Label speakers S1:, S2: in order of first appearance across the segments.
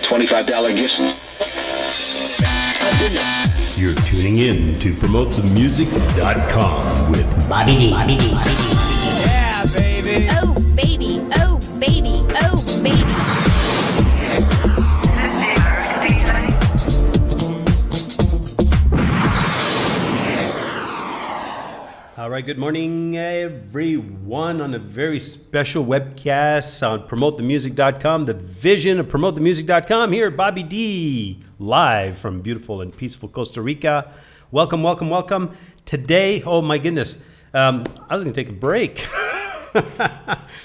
S1: $25 gift.
S2: You're tuning in to PromoteTheMusic.com with Bobby D.
S3: Yeah, baby.
S4: Oh, baby. Oh, baby. Oh, baby.
S5: All right, good morning, everyone, on a very special webcast on PromoteTheMusic.com, the Vision of PromoteTheMusic.com. Here, Bobby D, live from beautiful and peaceful Costa Rica. Welcome, welcome, welcome. Today, oh my goodness, I was going to take a break.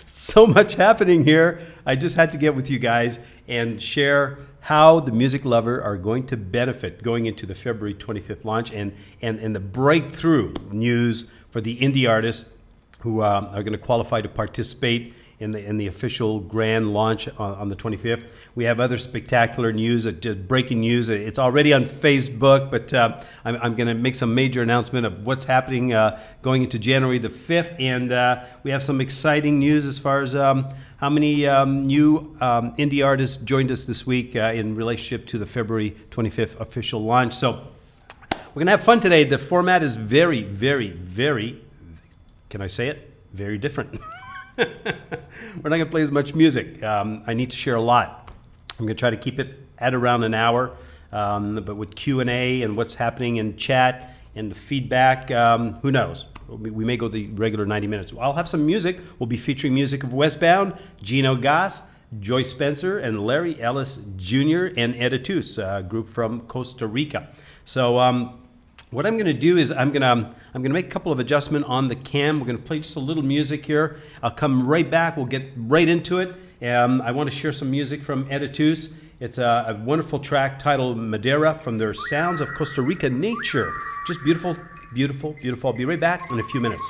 S5: So much happening here. I just had to get with you guys and share how the music lover are going to benefit going into the February 25th launch and the breakthrough news for the indie artists who are going to qualify to participate in the official grand launch on the 25th. We have other spectacular news, just breaking news. It's already on Facebook, but I'm going to make some major announcement of what's happening going into January the 5th. And we have some exciting news as far as how many new indie artists joined us this week in relationship to the February 25th official launch. So we're going to have fun today. The format is very, very, very, can I say it? Very different. We're not going to play as much music. I need to share a lot. I'm going to try to keep it at around an hour, but with Q&A and what's happening in chat and the feedback, who knows? We may go the regular 90 minutes. I'll have some music. We'll be featuring music of Wes Bound, Gino Goss, Joyce Spencer, and Larry Ellis Jr. and Editus, a group from Costa Rica. So what I'm going to do is I'm going to make a couple of adjustments on the cam. We're going to play just a little music here. I'll come right back. We'll get right into it. I want to share some music from Editus. It's a wonderful track titled Madeira from their Sounds of Costa Rica Nature. Just beautiful, beautiful, beautiful. I'll be right back in a few minutes.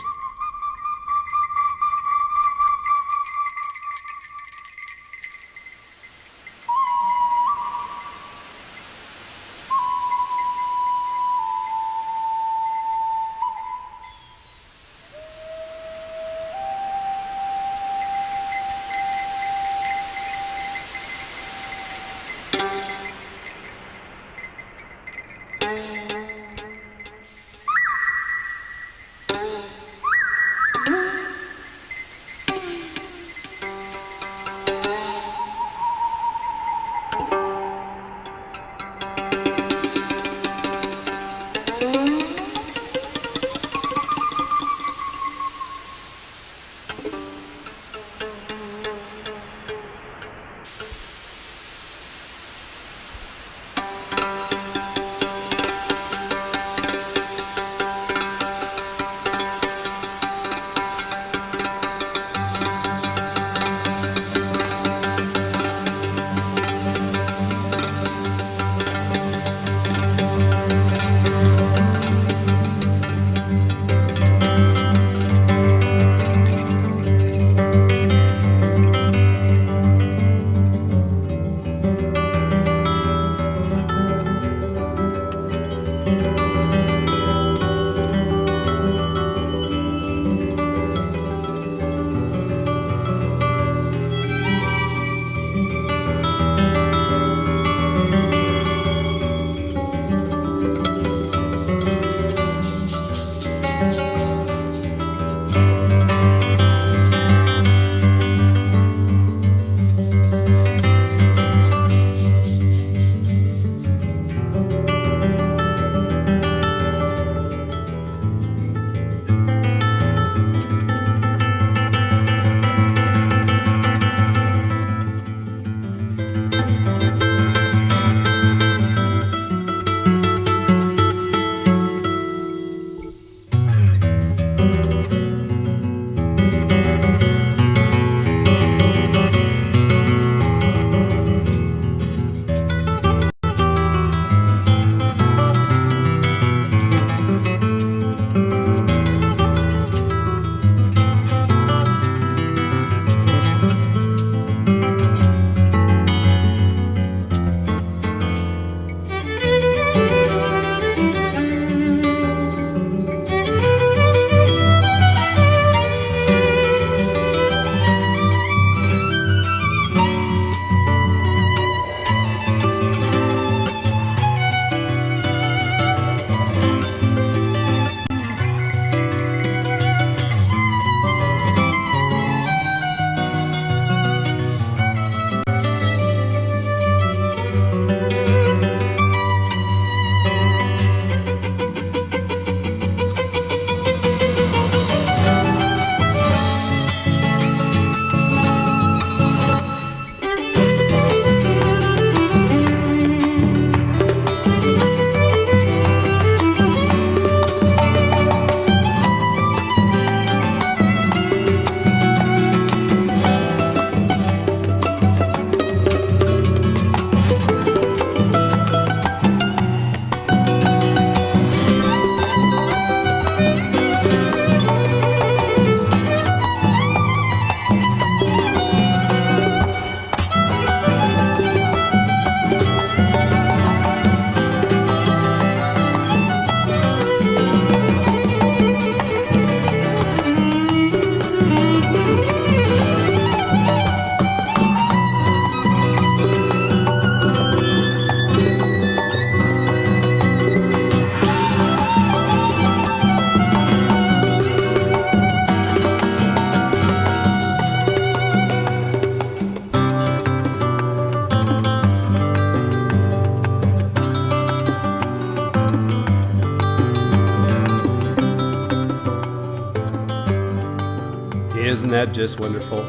S5: that just wonderful?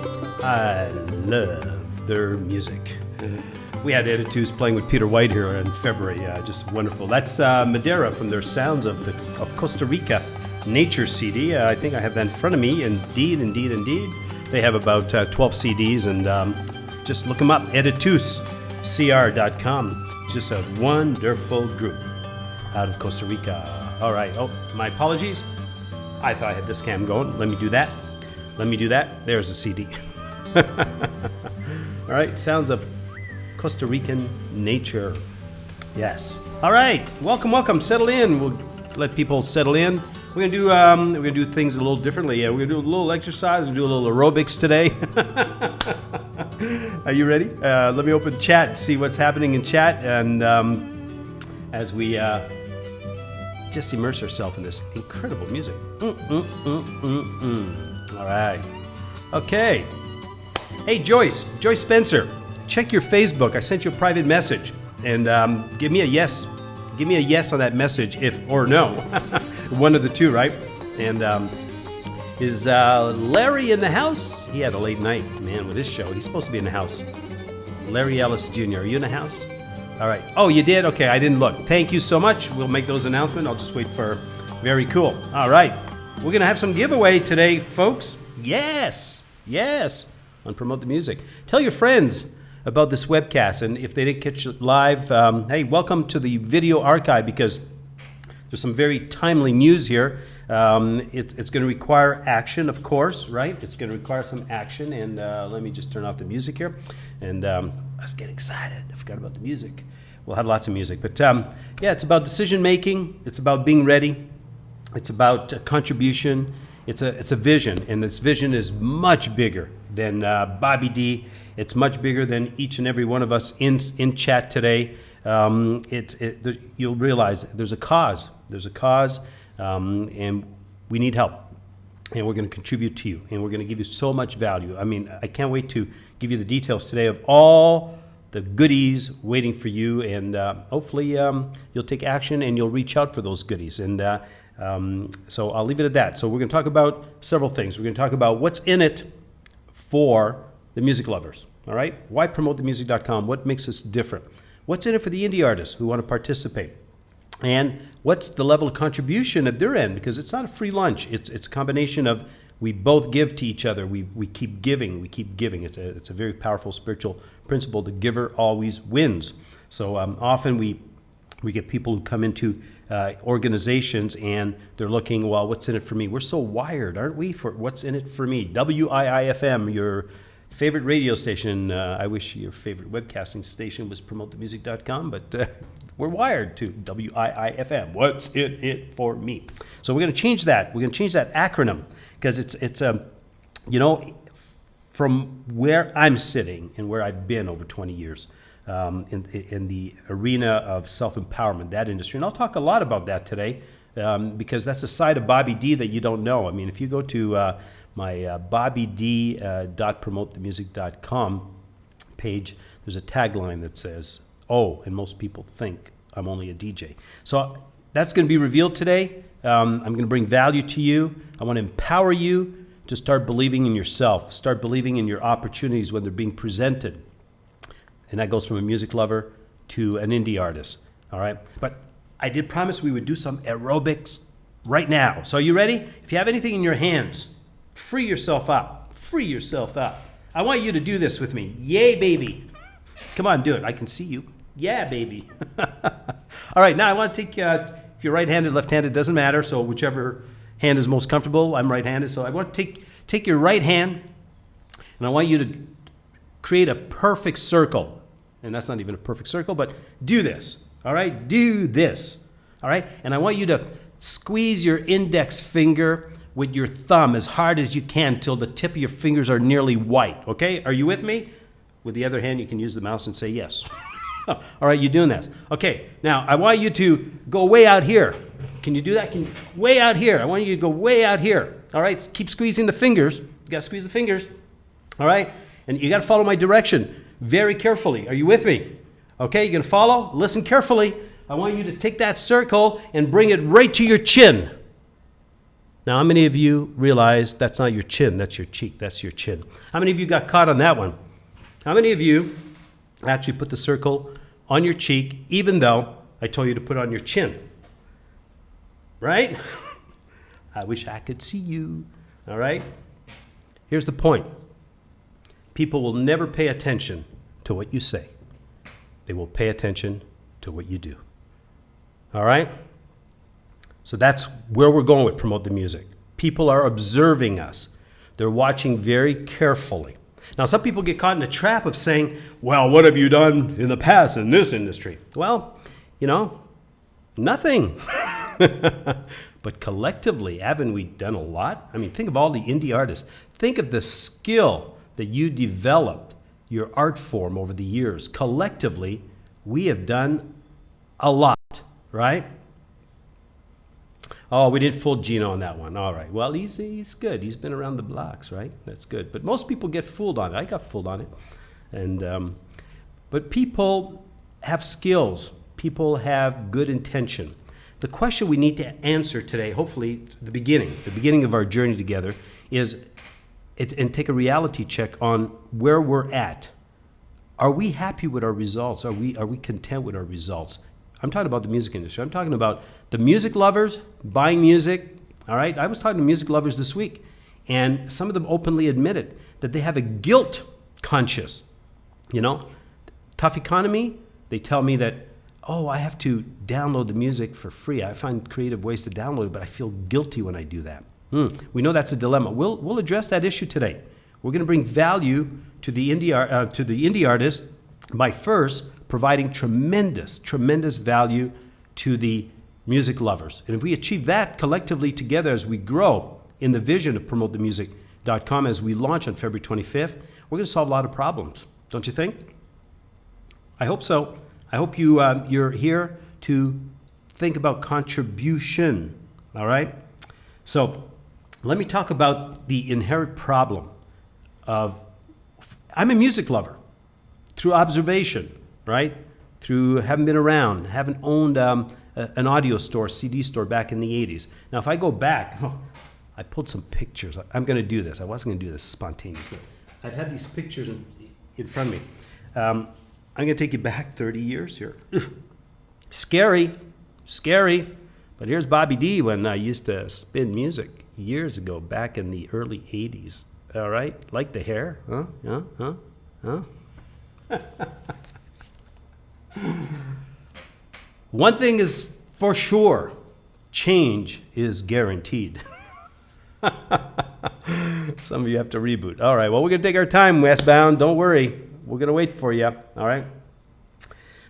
S5: I love their music. We had Editus playing with Peter White here in February. Just wonderful. That's Madeira from their Sounds of Costa Rica Nature CD. I think I have that in front of me. Indeed. They have about 12 CDs, and just look them up. edituscr.com. Just a wonderful group out of Costa Rica. All right. Oh, my apologies. I thought I had this cam going. Let me do that. There's the CD. All right. Sounds of Costa Rican Nature. Yes. All right. Welcome. Settle in. We'll let people settle in. We're gonna do things a little differently. We're gonna do a little exercise and do a little aerobics today. Are you ready? Let me open chat, see what's happening in chat, and as we just immerse ourselves in this incredible music. All right. Okay. Hey, Joyce Spencer, check your Facebook. I sent you a private message, and give me a yes. Give me a yes on that message, if or no. One of the two, right? And is Larry in the house? He had a late night, man, with his show. He's supposed to be in the house. Larry Ellis Jr., are you in the house? All right. Oh, you did? Okay, I didn't look. Thank you so much. We'll make those announcements. I'll just wait for... Very cool. All right. We're going to have some giveaway today, folks. Yes. On Promote the Music. Tell your friends about this webcast, and if they didn't catch it live, hey, welcome to the video archive, because there's some very timely news here. It's going to require action, of course, right? It's going to require some action, and let me just turn off the music here. And let's get excited. I forgot about the music. We'll have lots of music. But yeah, it's about decision making. It's about being ready. It's about contribution. It's a vision, and this vision is much bigger than Bobby D. It's much bigger than each and every one of us in chat today. You'll realize there's a cause. And we need help. And we're going to contribute to you. And we're going to give you so much value. I mean, I can't wait to give you the details today of all the goodies waiting for you. And hopefully you'll take action and you'll reach out for those goodies. And so I'll leave it at that. So we're going to talk about several things. We're going to talk about what's in it for the music lovers. All right? Why promotethemusic.com? What makes us different? What's in it for the indie artists who want to participate? And what's the level of contribution at their end? Because it's not a free lunch. It's a combination of we both give to each other. We keep giving. It's a very powerful spiritual principle. The giver always wins. So often we get people who come into organizations and they're looking, well, what's in it for me? We're so wired, aren't we, for what's in it for me? WIIFM, your favorite radio station. I wish your favorite webcasting station was promotethemusic.com, but we're wired to WIIFM. What's in it for me? So we're going to change that. We're going to change that acronym, because it's from where I'm sitting and where I've been over 20 years in the arena of self-empowerment, that industry. And I'll talk a lot about that today, because that's a side of Bobby D that you don't know. I mean, if you go to my bobbyd.promotethemusic.com page, there's a tagline that says, oh, and most people think I'm only a DJ. So that's going to be revealed today. I'm going to bring value to you. I want to empower you to start believing in yourself, start believing in your opportunities when they're being presented. And that goes from a music lover to an indie artist, all right? But I did promise we would do some aerobics right now. So are you ready? If you have anything in your hands, free yourself up. I want you to do this with me. Yay, baby. Come on, do it. I can see you. Yeah, baby. All right, now I want to take, if you're right-handed, left-handed, doesn't matter, so whichever hand is most comfortable. I'm right-handed, so I want to take your right hand, and I want you to create a perfect circle. And that's not even a perfect circle, but do this, all right? Do this, all right? And I want you to squeeze your index finger with your thumb as hard as you can till the tip of your fingers are nearly white, okay? Are you with me? With the other hand, you can use the mouse and say yes. All right, you're doing this. Okay, now I want you to go way out here. Can you do that? Way out here. I want you to go way out here. All right, keep squeezing the fingers. You got to squeeze the fingers. All right, and you got to follow my direction very carefully. Are you with me? Okay, you're going to follow? Listen carefully. I want you to take that circle and bring it right to your chin. Now, how many of you realize that's not your chin, that's your cheek, that's your chin? How many of you got caught on that one? How many of you actually put the circle on your cheek, even though I told you to put it on your chin? Right? I wish I could see you. All right? Here's the point. People will never pay attention to what you say. They will pay attention to what you do. All right? So that's where we're going with Promote the Music. People are observing us. They're watching very carefully. Now, some people get caught in the trap of saying, well, what have you done in the past in this industry? Well, nothing. But collectively, haven't we done a lot? I mean, think of all the indie artists. Think of the skill that you developed, your art form over the years. Collectively, we have done a lot, right? Oh, we didn't fool Gino on that one. All right. Well, he's good. He's been around the blocks, right? That's good. But most people get fooled on it. I got fooled on it. And but people have skills. People have good intention. The question we need to answer today, hopefully the beginning of our journey together, is and take a reality check on where we're at. Are we happy with our results? Are we content with our results? I'm talking about the music industry. I'm talking about the music lovers buying music. All right. I was talking to music lovers this week, and some of them openly admitted that they have a guilt conscience. Tough economy. They tell me that, I have to download the music for free. I find creative ways to download it, but I feel guilty when I do that. We know that's a dilemma. We'll address that issue today. We're going to bring value to the indie artist by first providing tremendous value to the music lovers. And if we achieve that collectively together as we grow in the vision of PromoteTheMusic.com as we launch on February 25th, we're going to solve a lot of problems. Don't you think? I hope so. I hope you're here to think about contribution. All right? So let me talk about the inherent problem of, I'm a music lover through observation, right? Through having been around, haven't owned an audio store, CD store back in the 80s. Now, if I go back, I pulled some pictures. I'm going to do this. I wasn't going to do this spontaneously. I've had these pictures in front of me. I'm going to take you back 30 years here. Scary. But here's Bobby D when I used to spin music years ago, back in the early 80s. All right? Like the hair? Huh? One thing is for sure, change is guaranteed. Some of you have to reboot. All right, well, we're going to take our time, Wes Bound. Don't worry. We're going to wait for you. All right?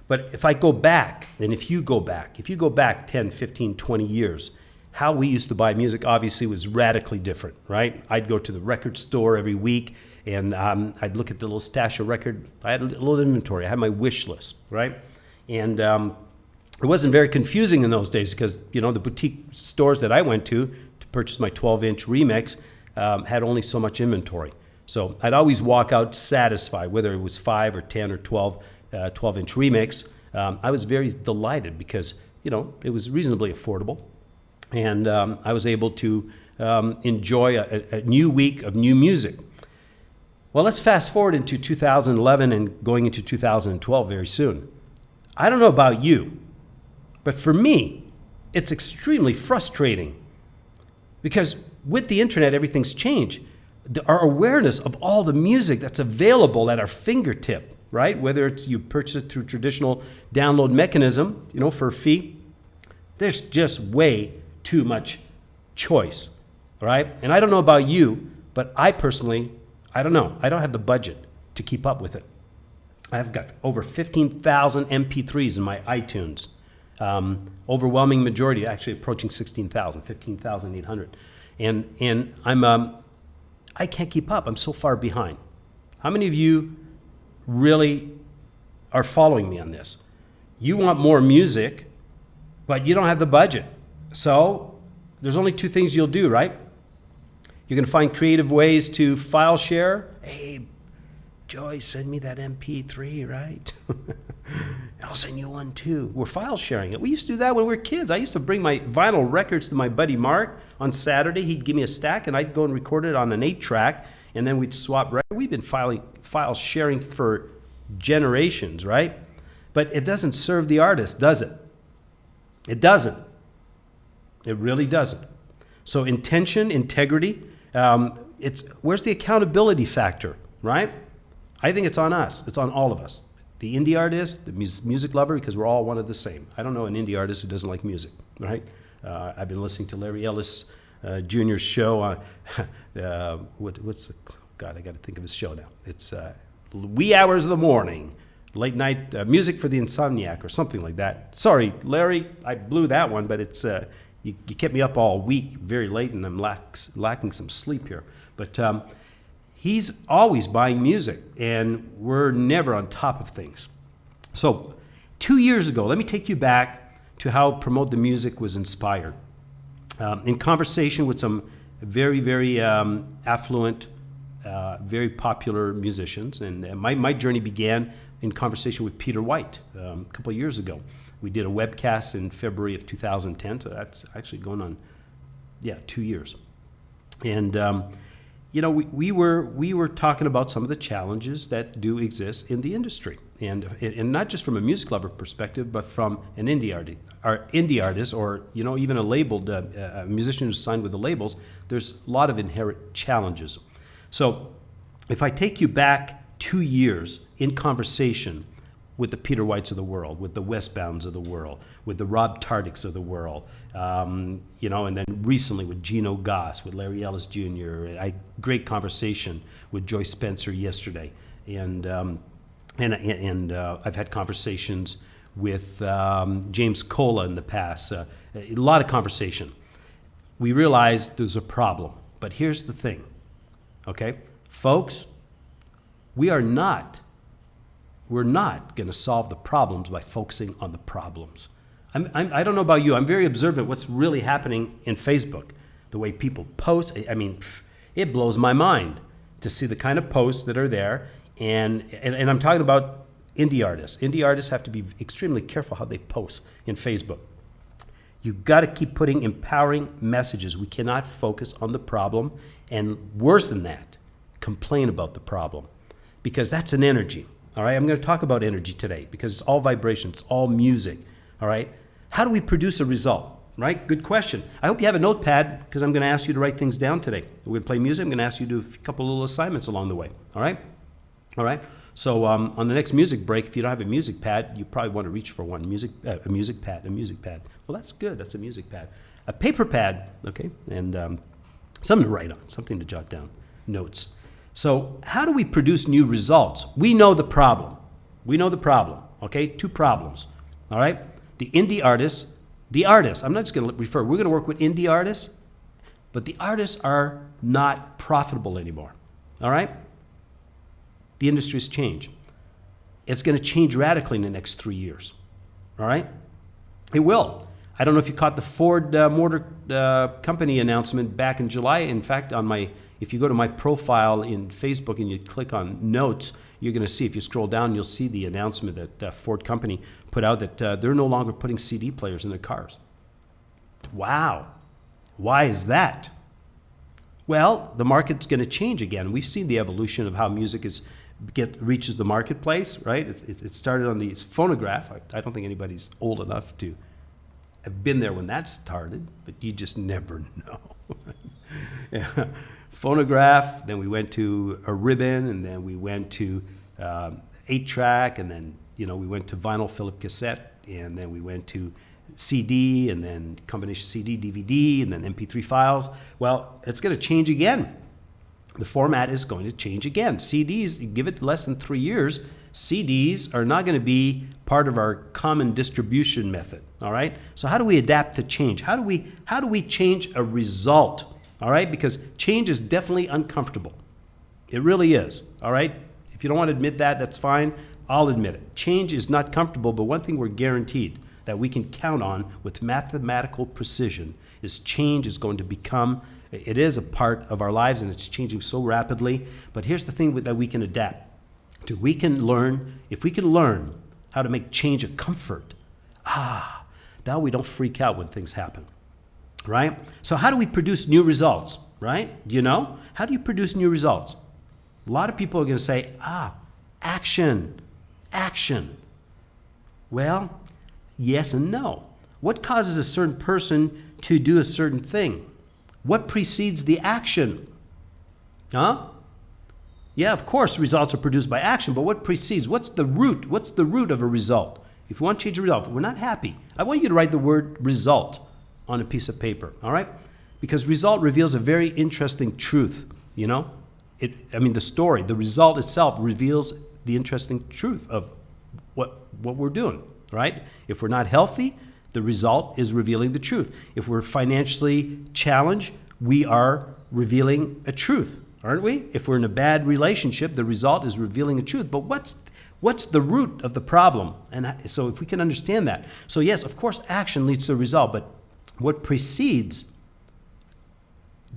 S5: But if I go back, and if you go back 10, 15, 20 years, how we used to buy music obviously was radically different, right? I'd go to the record store every week, and I'd look at the little stash of record. I had a little inventory. I had my wish list, right? And it wasn't very confusing in those days because, the boutique stores that I went to purchase my 12-inch remix had only so much inventory. So I'd always walk out satisfied, whether it was 5 or 10 or 12-inch remix. I was very delighted because, it was reasonably affordable. And I was able to enjoy a new week of new music. Well, let's fast forward into 2011 and going into 2012 very soon. I don't know about you, but for me, it's extremely frustrating because with the internet, everything's changed. Our awareness of all the music that's available at our fingertip, right? Whether it's you purchase it through traditional download mechanism, for a fee, there's just way too much choice, right? And I don't know about you, but I personally, I don't know. I don't have the budget to keep up with it. I've got over 15,000 mp3s in my iTunes. Overwhelming majority, actually approaching 16,000, 15,800. And I can't keep up. I'm so far behind. How many of you really are following me on this? You want more music, but you don't have the budget. So there's only two things you'll do, right? You're going to find creative ways to file share. Hey, Joyce, send me that MP3, right? I'll send you one too. We're file sharing it. We used to do that when we were kids. I used to bring my vinyl records to my buddy Mark on Saturday. He'd give me a stack, and I'd go and record it on an 8-track, and then we'd swap records. We've been file sharing for generations, right? But it doesn't serve the artist, does it? It doesn't. It really doesn't. So intention, integrity, where's the accountability factor, right? I think it's on us. It's on all of us. The indie artist, the music lover, because we're all one of the same. I don't know an indie artist who doesn't like music, right? I've been listening to Larry Ellis Jr.'s show on, what's the, God, I got to think of his show now. It's wee hours of the morning, late night music for the insomniac or something like that. Sorry, Larry, I blew that one, but it's you kept me up all week very late, and I'm lacking some sleep here. But he's always buying music, and we're never on top of things. So 2 years ago, let me take you back to how Promote the Music was inspired. In conversation with some very, very affluent, very popular musicians, and my journey began in conversation with Peter White a couple of years ago. We did a webcast in February of 2010, so that's actually going on, 2 years. And we were talking about some of the challenges that do exist in the industry, and not just from a music lover perspective, but from an indie artist, or even a labeled musician who's signed with the labels. There's a lot of inherent challenges. So, if I take you back 2 years in conversation with the Peter Whites of the world, with the Wes Bounds of the world, with the Rob Tardicks of the world, and then recently with Gino Goss, with Larry Ellis Jr. I had great conversation with Joyce Spencer yesterday, and I've had conversations with James Cola in the past. A lot of conversation. We realized there's a problem, but here's the thing, okay, folks, we're not going to solve the problems by focusing on the problems. I don't know about you. I'm very observant what's really happening in Facebook. The way people post, I mean, it blows my mind to see the kind of posts that are there. And I'm talking about indie artists. Indie artists have to be extremely careful how they post in Facebook. You've got to keep putting empowering messages. We cannot focus on the problem. And worse than that, complain about the problem. Because that's an energy. All right, I'm going to talk about energy today because it's all vibration, it's all music. All right, how do we produce a result? Right, good question. I hope you have a notepad because I'm going to ask you to write things down today. We're going to play music. I'm going to ask you to do a couple little assignments along the way. All right. So on the next music break, if you don't have a music pad, you probably want to reach for one. A music pad. Well, that's good. That's a music pad. A paper pad, okay, and something to write on, something to jot down notes. So how do we produce new results? We know the problem, okay? 2 problems, all right? The indie artists, I'm not just going to refer, we're going to work with indie artists, but the artists are not profitable anymore, all right? The industry's changed. It's going to change radically in the next 3 years, all right? It will. I don't know if you caught the Ford Motor Company announcement back in July. In fact, if you go to my profile in Facebook and you click on notes, you're going to see, if you scroll down, you'll see the announcement that Ford Company put out that they're no longer putting CD players in their cars. Wow. Why is that? Well, the market's going to change again. We've seen the evolution of how music reaches the marketplace, right? It started on the phonograph. I don't think anybody's old enough to have been there when that started, but you just never know. Yeah. Phonograph, then we went to a ribbon, and then we went to 8-track, and then we went to vinyl Philip cassette, and then we went to CD, and then combination CD, DVD, and then MP3 files. Well, it's going to change again. The format is going to change again. CDs, give it less than 3 years, CDs are not going to be part of our common distribution method, all right? So how do we adapt to change? How do we change a result? All right, because change is definitely uncomfortable. It really is, all right? If you don't want to admit that, that's fine. I'll admit it. Change is not comfortable, but one thing we're guaranteed that we can count on with mathematical precision is change is going to become, it is a part of our lives, and it's changing so rapidly. But here's the thing that we can adapt. If we can learn how to make change a comfort, now we don't freak out when things happen, right? So how do we produce new results, right? Do you know? How do you produce new results? A lot of people are going to say, action. Well, yes and no. What causes a certain person to do a certain thing? What precedes the action? Yeah, of course, results are produced by action, but what precedes? What's the root? What's the root of a result? If you want to change a result, if we're not happy, I want you to write the word result on a piece of paper, all right? Because result reveals a very interesting truth, you know? The result itself reveals the interesting truth of what we're doing, right? If we're not healthy, the result is revealing the truth. If we're financially challenged, we are revealing a truth, aren't we? If we're in a bad relationship, the result is revealing a truth. But what's the root of the problem? And so if we can understand that. So yes, of course, action leads to a result, but what precedes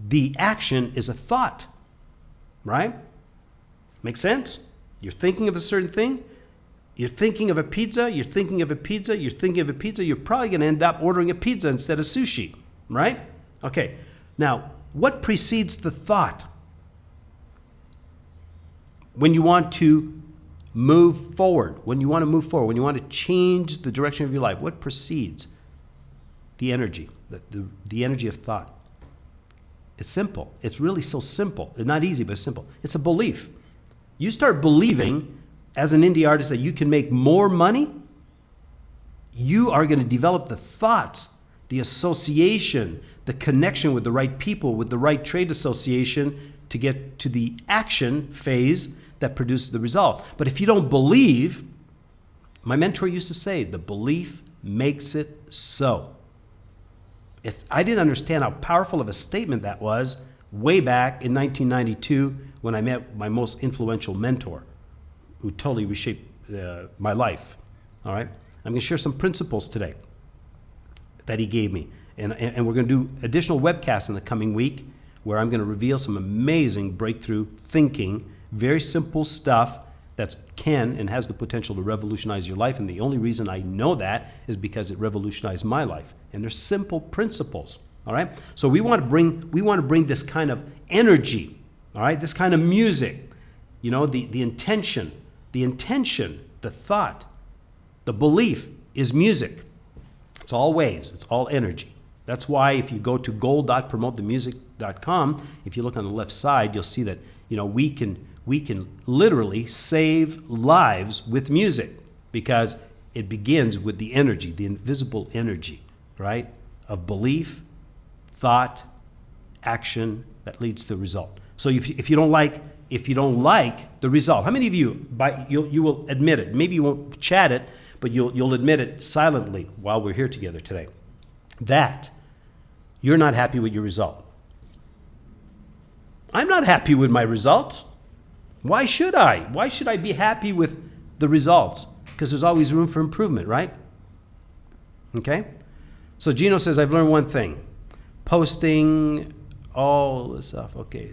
S5: the action is a thought, right? Make sense? You're thinking of a certain thing. You're thinking of a pizza. You're thinking of a pizza. You're thinking of a pizza. You're probably going to end up ordering a pizza instead of sushi, right? Okay. Now, what precedes the thought? When you want to move forward, when you want to change the direction of your life, what precedes? The energy, the energy of thought. It's simple. It's really so simple. It's not easy, but it's simple. It's a belief. You start believing as an indie artist that you can make more money, you are going to develop the thoughts, the association, the connection with the right people, with the right trade association to get to the action phase that produces the result. But if you don't believe, my mentor used to say, the belief makes it so. I didn't understand how powerful of a statement that was way back in 1992 when I met my most influential mentor, who totally reshaped my life. All right? I'm going to share some principles today that he gave me. And we're going to do additional webcasts in the coming week where I'm going to reveal some amazing breakthrough thinking, very simple stuff that can and has the potential to revolutionize your life. And the only reason I know that is because it revolutionized my life. And they're simple principles. All right? So we want to bring this kind of energy, all right? This kind of music, you know, the intention, the thought, the belief is music. It's all waves. It's all energy. That's why if you go to gold.promotethemusic.com, if you look on the left side, you'll see that, you know, we can literally save lives with music because it begins with the energy, the invisible energy, right? Of belief, thought, action that leads to a result. So if you don't like the result, how many of you you will admit it? Maybe you won't chat it, but you'll admit it silently while we're here together today, that you're not happy with your result. I'm not happy with my results. Why should I? Why should I be happy with the results? Because there's always room for improvement, right? Okay? So Gino says, I've learned one thing. Posting all this stuff. Okay.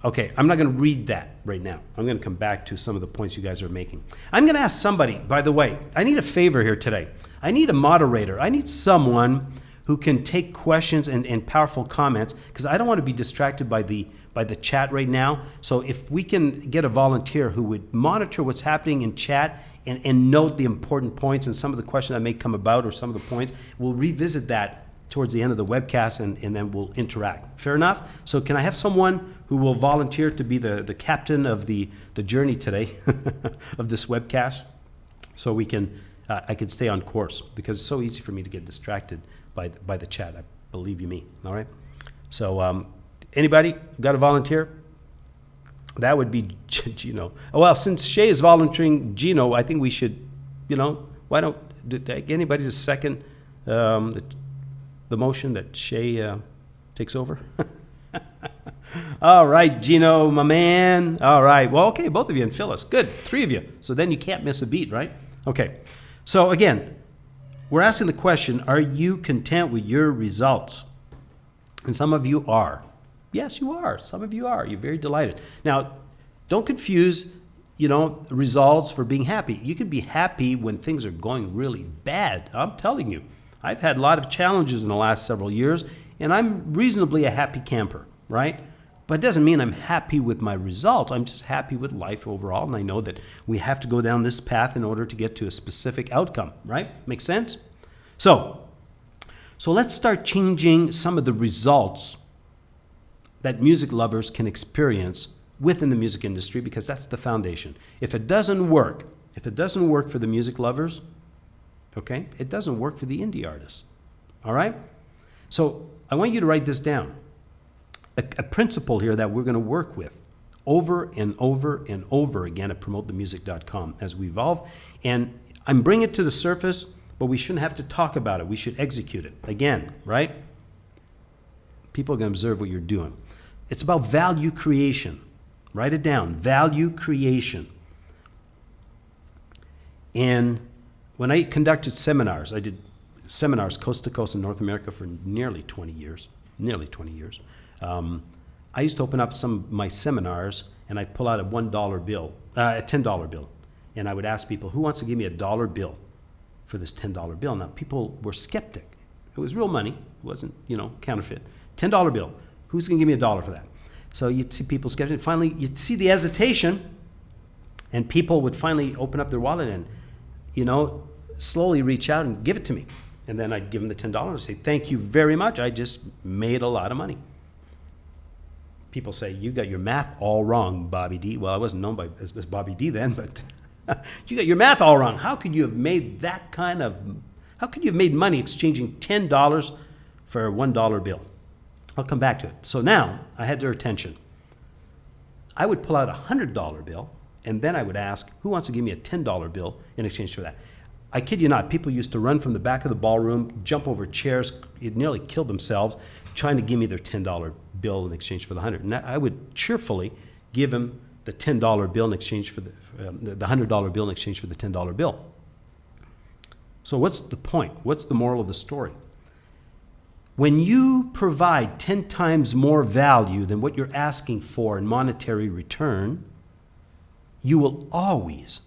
S5: Okay, I'm not going to read that right now. I'm going to come back to some of the points you guys are making. I'm going to ask somebody, by the way, I need a favor here today. I need a moderator. I need someone who can take questions and powerful comments, because I don't want to be distracted by the chat right now. So if we can get a volunteer who would monitor what's happening in chat and note the important points and some of the questions that may come about or some of the points, we'll revisit that towards the end of the webcast and then we'll interact. Fair enough? So can I have someone who will volunteer to be the captain of the journey today of this webcast, so we can I can stay on course, because it's so easy for me to get distracted by the chat. I believe you me. All right. So anybody got a volunteer? That would be Gino. Oh, well, since Shay is volunteering Gino, I think we should, why don't anybody just second the motion that Shay takes over? All right, Gino, my man. All right. Well, okay, both of you and Phyllis. Good. 3 of you. So then you can't miss a beat, right? Okay. So again, we're asking the question, are you content with your results? And some of you are. Yes, you are. Some of you are. You're very delighted. Now, don't confuse, results for being happy. You can be happy when things are going really bad. I'm telling you. I've had a lot of challenges in the last several years, and I'm reasonably a happy camper, right? But it doesn't mean I'm happy with my results. I'm just happy with life overall, and I know that we have to go down this path in order to get to a specific outcome, right? Make sense? So let's start changing some of the results that music lovers can experience within the music industry, because that's the foundation. If it doesn't work for the music lovers, okay, it doesn't work for the indie artists, all right? So I want you to write this down. A principle here that we're going to work with over and over and over again at promotethemusic.com as we evolve. And I'm bringing it to the surface, but we shouldn't have to talk about it. We should execute it. Again, right? People are going to observe what you're doing. It's about value creation. Write it down. Value creation. And when I conducted seminars, I did seminars coast to coast in North America for nearly 20 years. I used to open up some of my seminars, and I'd pull out a $1 bill, a $10 bill, and I would ask people, who wants to give me a $1 bill for this $10 bill? Now, people were skeptic. It was real money. It wasn't, counterfeit. $10 bill. Who's going to give me a dollar for that? So you'd see people skeptic. Finally, you'd see the hesitation, and people would finally open up their wallet and, slowly reach out and give it to me. And then I'd give them the $10 and say, thank you very much. I just made a lot of money. People say, you got your math all wrong, Bobby D. Well, I wasn't known as Bobby D then, but you got your math all wrong. How could you have made how could you have made money exchanging $10 for a $1 bill? I'll come back to it. So now I had their attention. I would pull out a $100 bill, and then I would ask, who wants to give me a $10 bill in exchange for that? I kid you not, people used to run from the back of the ballroom, jump over chairs, nearly kill themselves, trying to give me their $10 bill in exchange for the 100. And I would cheerfully give them the $10 bill in exchange for the $100 bill in exchange for the $10 bill. So what's the point? What's the moral of the story? When you provide 10 times more value than what you're asking for in monetary return, you will always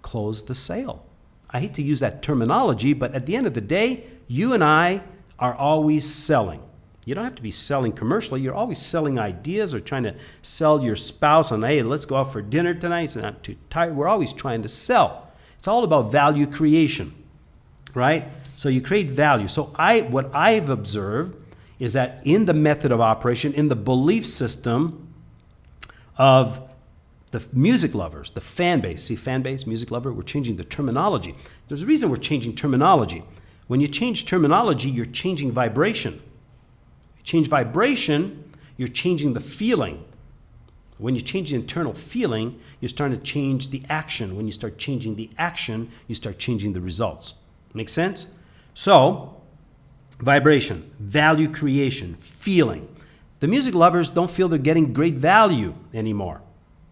S5: close the sale. I hate to use that terminology, but at the end of the day, you and I are always selling. You don't have to be selling commercially. You're always selling ideas or trying to sell your spouse on, hey, let's go out for dinner tonight. So I'm too tired. We're always trying to sell. It's all about value creation, right? So you create value. So what I've observed is that in the method of operation, in the belief system of the music lovers, the fan base. See, fan base, music lover, we're changing the terminology. There's a reason we're changing terminology. When you change terminology, you're changing vibration. You change vibration, you're changing the feeling. When you change the internal feeling, you're starting to change the action. When you start changing the action, you start changing the results. Make sense? So, vibration, value creation, feeling. The music lovers don't feel they're getting great value anymore.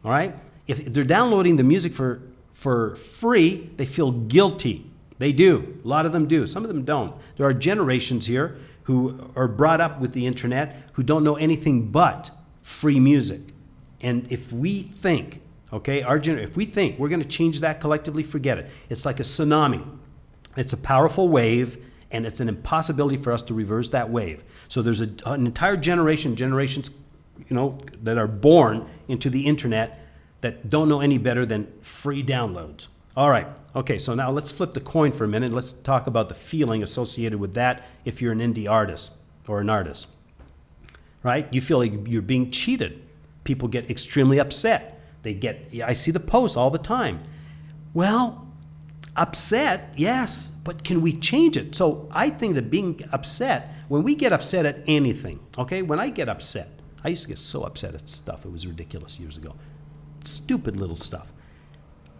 S5: All right? If they're downloading the music for free, they feel guilty. They do. A lot of them do. Some of them don't. There are generations here who are brought up with the internet who don't know anything but free music. And if we think, if we think we're going to change that collectively, forget it. It's like a tsunami. It's a powerful wave, and it's an impossibility for us to reverse that wave. So there's an entire generations that are born into the internet that don't know any better than free downloads. All right. Okay, so now let's flip the coin for a minute. Let's talk about the feeling associated with that if you're an indie artist or an artist. Right? You feel like you're being cheated. People get extremely upset. I see the posts all the time. Well, upset, yes, but can we change it? So I think that being upset, when we get upset at anything, when I get upset, I used to get so upset at stuff. It was ridiculous years ago. Stupid little stuff.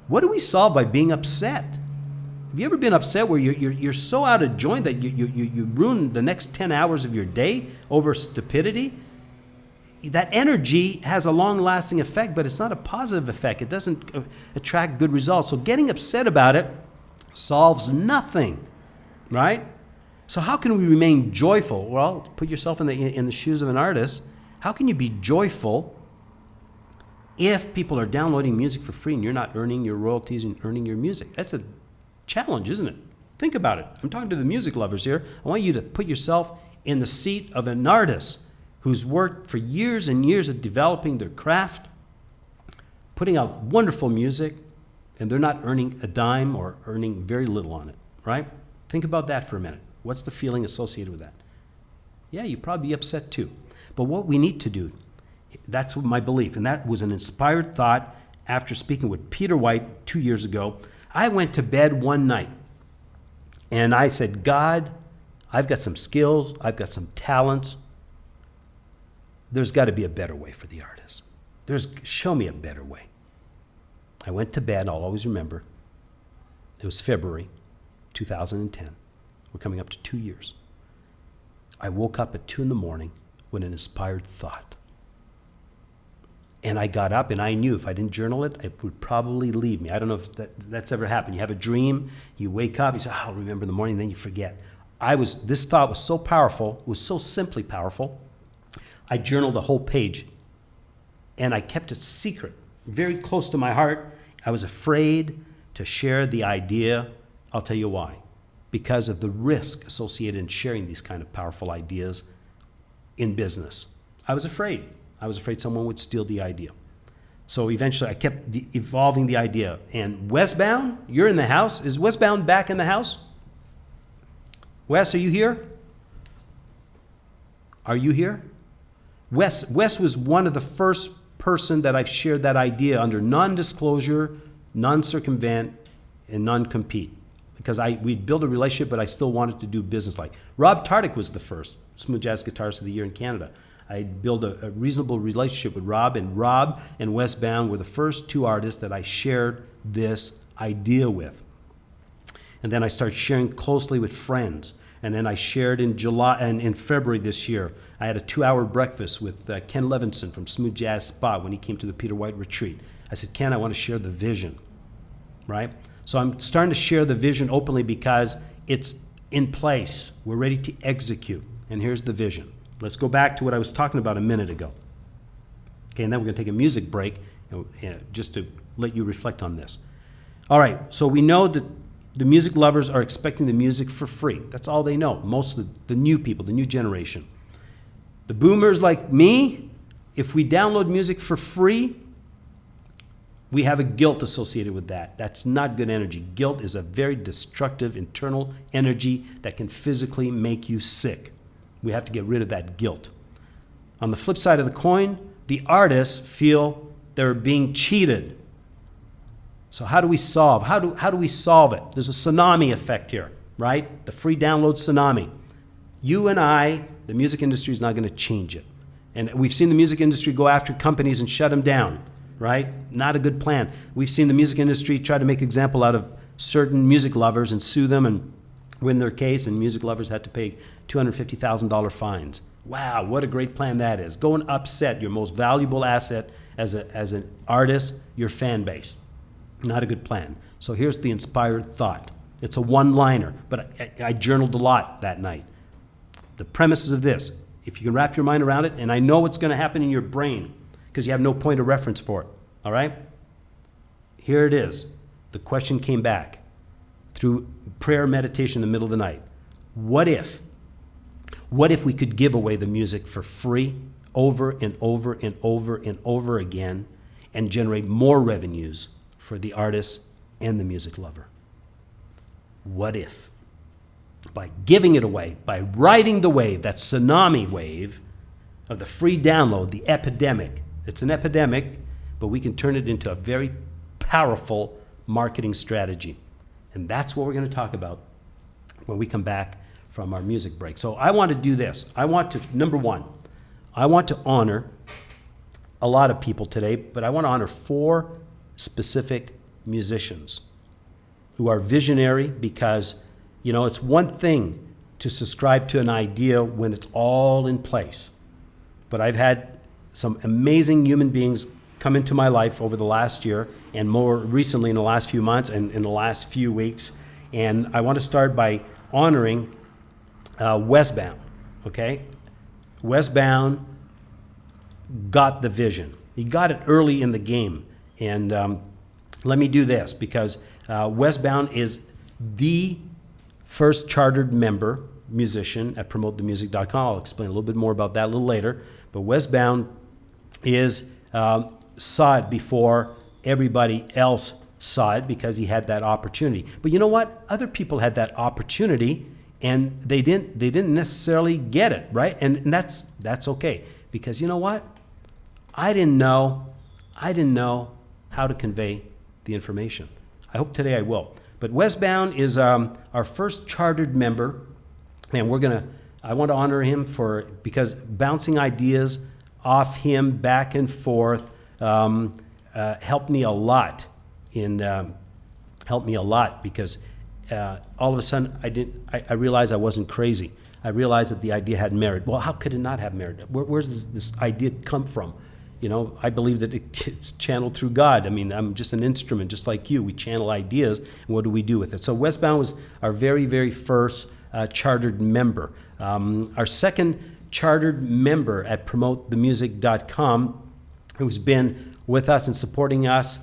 S5: What do we solve by being upset? Have you ever been upset where you're so out of joint that you ruin the next 10 hours of your day over stupidity? That energy has a long-lasting effect, but it's not a positive effect. It doesn't attract good results. So getting upset about it solves nothing, right? So how can we remain joyful? Well, put yourself in the shoes of an artist. How can you be joyful if people are downloading music for free and you're not earning your royalties and earning your music? That's a challenge, isn't it? Think about it. I'm talking to the music lovers here. I want you to put yourself in the seat of an artist who's worked for years and years at developing their craft, putting out wonderful music, and they're not earning a dime or earning very little on it, right? Think about that for a minute. What's the feeling associated with that? Yeah, you'd probably be upset too. But what we need to do, that's my belief, and that was an inspired thought after speaking with Peter White 2 years ago. I went to bed one night and I said, God, I've got some skills, I've got some talents. There's got to be a better way for the artist. Show me a better way. I went to bed, I'll always remember. It was February 2010. We're coming up to 2 years. I woke up at 2 in the morning with an inspired thought. And I got up and I knew if I didn't journal it, it would probably leave me. I don't know if that's ever happened. You have a dream, you wake up, you say, oh, I'll remember in the morning, then you forget. This thought was so powerful, it was so simply powerful, I journaled a whole page. And I kept it secret, very close to my heart. I was afraid to share the idea. I'll tell you why. Because of the risk associated in sharing these kind of powerful ideas in business. I was afraid. I was afraid someone would steal the idea. So eventually I kept evolving the idea. And Wes Bound, you're in the house. Is Wes Bound back in the house? Wes, are you here? Are you here? Wes was one of the first person that I've shared that idea under non-disclosure, non-circumvent, and non-compete. Because we'd built a relationship, but I still wanted to do business like. Rob Tardik was the first smooth jazz guitarist of the year in Canada. I built a reasonable relationship with Rob and Wes Bound were the first two artists that I shared this idea with. And then I started sharing closely with friends. And then I shared in July and in February this year. I had a 2-hour breakfast with Ken Levinson from Smooth Jazz Spot when he came to the Peter White retreat. I said, Ken, I want to share the vision, right? So I'm starting to share the vision openly because it's in place. We're ready to execute. And here's the vision. Let's go back to what I was talking about a minute ago. Okay, and then we're going to take a music break just to let you reflect on this. All right, so we know that the music lovers are expecting the music for free. That's all they know. Most of the new people, the new generation. The boomers like me, if we download music for free, we have a guilt associated with that. That's not good energy. Guilt is a very destructive internal energy that can physically make you sick. We have to get rid of that guilt. On the flip side of the coin, the artists feel they're being cheated. So how do we solve? How do we solve it? There's a tsunami effect here, right? The free download tsunami. You and I, the music industry is not going to change it. And we've seen the music industry go after companies and shut them down, right? Not a good plan. We've seen the music industry try to make example out of certain music lovers and sue them and win their case, and music lovers had to pay $250,000 fines. Wow, what a great plan that is. Go and upset your most valuable asset as an artist, your fan base. Not a good plan. So here's the inspired thought. It's a one-liner, but I journaled a lot that night. The premise is of this. If you can wrap your mind around it, and I know what's going to happen in your brain because you have no point of reference for it, all right? Here it is. The question came back through prayer meditation in the middle of the night. What if we could give away the music for free over and over and over and over again and generate more revenues for the artist and the music lover? What if? By giving it away, by riding the wave, that tsunami wave of the free download, the epidemic. It's an epidemic, but we can turn it into a very powerful marketing strategy. And that's what we're going to talk about when we come back from our music break. So I want to do this. Number one, I want to honor a lot of people today, but I want to honor 4 specific musicians who are visionary because, you know, it's one thing to subscribe to an idea when it's all in place. But I've had some amazing human beings come into my life over the last year and more recently in the last few months and in the last few weeks. And I want to start by honoring Wes Bound, okay? Wes Bound got the vision. He got it early in the game. And let me do this, because Wes Bound is the first chartered member musician at promotethemusic.com. I'll explain a little bit more about that a little later. But Wes Bound saw it before everybody else saw it, because he had that opportunity. But you know what? Other people had that opportunity, and they didn't necessarily get it, right? And that's okay, because you know what? I didn't know how to convey the information. I hope today I will. But Wes Bound is our first chartered member, and I want to honor him because bouncing ideas off him back and forth helped me a lot. Because all of a sudden I realized I wasn't crazy. I realized that the idea had merit. Well, how could it not have merit? Where's this idea come from? You know, I believe that it's channeled through God. I mean, I'm just an instrument, just like you. We channel ideas, and what do we do with it? So Wes Bound was our very, very first chartered member. Our second chartered member at promotethemusic.com, who's been with us and supporting us,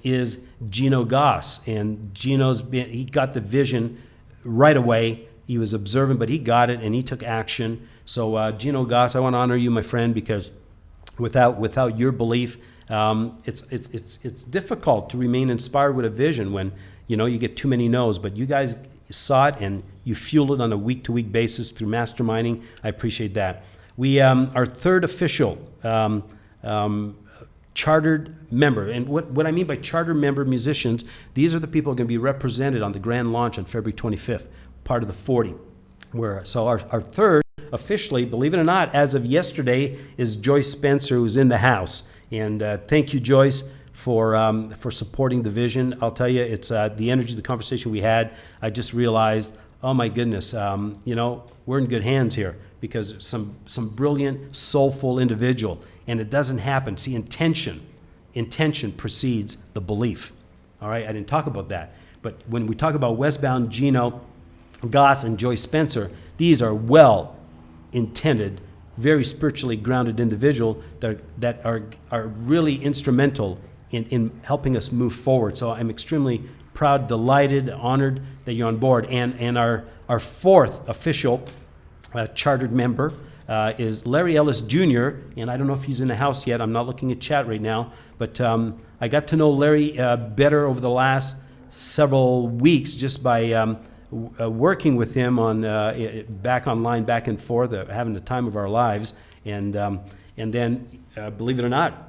S5: is Gino Goss. And he got the vision right away. He was observant, but he got it, and he took action. So Gino Goss, I want to honor you, my friend, because without your belief, it's difficult to remain inspired with a vision when you get too many no's. But you guys saw it, and you fueled it on a week-to-week basis through masterminding. I appreciate that. Our third official chartered member, and what I mean by chartered member musicians, these are the people who are going to be represented on the grand launch on February 25th, part of the 40. So our third, officially, believe it or not, as of yesterday, is Joyce Spencer, who's in the house. And thank you, Joyce, for supporting the vision. I'll tell you, it's the energy of the conversation we had. I just realized, oh my goodness, we're in good hands here, because some brilliant, soulful individual, and it doesn't happen. See, intention precedes the belief. All right, I didn't talk about that, but when we talk about Wes Bound, Gino Goss, and Joyce Spencer, these are well-intended, very spiritually grounded individuals that are really instrumental in helping us move forward. So I'm extremely proud, delighted, honored that you're on board. And our fourth official chartered member is Larry Ellis Jr., and I don't know if he's in the house yet. I'm not looking at chat right now, but I got to know Larry better over the last several weeks just by working with him on back online, back and forth, having the time of our lives. And then, believe it or not,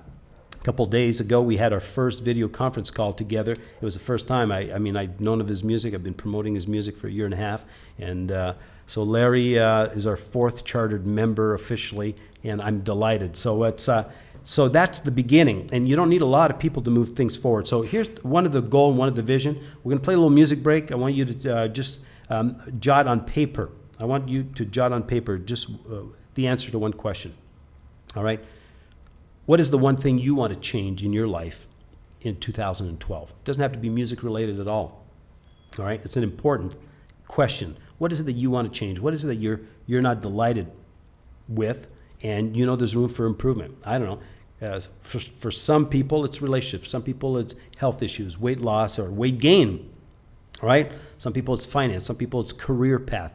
S5: a couple days ago, we had our first video conference call together. It was the first time. I mean, I'd known of his music. I've been promoting his music for a year and a half. And so Larry is our fourth chartered member officially, and I'm delighted. So that's the beginning. And you don't need a lot of people to move things forward. So here's one of the goal and one of the vision. We're going to play a little music break. I want you to just jot on paper. I want you to jot on paper just the answer to one question. All right? What is the one thing you want to change in your life in 2012? It doesn't have to be music related at all. All right? It's an important question. What is it that you want to change? What is it that you're not delighted with, and there's room for improvement? I don't know. For some people, it's relationships. Some people, it's health issues, weight loss, or weight gain. All right? Some people, it's finance. Some people, it's career path.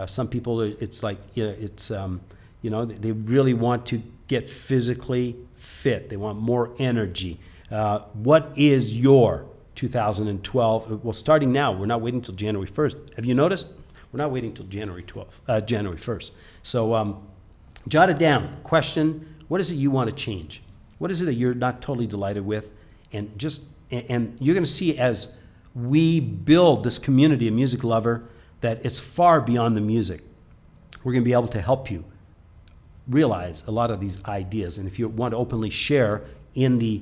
S5: Some people, it's like, they really want to get physically fit. They want more energy. What is your 2012? Well, starting now, we're not waiting until January 1st. Have you noticed? We're not waiting until January 1st. So jot it down. Question, what is it you want to change? What is it that you're not totally delighted with? And you're going to see as we build this community of music lover that it's far beyond the music. We're going to be able to help you realize a lot of these ideas. And if you want to openly share in the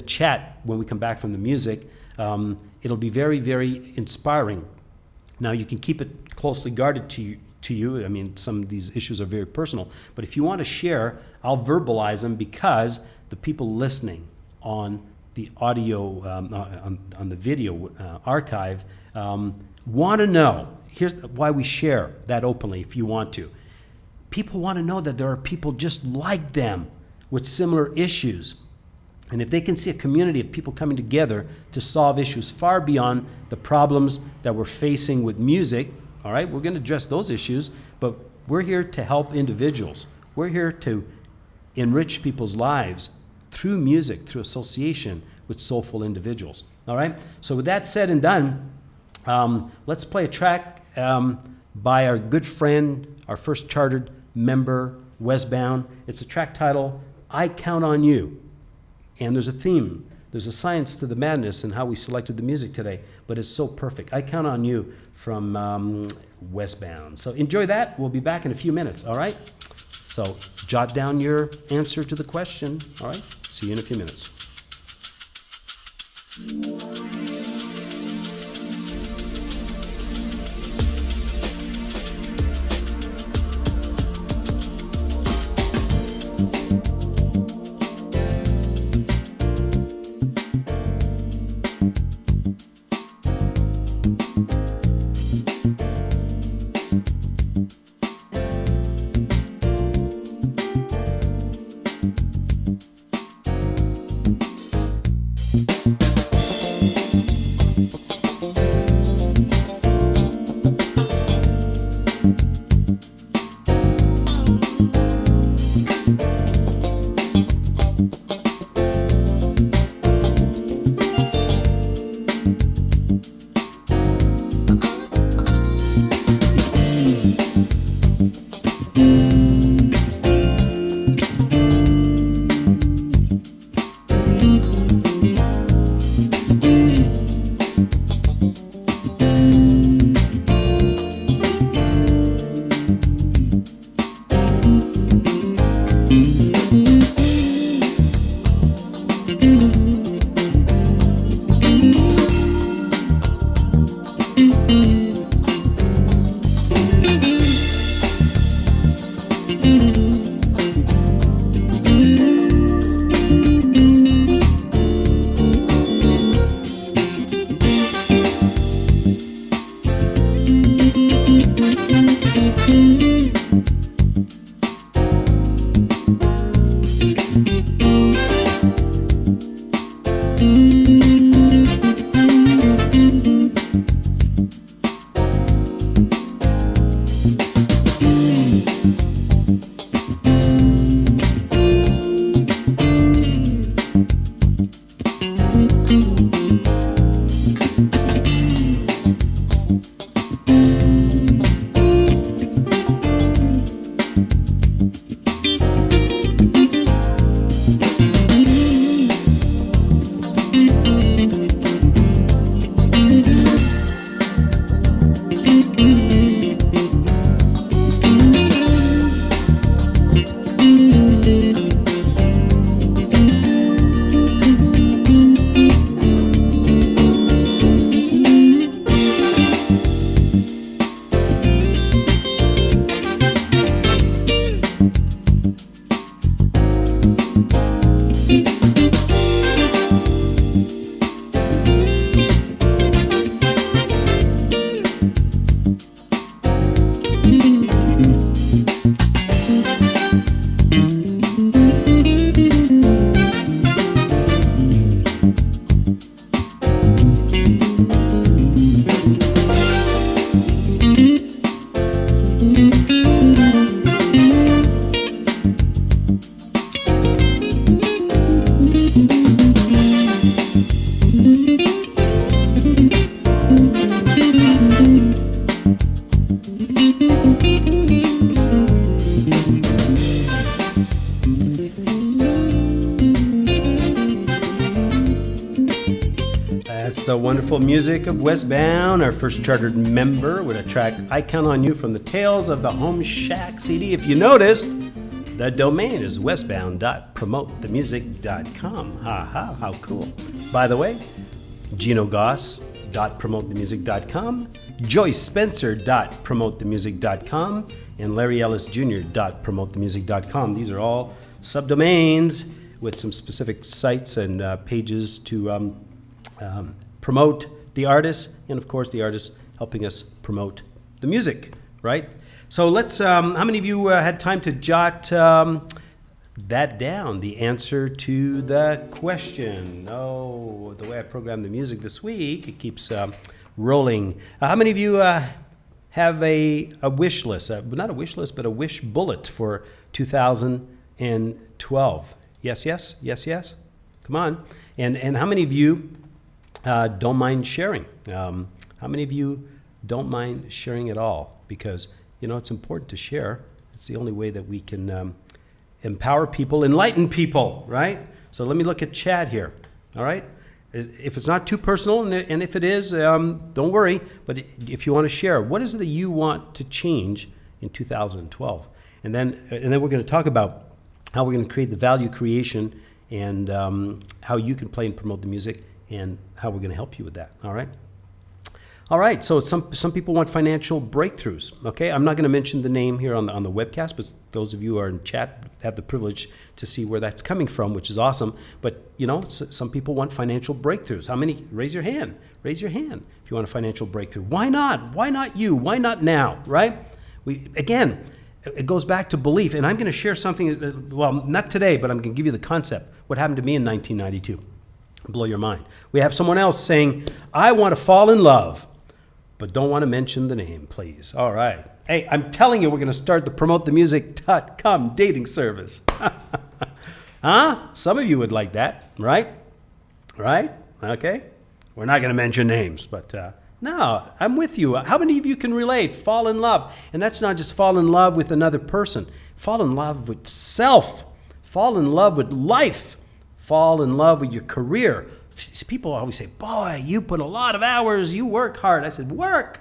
S5: chat when we come back from the music, it'll be very, very inspiring. Now, you can keep it closely guarded to you. I mean, some of these issues are very personal. But if you want to share, I'll verbalize them, because the people listening on the audio, on the video archive, want to know. here's why we share that openly if you want to. People want to know that there are people just like them with similar issues. And if they can see a community of people coming together to solve issues far beyond the problems that we're facing with music, all right, we're going to address those issues, but we're here to help individuals. We're here to enrich people's lives through music, through association with soulful individuals. All right? So with that said and done, let's play a track by our good friend, our first chartered member, Wes Bound. It's a track titled, I Count on You. And there's a theme. There's a science to the madness in how we selected the music today, but it's so perfect. I Count on You from Wes Bound. So enjoy that. We'll be back in a few minutes, all right? So jot down your answer to the question, all right? See you in a few minutes. The wonderful music of Wes Bound, our first chartered member, with a track I Count on You from the Tales of the Home Shack CD. If you noticed, the domain is westbound.promotethemusic.com. Ha ha, how cool. By the way, Gino Goss.promotethemusic.com, Joyce Spencer.promotethemusic.com, and Larry Ellis Jr.promotethemusic.com. These are all subdomains with some specific sites and pages to promote the artist, and of course the artist helping us promote the music, right? So let's, how many of you had time to jot that down, the answer to the question? Oh, the way I programmed the music this week, it keeps rolling. How many of you have a wish list? Not a wish list, but a wish bullet for 2012? Yes, yes, yes, yes. Come on. And how many of you don't mind sharing? How many of you don't mind sharing at all? Because, you know, it's important to share. It's the only way that we can empower people, enlighten people, right? So let me look at chat here, all right? If it's not too personal, and if it is, don't worry, but if you want to share, what is it that you want to change in 2012? And then we're going to talk about how we're going to create the value creation and how you can play and promote the music and how we're going to help you with that, all right? All right, so some people want financial breakthroughs, okay? I'm not going to mention the name here on the webcast, but those of you who are in chat have the privilege to see where that's coming from, which is awesome. But, you know, some people want financial breakthroughs. How many? Raise your hand. Raise your hand if you want a financial breakthrough. Why not? Why not you? Why not now, right? Again, it goes back to belief, and I'm going to share something, well, not today, but I'm going to give you the concept. What happened to me in 1992? Blow your mind. We have someone else saying, I want to fall in love, but don't want to mention the name, please. All right. Hey, I'm telling you, we're going to start the promotethemusic.com dating service. Huh? Some of you would like that, right? Right? Okay. We're not going to mention names, but no, I'm with you. How many of you can relate? Fall in love. And that's not just fall in love with another person. Fall in love with self. Fall in love with life. Fall in love with your career. People always say, boy, you put a lot of hours, you work hard. I said, work?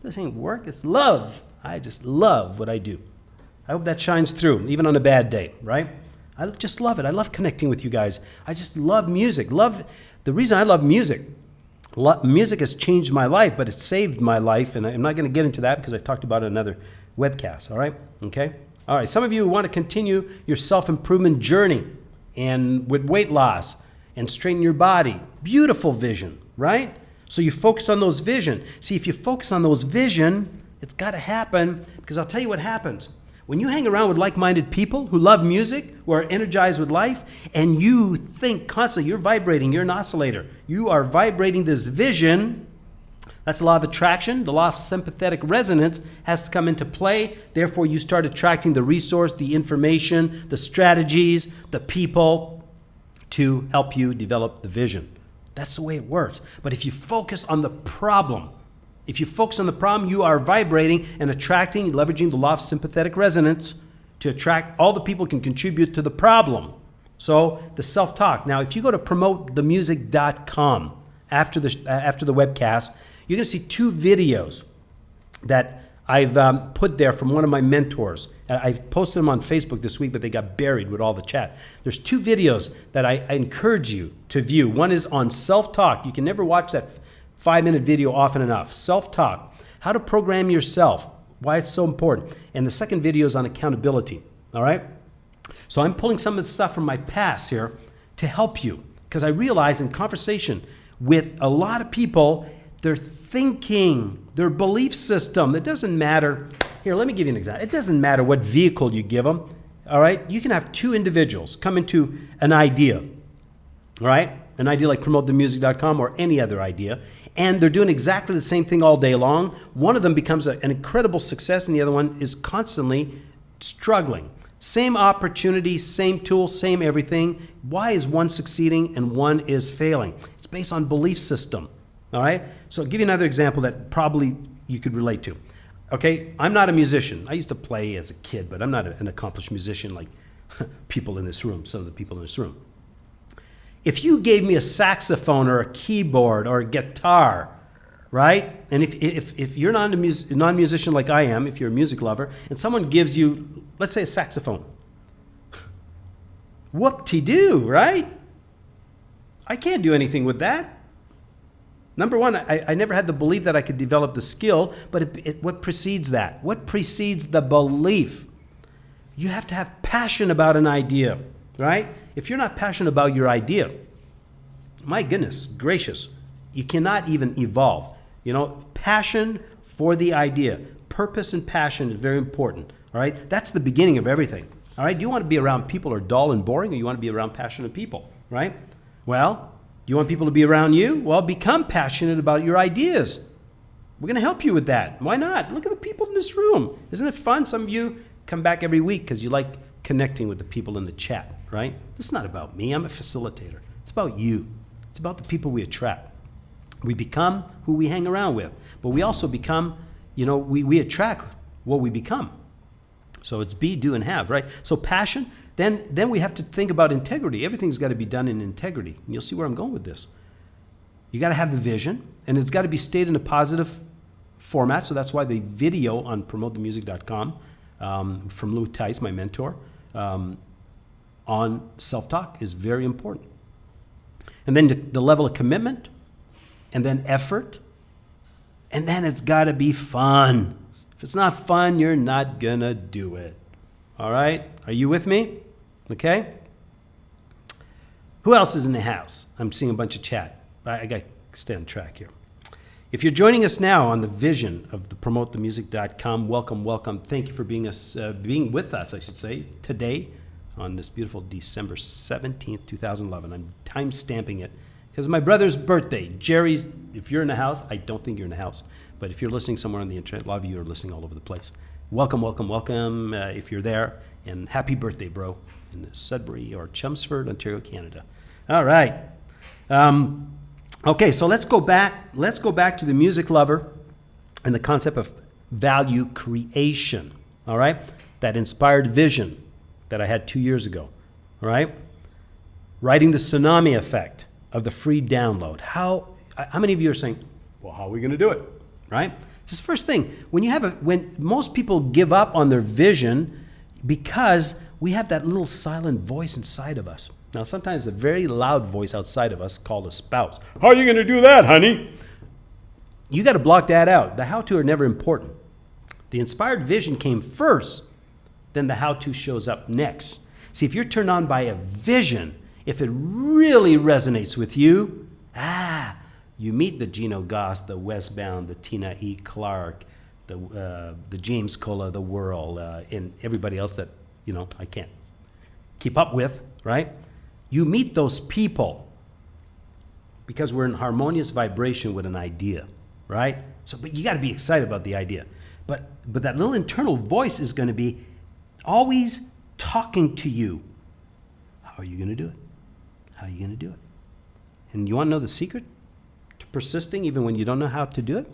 S5: This ain't work, it's love. I just love what I do. I hope that shines through, even on a bad day, right? I just love it. I love connecting with you guys. I just love music. The reason I love music, music has changed my life, but it's saved my life, and I'm not going to get into that because I talked about it in another webcast, all right? Okay? All right, some of you want to continue your self-improvement journey and with weight loss, and straighten your body. Beautiful vision, right? So you focus on those vision. See, if you focus on those vision, it's got to happen, because I'll tell you what happens. When you hang around with like-minded people who love music, who are energized with life, and you think constantly, you're vibrating, you're an oscillator. You are vibrating this vision. That's the law of attraction. The law of sympathetic resonance has to come into play. Therefore, you start attracting the resource, the information, the strategies, the people, to help you develop the vision. That's the way it works. But if you focus on the problem, you are vibrating and attracting, leveraging the law of sympathetic resonance to attract all the people who can contribute to the problem. So the self-talk. Now, if you go to promotethemusic.com after the webcast, you're going to see two videos that I've put there from one of my mentors. I've posted them on Facebook this week, but they got buried with all the chat. There's two videos that I encourage you to view. One is on self-talk. You can never watch that 5-minute video often enough. Self-talk, how to program yourself, why it's so important. And the second video is on accountability, all right? So I'm pulling some of the stuff from my past here to help you, because I realize in conversation with a lot of people, their thinking, their belief system, it doesn't matter. Here, let me give you an example. It doesn't matter what vehicle you give them, all right? You can have two individuals come into an idea, all right? An idea like promotethemusic.com or any other idea, and they're doing exactly the same thing all day long. One of them becomes an incredible success, and the other one is constantly struggling. Same opportunity, same tools, same everything. Why is one succeeding and one is failing? It's based on belief system, all right? So I'll give you another example that probably you could relate to. Okay, I'm not a musician. I used to play as a kid, but I'm not an accomplished musician like people in this room, some of the people in this room. If you gave me a saxophone or a keyboard or a guitar, right? And if you're not a non-musician like I am, if you're a music lover, and someone gives you, let's say, a saxophone, whoop-de-doo, right? I can't do anything with that. Number one, I never had the belief that I could develop the skill, but what precedes that? What precedes the belief? You have to have passion about an idea, right? If you're not passionate about your idea, my goodness gracious, you cannot even evolve. You know, passion for the idea. Purpose and passion is very important, all right? That's the beginning of everything, all right? Do you want to be around people who are dull and boring, or you want to be around passionate people, right? Well, do you want people to be around you? Well, become passionate about your ideas. We're going to help you with that. Why not? Look at the people in this room. Isn't it fun? Some of you come back every week because you like connecting with the people in the chat, right? This is not about me. I'm a facilitator. It's about you. It's about the people we attract. We become who we hang around with, but we also become, we attract what we become. So it's be, do, and have, right? So passion, then we have to think about integrity. Everything's got to be done in integrity. And you'll see where I'm going with this. You got to have the vision, and it's got to be stated in a positive format. So that's why the video on promotethemusic.com from Lou Tice, my mentor, on self-talk is very important. And then the level of commitment, and then effort, and then it's got to be fun. If it's not fun, you're not going to do it. All right? Are you with me? Okay? Who else is in the house? I'm seeing a bunch of chat. I got to stay on track here. If you're joining us now on the vision of the promotethemusic.com, welcome, welcome. Thank you for being with us, I should say, today on this beautiful December 17th, 2011. I'm time stamping it because my brother's birthday. Jerry's, if you're in the house, I don't think you're in the house, but if you're listening somewhere on the internet, a lot of you are listening all over the place. Welcome, welcome, welcome if you're there, and happy birthday, bro, in Sudbury or Chelmsford, Ontario, Canada. All right. Okay, so let's go back. Let's go back to the music lover and the concept of value creation. All right, that inspired vision that I had 2 years ago. All right, writing the tsunami effect of the free download. How many of you are saying, "Well, how are we going to do it?" Right? This is the first thing. When most people give up on their vision because we have that little silent voice inside of us. Now, sometimes a very loud voice outside of us called a spouse. How are you going to do that, honey? You got to block that out. The how-to are never important. The inspired vision came first, then the how-to shows up next. See, if you're turned on by a vision, if it really resonates with you, you meet the Gino Goss, the Wes Bound, the Tina E. Clark, the James Cola of the world, and everybody else that, I can't keep up with, right? You meet those people because we're in harmonious vibration with an idea, right? So, but you got to be excited about the idea. But that little internal voice is going to be always talking to you. How are you going to do it? How are you going to do it? And you want to know the secret to persisting even when you don't know how to do it?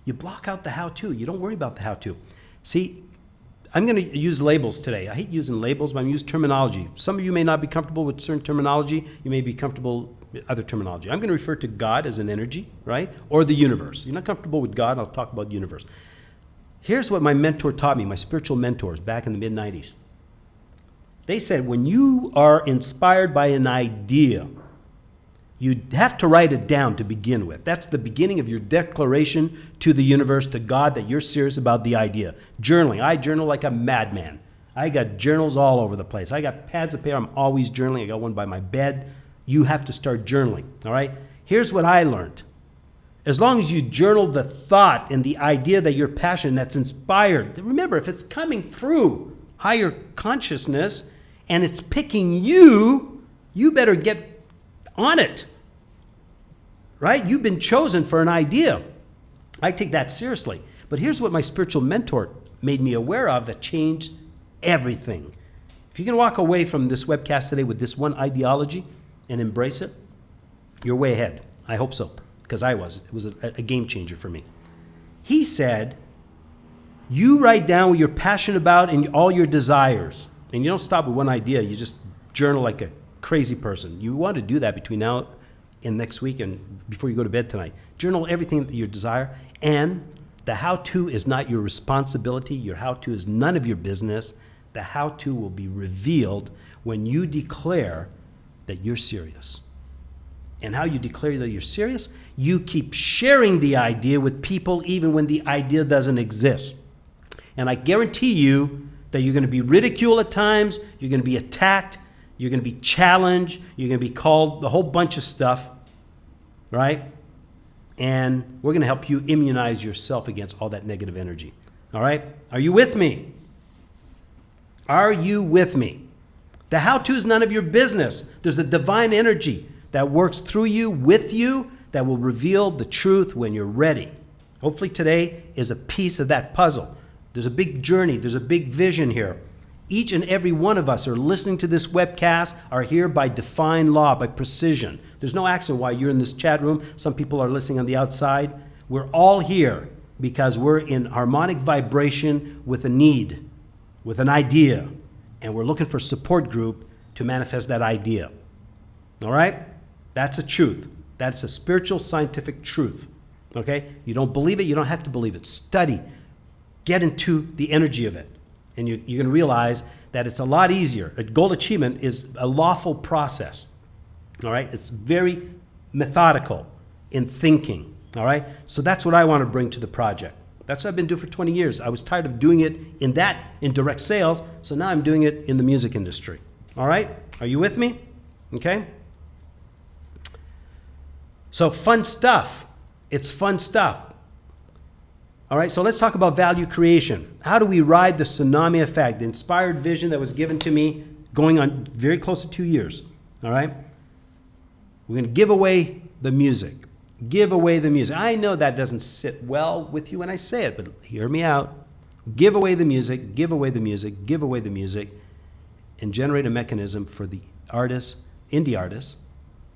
S5: You block out the how-to. You don't worry about the how-to. See, I'm going to use labels today. I hate using labels, but I'm using terminology. Some of you may not be comfortable with certain terminology. You may be comfortable with other terminology. I'm going to refer to God as an energy, right? Or the universe. You're not comfortable with God, I'll talk about universe. Here's what my mentor taught me, my spiritual mentors back in the mid-90s. They said, when you are inspired by an idea, you have to write it down to begin with. That's the beginning of your declaration to the universe, to God, that you're serious about the idea. Journaling. I journal like a madman. I got journals all over the place. I got pads of paper. I'm always journaling. I got one by my bed. You have to start journaling, all right? Here's what I learned. As long as you journal the thought and the idea that you're passionate, that's inspired. Remember, if it's coming through higher consciousness and it's picking you, you better get on it, right? You've been chosen for an idea. I take that seriously. But here's what my spiritual mentor made me aware of that changed everything. If you can walk away from this webcast today with this one ideology and embrace it, you're way ahead. I hope so, because I was. It was a game changer for me. He said, you write down what you're passionate about and all your desires. And you don't stop with one idea. You just journal like a crazy person. You want to do that between now and next week and before you go to bed tonight. Journal everything that you desire, and the how-to is not your responsibility. Your how-to is none of your business. The how-to will be revealed when you declare that you're serious. And how you declare that you're serious? You keep sharing the idea with people even when the idea doesn't exist. And I guarantee you that you're going to be ridiculed at times, you're going to be attacked, you're going to be challenged, you're going to be called a whole bunch of stuff, right? and we're going to help you immunize yourself against all that negative energy. All right? Are you with me? Are you with me? The how-to is none of your business. There's a divine energy that works through you, with you, that will reveal the truth when you're ready. Hopefully today is a piece of that puzzle. There's a big journey. There's a big vision here. Each and every one of us are listening to this webcast are here by divine law, by precision. There's no accident why you're in this chat room. Some people are listening on the outside. We're all here because we're in harmonic vibration with a need, with an idea, and we're looking for a support group to manifest that idea. All right? That's a truth. That's a spiritual, scientific truth. Okay? You don't believe it, you don't have to believe it. Study. Get into the energy of it. And you're going to realize that it's a lot easier. A goal achievement is a lawful process. All right? It's very methodical in thinking. All right? So that's what I want to bring to the project. That's what I've been doing for 20 years. I was tired of doing it in direct sales, so now I'm doing it in the music industry. All right? Are you with me? Okay? So fun stuff. It's fun stuff. All right, so let's talk about value creation. How do we ride the tsunami effect, the inspired vision that was given to me going on very close to 2 years? All right? We're going to give away the music. Give away the music. I know that doesn't sit well with you when I say it, but hear me out. Give away the music, give away the music, give away the music, and generate a mechanism for the artists, indie artists,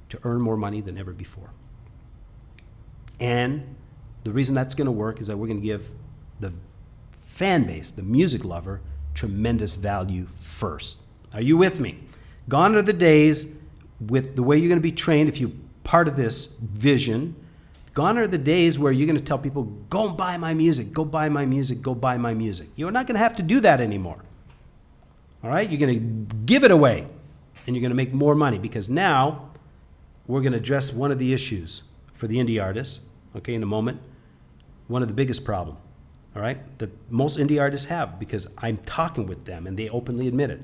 S5: to earn more money than ever before. And the reason that's going to work is that we're going to give the fan base, the music lover, tremendous value first. Are you with me? Gone are the days with the way you're going to be trained if you're part of this vision. Gone are the days where you're going to tell people, go and buy my music, go buy my music, go buy my music. You're not going to have to do that anymore. All right? You're going to give it away, and you're going to make more money because now we're going to address one of the issues for the indie artists, okay, in a moment. One of the biggest problem, all right, that most indie artists have, because I'm talking with them and they openly admit it.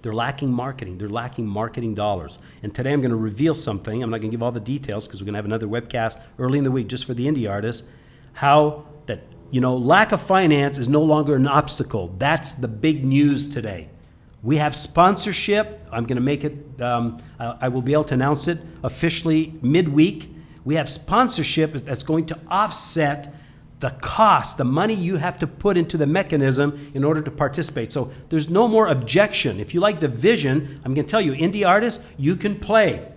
S5: They're lacking marketing. They're lacking marketing dollars. And today I'm going to reveal something. I'm not going to give all the details because we're going to have another webcast early in the week just for the indie artists, how that, lack of finance is no longer an obstacle. That's the big news today. We have sponsorship. I'm going to make it, I will be able to announce it officially midweek. We have sponsorship that's going to offset the cost, the money you have to put into the mechanism in order to participate. So there's no more objection. If you like the vision, I'm going to tell you, indie artists, you can play.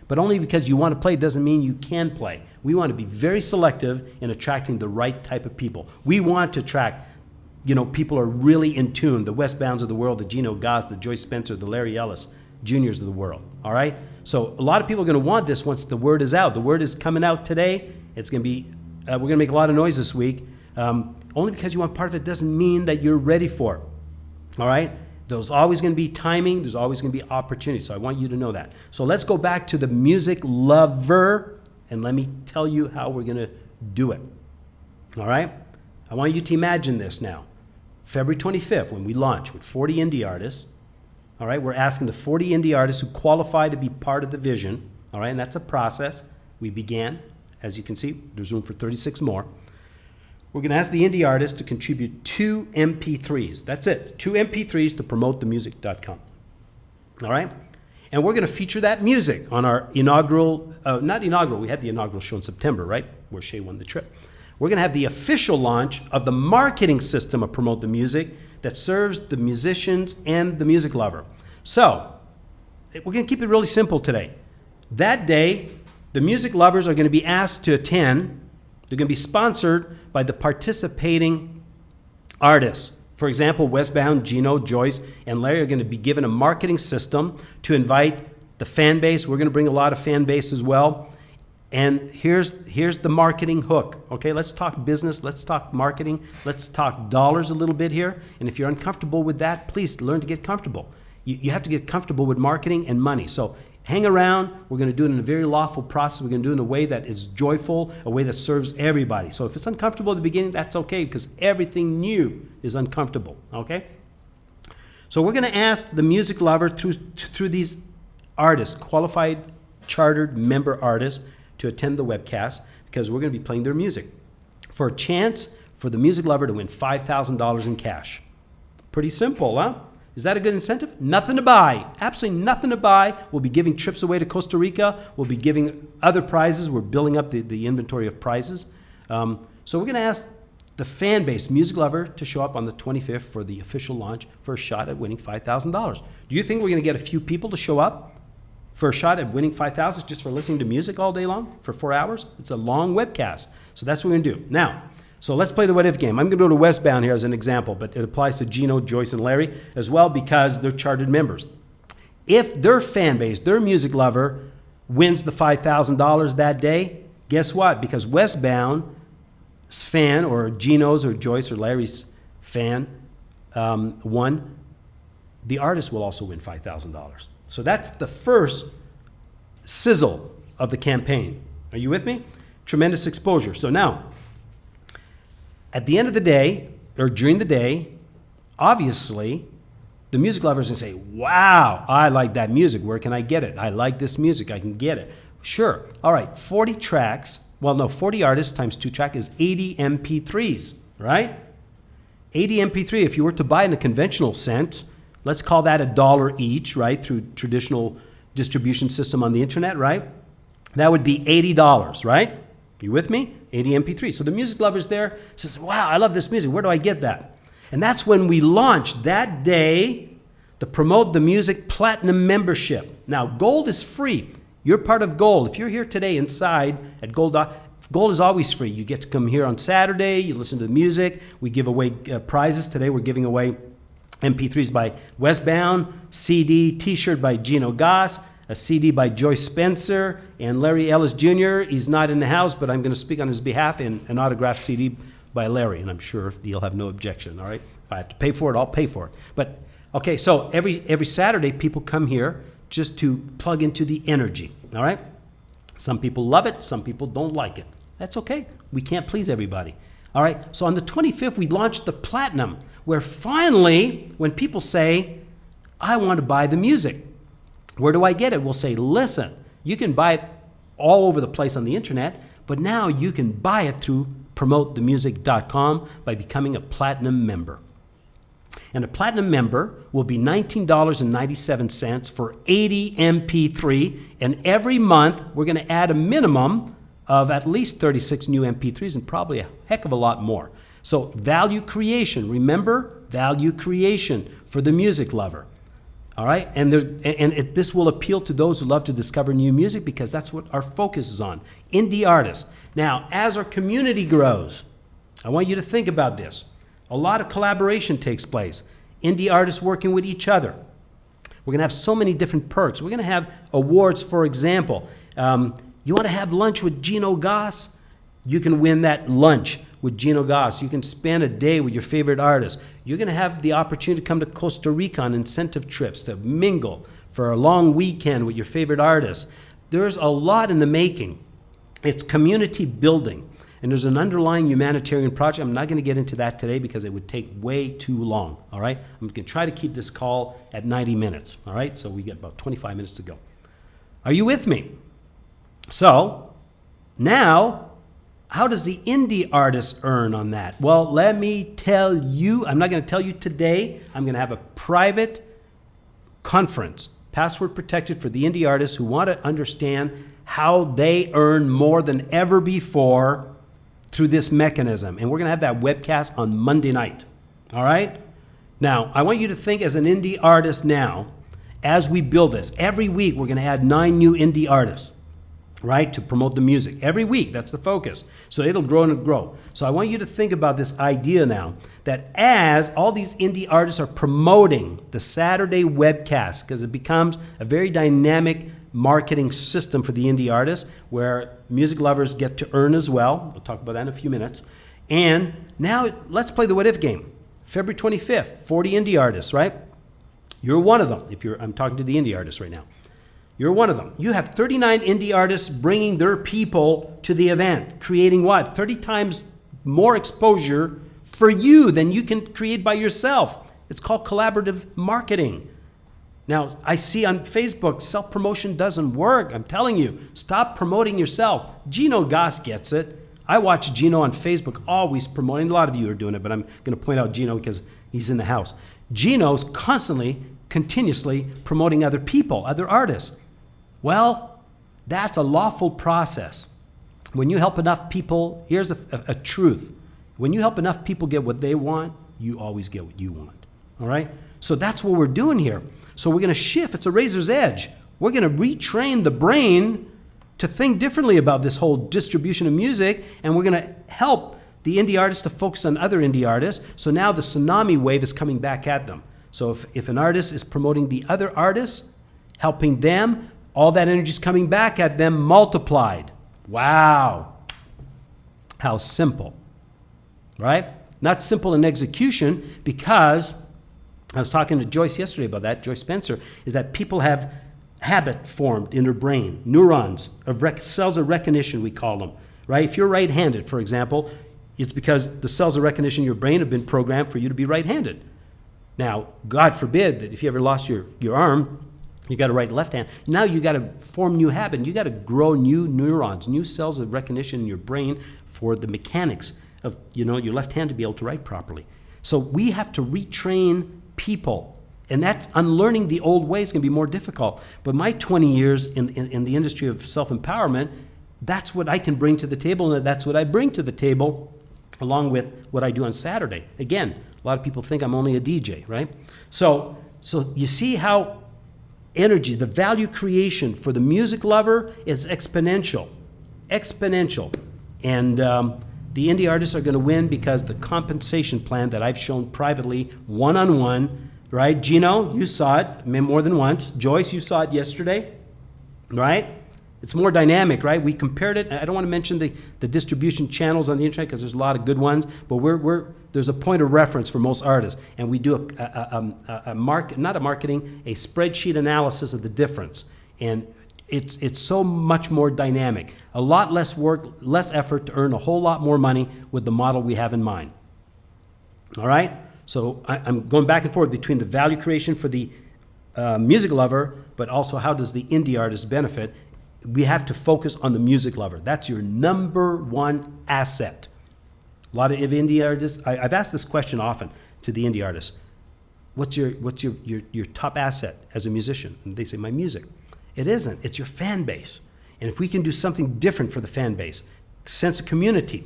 S5: But only because you want to play doesn't mean you can play. We want to be very selective in attracting the right type of people. We want to attract, people are really in tune, the Wes Bounds of the world, the Gino Goss, the Joyce Spencer, the Larry Ellis Juniors of the world, all right? So a lot of people are going to want this once the word is out. The word is coming out today. It's going to be, we're going to make a lot of noise this week. Only because you want part of it doesn't mean that you're ready for it, all right? There's always going to be timing. There's always going to be opportunity. So I want you to know that. So let's go back to the music lover, and let me tell you how we're going to do it, all right? I want you to imagine this now. February 25th, when we launch with 40 indie artists, all right, we're asking the 40 indie artists who qualify to be part of the vision, all right, and that's a process. We began, as you can see, there's room for 36 more. We're going to ask the indie artists to contribute 2 mp3s. That's it, 2 mp3s to promotethemusic.com, all right? And we're going to feature that music on our inaugural, we had the inaugural show in September, right, where Shay won the trip. We're going to have the official launch of the marketing system of Promote the Music that serves the musicians and the music lover. So, we're going to keep it really simple today. That day, the music lovers are going to be asked to attend. They're going to be sponsored by the participating artists. For example, Wes Bound, Gino, Joyce, and Larry are going to be given a marketing system to invite the fan base. We're going to bring a lot of fan base as well. And here's the marketing hook. Okay, let's talk business. Let's talk marketing. Let's talk dollars a little bit here. And if you're uncomfortable with that, please learn to get comfortable. You have to get comfortable with marketing and money. So hang around. We're going to do it in a very lawful process. We're going to do it in a way that is joyful, a way that serves everybody. So if it's uncomfortable at the beginning, that's okay, because everything new is uncomfortable. Okay? So we're going to ask the music lover through these artists, qualified chartered member artists, to attend the webcast because we're going to be playing their music for a chance for the music lover to win $5,000 in cash. Pretty simple, huh? Is that a good incentive? Nothing to buy. Absolutely nothing to buy. We'll be giving trips away to Costa Rica. We'll be giving other prizes. We're building up the inventory of prizes. So we're going to ask the fan base, music lover, to show up on the 25th for the official launch for a shot at winning $5,000. Do you think we're going to get a few people to show up for a shot at winning $5,000 just for listening to music all day long for 4 hours? It's a long webcast. So that's what we're going to do. Now, so let's play the what if game. I'm going to go to Wes Bound here as an example, but it applies to Gino, Joyce, and Larry as well because they're chartered members. If their fan base, their music lover, wins the $5,000 that day, guess what? Because Wes Bound's fan, or Gino's or Joyce or Larry's fan won, the artist will also win $5,000. So that's the first sizzle of the campaign. Are you with me? Tremendous exposure. So now, at the end of the day, or during the day, obviously, the music lover is going to say, wow, I like that music. Where can I get it? I like this music. I can get it. Sure. All right, 40 tracks. Well, no, 40 artists times 2 tracks is 80 mp3s, right? 80 mp3, if you were to buy in a conventional sense, let's call that $1 each, right, through traditional distribution system on the internet, right? That would be $80, right? You with me? 80 mp3. So the music lover's there, says, wow, I love this music. Where do I get that? And that's when we launched that day the Promote the Music Platinum membership. Now, Gold is free. You're part of Gold. If you're here today inside at Gold, Gold is always free. You get to come here on Saturday. You listen to the music. We give away prizes. Today we're giving away MP3s by Wes Bound, CD, T-shirt by Gino Goss, a CD by Joyce Spencer, and Larry Ellis Jr. He's not in the house, but I'm going to speak on his behalf in an autographed CD by Larry, and I'm sure you'll have no objection, all right? If I have to pay for it, I'll pay for it. But, okay, so every Saturday, people come here just to plug into the energy, all right? Some people love it, some people don't like it. That's okay. We can't please everybody, all right? So on the 25th, we launched the Platinum, where finally, when people say, I want to buy the music, where do I get it? We'll say, listen, you can buy it all over the place on the internet, but now you can buy it through promotethemusic.com by becoming a Platinum member. And a Platinum member will be $19.97 for 80 MP3, and every month we're going to add a minimum of at least 36 new MP3s and probably a heck of a lot more. So value creation, remember, value creation for the music lover. All right, and this will appeal to those who love to discover new music because that's what our focus is on, indie artists. Now, as our community grows, I want you to think about this. A lot of collaboration takes place. Indie artists working with each other. We're going to have so many different perks. We're going to have awards, for example. You want to have lunch with Gino Goss? You can win that lunch with Gino Goss. You can spend a day with your favorite artist. You're going to have the opportunity to come to Costa Rica on incentive trips to mingle for a long weekend with your favorite artist. There's a lot in the making. It's community building. And there's an underlying humanitarian project. I'm not going to get into that today because it would take way too long, all right? I'm going to try to keep this call at 90 minutes, all right? So we get about 25 minutes to go. Are you with me? So now, how does the indie artist earn on that? Well, let me tell you. I'm not going to tell you today. I'm going to have a private conference, password protected, for the indie artists who want to understand how they earn more than ever before through this mechanism. And we're going to have that webcast on Monday night. All right? Now, I want you to think as an indie artist now, as we build this. Every week, we're going to add 9 new indie artists, right, to promote the music. Every week, that's the focus. So it'll grow and grow. So I want you to think about this idea now, that as all these indie artists are promoting the Saturday webcast, because it becomes a very dynamic marketing system for the indie artists, where music lovers get to earn as well. We'll talk about that in a few minutes. And now let's play the what if game. February 25th, 40 indie artists, right? You're one of them. I'm talking to the indie artists right now. You're one of them. You have 39 indie artists bringing their people to the event, creating what? 30 times more exposure for you than you can create by yourself. It's called collaborative marketing. Now, I see on Facebook, self-promotion doesn't work. I'm telling you, stop promoting yourself. Gino Goss gets it. I watch Gino on Facebook always promoting. A lot of you are doing it, but I'm going to point out Gino because he's in the house. Gino's constantly, continuously promoting other people, other artists. Well, that's a lawful process. When you help enough people, here's a truth. When you help enough people get what they want, you always get what you want. All right? So that's what we're doing here. So we're going to shift. It's a razor's edge. We're going to retrain the brain to think differently about this whole distribution of music, and we're going to help the indie artists to focus on other indie artists. So now the tsunami wave is coming back at them. So if an artist is promoting the other artists, helping them, all that energy is coming back at them multiplied. Wow. How simple, right? Not simple in execution, because I was talking to Joyce yesterday about that, Joyce Spencer, is that people have habit formed in their brain, neurons, cells of recognition, we call them, right? If you're right-handed, for example, it's because the cells of recognition in your brain have been programmed for you to be right-handed. Now, God forbid that if you ever lost your arm, you got a right and left hand. Now you got to form new habit. You got to grow new neurons, new cells of recognition in your brain for the mechanics of your left hand to be able to write properly. So we have to retrain people, and that's unlearning the old ways can be more difficult. But my 20 years in the industry of self-empowerment, that's what I can bring to the table, and that's what I bring to the table along with what I do on Saturday. Again, a lot of people think I'm only a DJ, right? So you see how energy, the value creation for the music lover is exponential. And the indie artists are going to win because the compensation plan that I've shown privately, one-on-one, right? Gino, you saw it more than once. Joyce, you saw it yesterday, right? It's more dynamic, right? We compared it. I don't want to mention the distribution channels on the internet because there's a lot of good ones, but there's a point of reference for most artists, and we do a spreadsheet analysis of the difference, and it's so much more dynamic. A lot less work, less effort to earn a whole lot more money with the model we have in mind. All right? So I'm going back and forth between the value creation for the music lover, but also how does the indie artist benefit. We have to focus on the music lover. That's your number one asset. A lot of indie artists, I've asked this question often to the indie artists. What's your top asset as a musician? And they say, my music. It isn't. It's your fan base. And if we can do something different for the fan base, sense of community,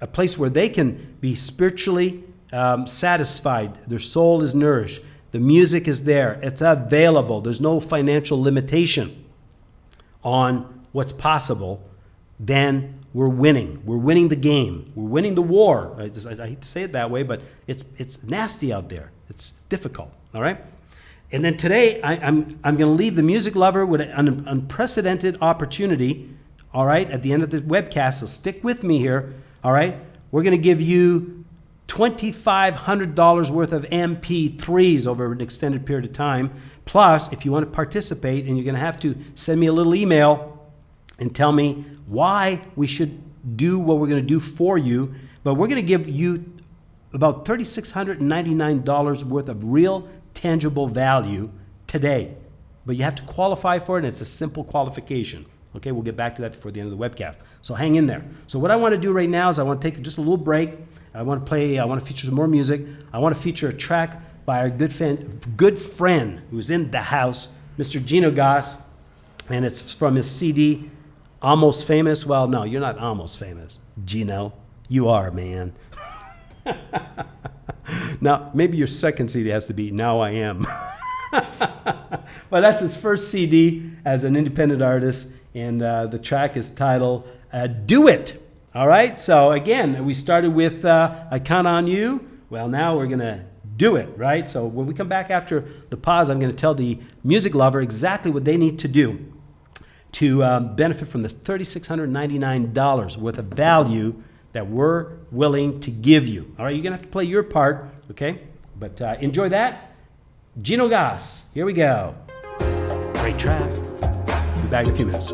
S5: a place where they can be spiritually satisfied, their soul is nourished, the music is there, it's available, there's no financial limitation on what's possible, then we're winning. We're winning the game. We're winning the war. I hate to say it that way, but it's nasty out there. It's difficult, all right? And then today, I'm going to leave the music lover with an unprecedented opportunity, all right, at the end of the webcast, so stick with me here, all right? We're going to give you $2,500 worth of mp3s over an extended period of time. Plus, if you want to participate, and you're going to have to send me a little email and tell me why we should do what we're going to do for you. But we're going to give you about $3,699 worth of real tangible value today. But you have to qualify for it, and it's a simple qualification. Okay, we'll get back to that before the end of the webcast. So hang in there. So what I want to do right now is I want to take just a little break. I want to feature some more music. I want to feature a track by our good friend who's in the house, Mr. Gino Goss, and it's from his CD, Almost Famous. Well, no, you're not almost famous, Gino. You are, man. Now, maybe your second CD has to be Now I Am. Well, that's his first CD as an independent artist, and the track is titled Do It. All right, so again, we started with I Count on You. Well, now we're going to do it, right? So when we come back after the pause, I'm going to tell the music lover exactly what they need to do to benefit from this $3,699 worth of value that we're willing to give you. All right, you're going to have to play your part, okay? But enjoy that. Gino Goss, here we go. Great track. Be back in a few minutes.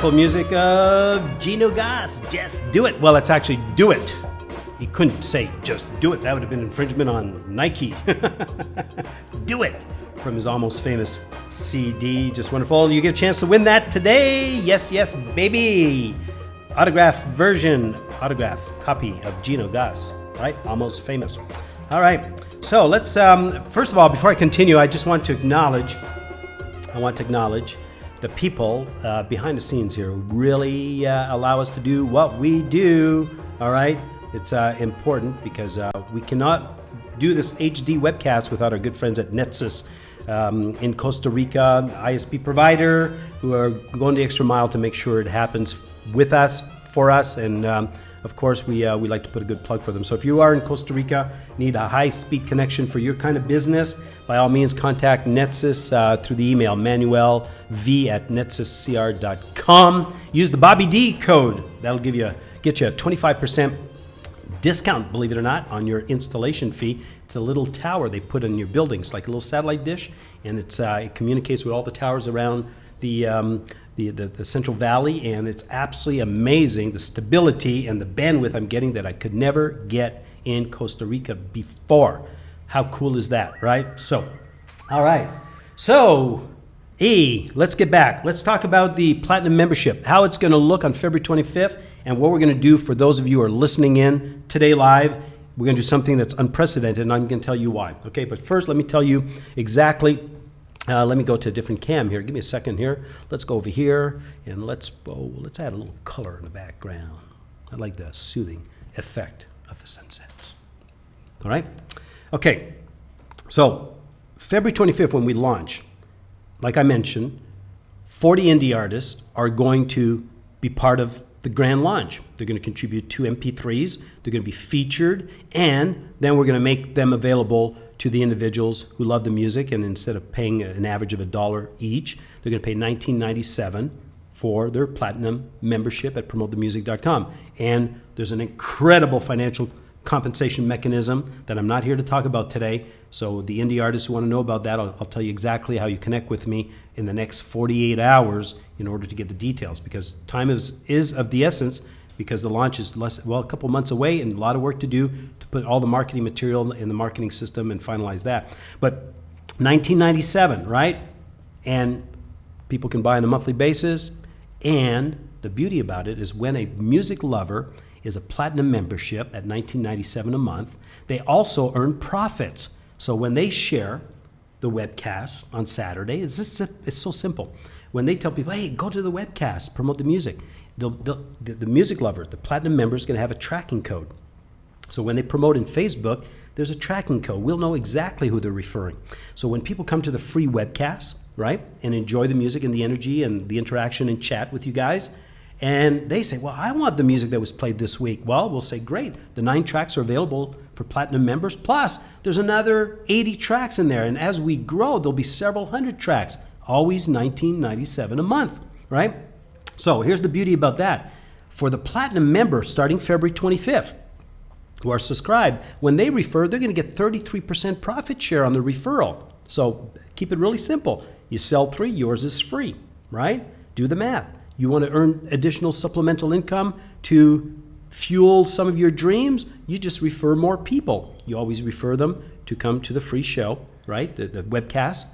S5: wonderful music of Gino Goss. Just do it. Well, it's actually Do It. He couldn't say just do it. That would have been infringement on Nike. Do It from his almost famous CD. Just wonderful. You get a chance to win that today. Yes, yes, baby. Autograph copy of Gino Goss. Right? Almost famous. All right. So let's, first of all, before I continue, I just want to acknowledge the people behind the scenes here who really allow us to do what we do. All right, it's important because we cannot do this HD webcast without our good friends at Netsys in Costa Rica, ISP provider, who are going the extra mile to make sure it happens with us, for us, and of course, we like to put a good plug for them. So if you are in Costa Rica, need a high-speed connection for your kind of business, by all means, contact Netsys through the email, manuelv@netsyscr.com. Use the Bobby D code. That'll get you a 25% discount, believe it or not, on your installation fee. It's a little tower they put in your building. It's like a little satellite dish, and it communicates with all the towers around the Central Valley, and it's absolutely amazing, the stability and the bandwidth I'm getting that I could never get in Costa Rica before. How cool is that, right? So, all right. So, let's get back. Let's talk about the Platinum membership, how it's going to look on February 25th, and what we're going to do for those of you who are listening in today live. We're going to do something that's unprecedented, and I'm going to tell you why. Okay, but first let me tell you exactly. Let me go to a different cam here. Give me a second here. Let's go over here and let's add a little color in the background. I like the soothing effect of the sunsets. All right? Okay. So, February 25th when we launch, like I mentioned, 40 indie artists are going to be part of the grand launch. They're going to contribute 2 mp3s. They're going to be featured, and then we're going to make them available to the individuals who love the music, and instead of paying an average of $1 each, they're going to pay $19.97 for their platinum membership at promotethemusic.com. And there's an incredible financial compensation mechanism that I'm not here to talk about today. So the indie artists who want to know about that, I'll tell you exactly how you connect with me in the next 48 hours in order to get the details, because time is of the essence, because the launch is a couple months away and a lot of work to do to put all the marketing material in the marketing system and finalize that. But $19.97, right? And people can buy on a monthly basis. And the beauty about it is when a music lover is a platinum membership at $19.97 a month, they also earn profits. So when they share the webcast on Saturday, it's so simple. When they tell people, hey, go to the webcast, promote the music, the music lover, the platinum member, is going to have a tracking code. So when they promote in Facebook, there's a tracking code. We'll know exactly who they're referring. So when people come to the free webcast, right, and enjoy the music and the energy and the interaction and chat with you guys, and they say, well, I want the music that was played this week. Well, we'll say, great. The 9 tracks are available for platinum members. Plus, there's another 80 tracks in there. And as we grow, there'll be several hundred tracks. Always $19.97 a month, right? So here's the beauty about that. For the platinum member starting February 25th, who are subscribed, when they refer, they're going to get 33% profit share on the referral. So keep it really simple. You sell 3, yours is free, right? Do the math. You want to earn additional supplemental income to fuel some of your dreams, you just refer more people. You always refer them to come to the free show, right? The webcast,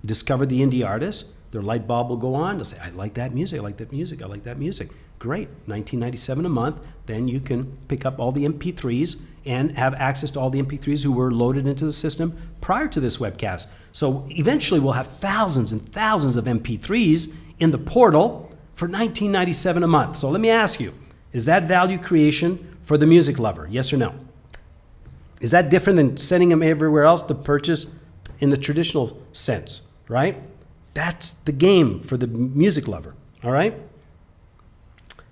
S5: discover the indie artist. Their light bulb will go on. They'll say, I like that music, I like that music, I like that music. Great, $19.97 a month. Then you can pick up all the mp3s and have access to all the mp3s who were loaded into the system prior to this webcast. So eventually we'll have thousands and thousands of mp3s in the portal for $19.97 a month. So let me ask you, is that value creation for the music lover? Yes or no? Is that different than sending them everywhere else to purchase in the traditional sense, right? That's the game for the music lover, all right?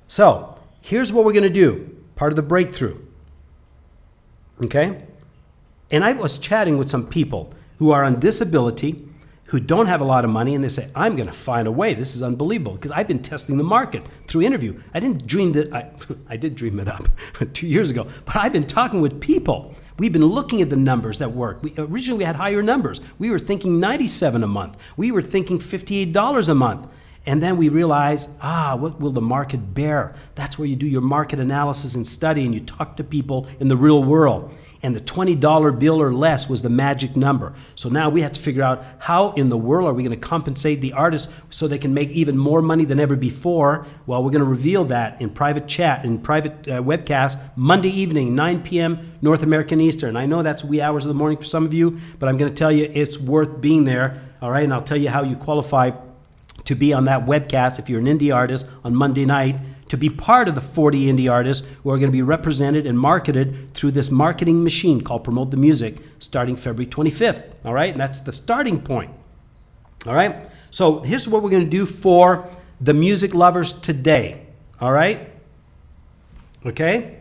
S5: So here's what we're going to do, part of the breakthrough, okay? And I was chatting with some people who are on disability, who don't have a lot of money, and they say, I'm going to find a way. This is unbelievable, because I've been testing the market through interview. I didn't dream that, I did dream it up 2 years ago, but I've been talking with people. We've been looking at the numbers that work. Originally, we had higher numbers. We were thinking $97 a month. We were thinking $58 a month. And then we realize, what will the market bear? That's where you do your market analysis and study, and you talk to people in the real world. And the $20 bill or less was the magic number. So now we have to figure out how in the world are we going to compensate the artists so they can make even more money than ever before. Well, we're going to reveal that in private chat, in private webcast, Monday evening, 9 p.m. North American Eastern. I know that's wee hours of the morning for some of you, but I'm going to tell you it's worth being there. All right, and I'll tell you how you qualify to be on that webcast if you're an indie artist on Monday night, to be part of the 40 indie artists who are going to be represented and marketed through this marketing machine called Promote the Music starting February 25th. All right, and that's the starting point. All right, so here's what we're going to do for the music lovers today. All right, okay,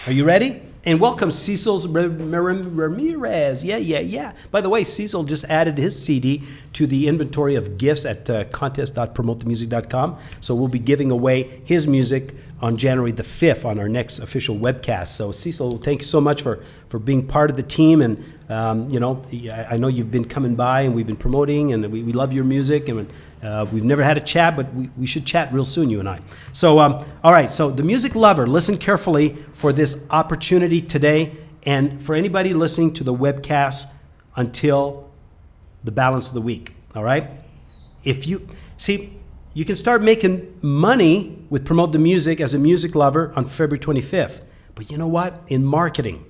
S5: are you ready? And welcome Cecil Ramirez. Yeah. By the way, Cecil just added his CD to the inventory of gifts at contest.promotethemusic.com. So we'll be giving away his music on January the 5th on our next official webcast. So Cecil, thank you so much for being part of the team. And, I know you've been coming by and we've been promoting, and we love your music. And we've never had a chat, but we should chat real soon, you and I. So, all right, so the music lover, listen carefully for this opportunity today, and for anybody listening to the webcast until the balance of the week, all right? If you, see, you can start making money with Promote the Music as a music lover on February 25th. But you know what? In marketing,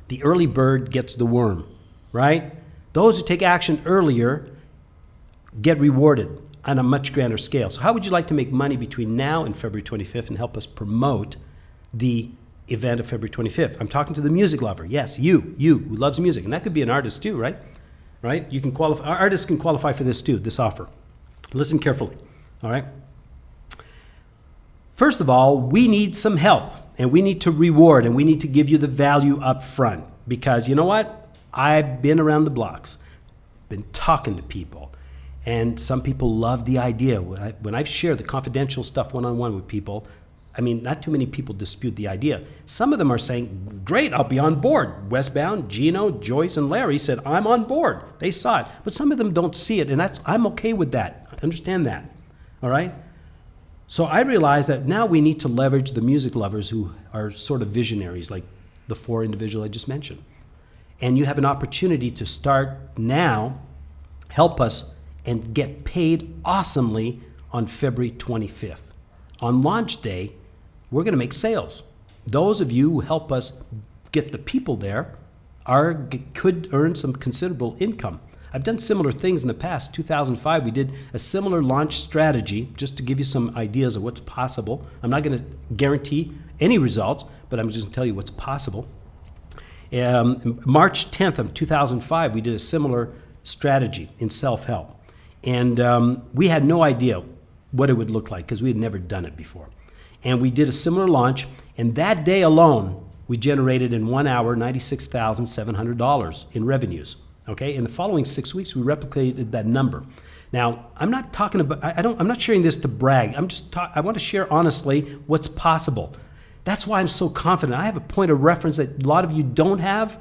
S5: the early bird gets the worm, right? Those who take action earlier get rewarded on a much grander scale. So how would you like to make money between now and February 25th and help us promote the event of February 25th? I'm talking to the music lover. Yes, you who loves music. And that could be an artist too, right? Right? You can qualify, artists can qualify for this too, this offer. Listen carefully, all right? First of all, we need some help, and we need to reward, and we need to give you the value up front, because you know what? I've been around the blocks, been talking to people, and some people love the idea. When I've shared the confidential stuff one-on-one with people, I mean, not too many people dispute the idea. Some of them are saying, great, I'll be on board. Wes Bound, Gino, Joyce, and Larry said, I'm on board. They saw it. But some of them don't see it, and I'm okay with that. I understand that, all right? So I realized that now we need to leverage the music lovers who are sort of visionaries, like the 4 individuals I just mentioned. And you have an opportunity to start now, help us, and get paid awesomely on February 25th. On launch day, we're going to make sales. Those of you who help us get the people there could earn some considerable income. I've done similar things in the past. 2005, we did a similar launch strategy, just to give you some ideas of what's possible. I'm not going to guarantee any results, but I'm just going to tell you what's possible. March 10th of 2005, we did a similar strategy in self-help. And we had no idea what it would look like because we had never done it before. And we did a similar launch, and that day alone, we generated in 1 hour $96,700 in revenues. Okay, in the following 6 weeks, we replicated that number. Now, I'm not talking about, I'm not sharing this to brag. I want to share honestly what's possible. That's why I'm so confident. I have a point of reference that a lot of you don't have.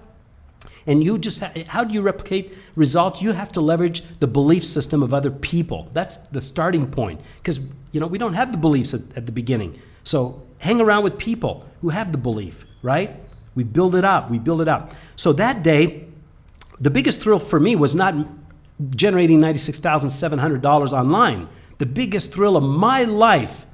S5: And you just, how do you replicate results? You have to leverage the belief system of other people. That's the starting point. Because, we don't have the beliefs at the beginning. So hang around with people who have the belief, right? We build it up. So that day, the biggest thrill for me was not generating $96,700 online. The biggest thrill of my life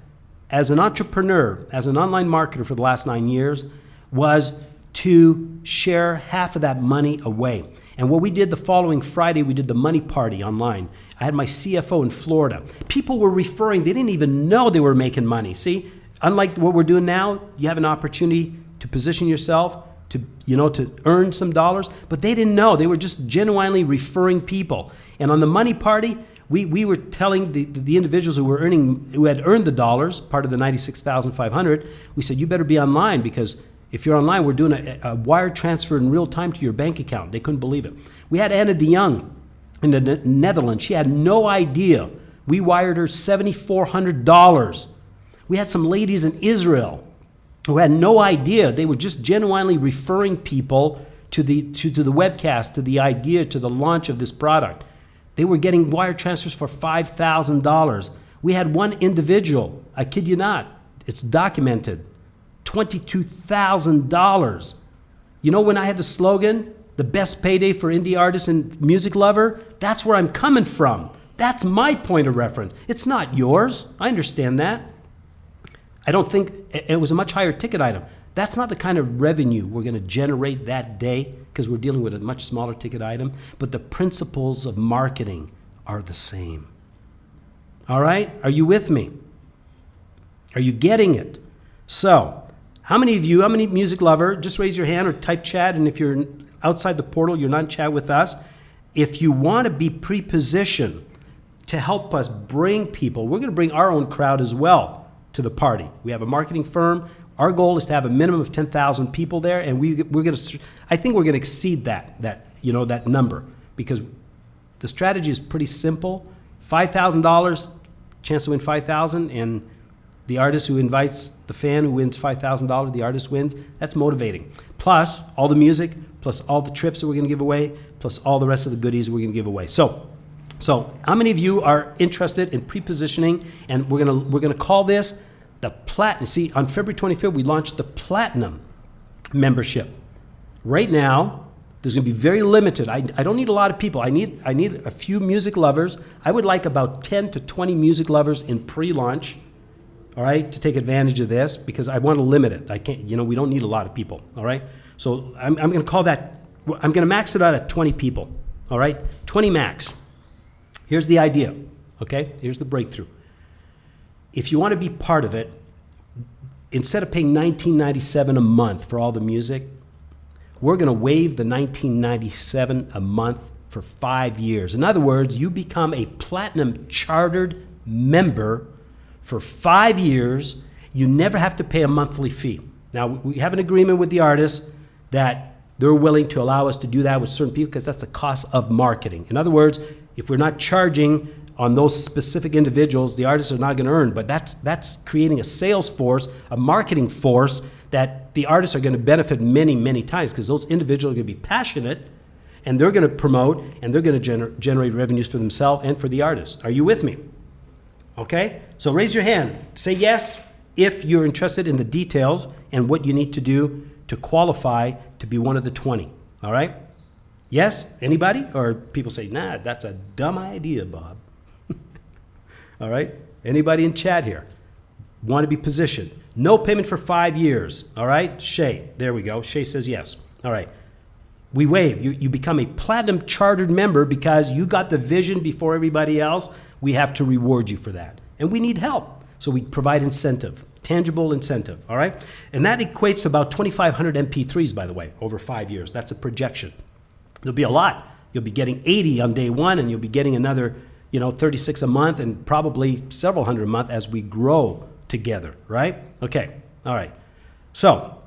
S5: as an entrepreneur, as an online marketer for the last 9 years, was to share half of that money away. And what we did the following Friday, we did the money party online. I had my CFO in Florida. People were referring, they didn't even know they were making money. See, unlike what we're doing now, you have an opportunity to position yourself to earn some dollars, but they didn't know. They were just genuinely referring people. And on the money party, we were telling the individuals who had earned the dollars, part of the $96,500, we said, you better be online, because if you're online, we're doing a wire transfer in real time to your bank account. They couldn't believe it. We had Anna de Jong in the Netherlands. She had no idea. We wired her $7,400. We had some ladies in Israel who had no idea. They were just genuinely referring people to the webcast, to the idea, to the launch of this product. They were getting wire transfers for $5,000. We had one individual, I kid you not, it's documented, $22,000. You know when I had the slogan, the best payday for indie artists and music lover? That's where I'm coming from. That's my point of reference. It's not yours. I understand that. I don't think it was a much higher ticket item. That's not the kind of revenue we're going to generate that day because we're dealing with a much smaller ticket item, but the principles of marketing are the same. All right? Are you with me? Are you getting it? So, how many music lover, just raise your hand or type chat, and if you're outside the portal, you're not in chat with us, if you want to be pre-positioned to help us bring people, we're going to bring our own crowd as well to the party. We have a marketing firm. Our goal is to have a minimum of 10,000 people there, and we're going to, I think we're going to exceed that number, because the strategy is pretty simple. $5,000, chance to win $5,000, and the artist who invites the fan who wins $5,000, the artist wins. That's motivating. Plus all the music, plus all the trips that we're going to give away, plus all the rest of the goodies we're going to give away. So how many of you are interested in pre-positioning? And we're going to call this the Platinum. See, on February 25th, we launched the Platinum membership. Right now, there's going to be very limited. I don't need a lot of people. I need a few music lovers. I would like about 10 to 20 music lovers in pre-launch, all right, to take advantage of this, because I want to limit it. I can't, we don't need a lot of people, all right? So I'm going to call that, I'm going to max it out at 20 people, all right? 20 max. Here's the idea, okay? Here's the breakthrough. If you want to be part of it, instead of paying $19.97 a month for all the music, we're going to waive the $19.97 a month for 5 years. In other words, you become a Platinum chartered member for 5 years. You never have to pay a monthly fee. Now, we have an agreement with the artists that they're willing to allow us to do that with certain people because that's the cost of marketing. In other words, if we're not charging on those specific individuals, the artists are not going to earn. But that's creating a sales force, a marketing force that the artists are going to benefit many, many times, because those individuals are going to be passionate, and they're going to promote, and they're going to generate revenues for themselves and for the artists. Are you with me? Okay? So raise your hand. Say yes if you're interested in the details and what you need to do to qualify to be one of the 20. All right? Yes? Anybody? Or people say, nah, that's a dumb idea, Bob. All right? Anybody in chat here? Want to be positioned? No payment for 5 years. All right? Shay. There we go. Shay says yes. All right. We waive. You become a Platinum chartered member because you got the vision before everybody else. We have to reward you for that. And we need help. So we provide incentive, tangible incentive. All right? And that equates to about 2,500 MP3s, by the way, over 5 years. That's a projection. There'll be a lot. You'll be getting 80 on day one, and you'll be getting another 36 a month, and probably several hundred a month as we grow together, right? Okay, all right. So,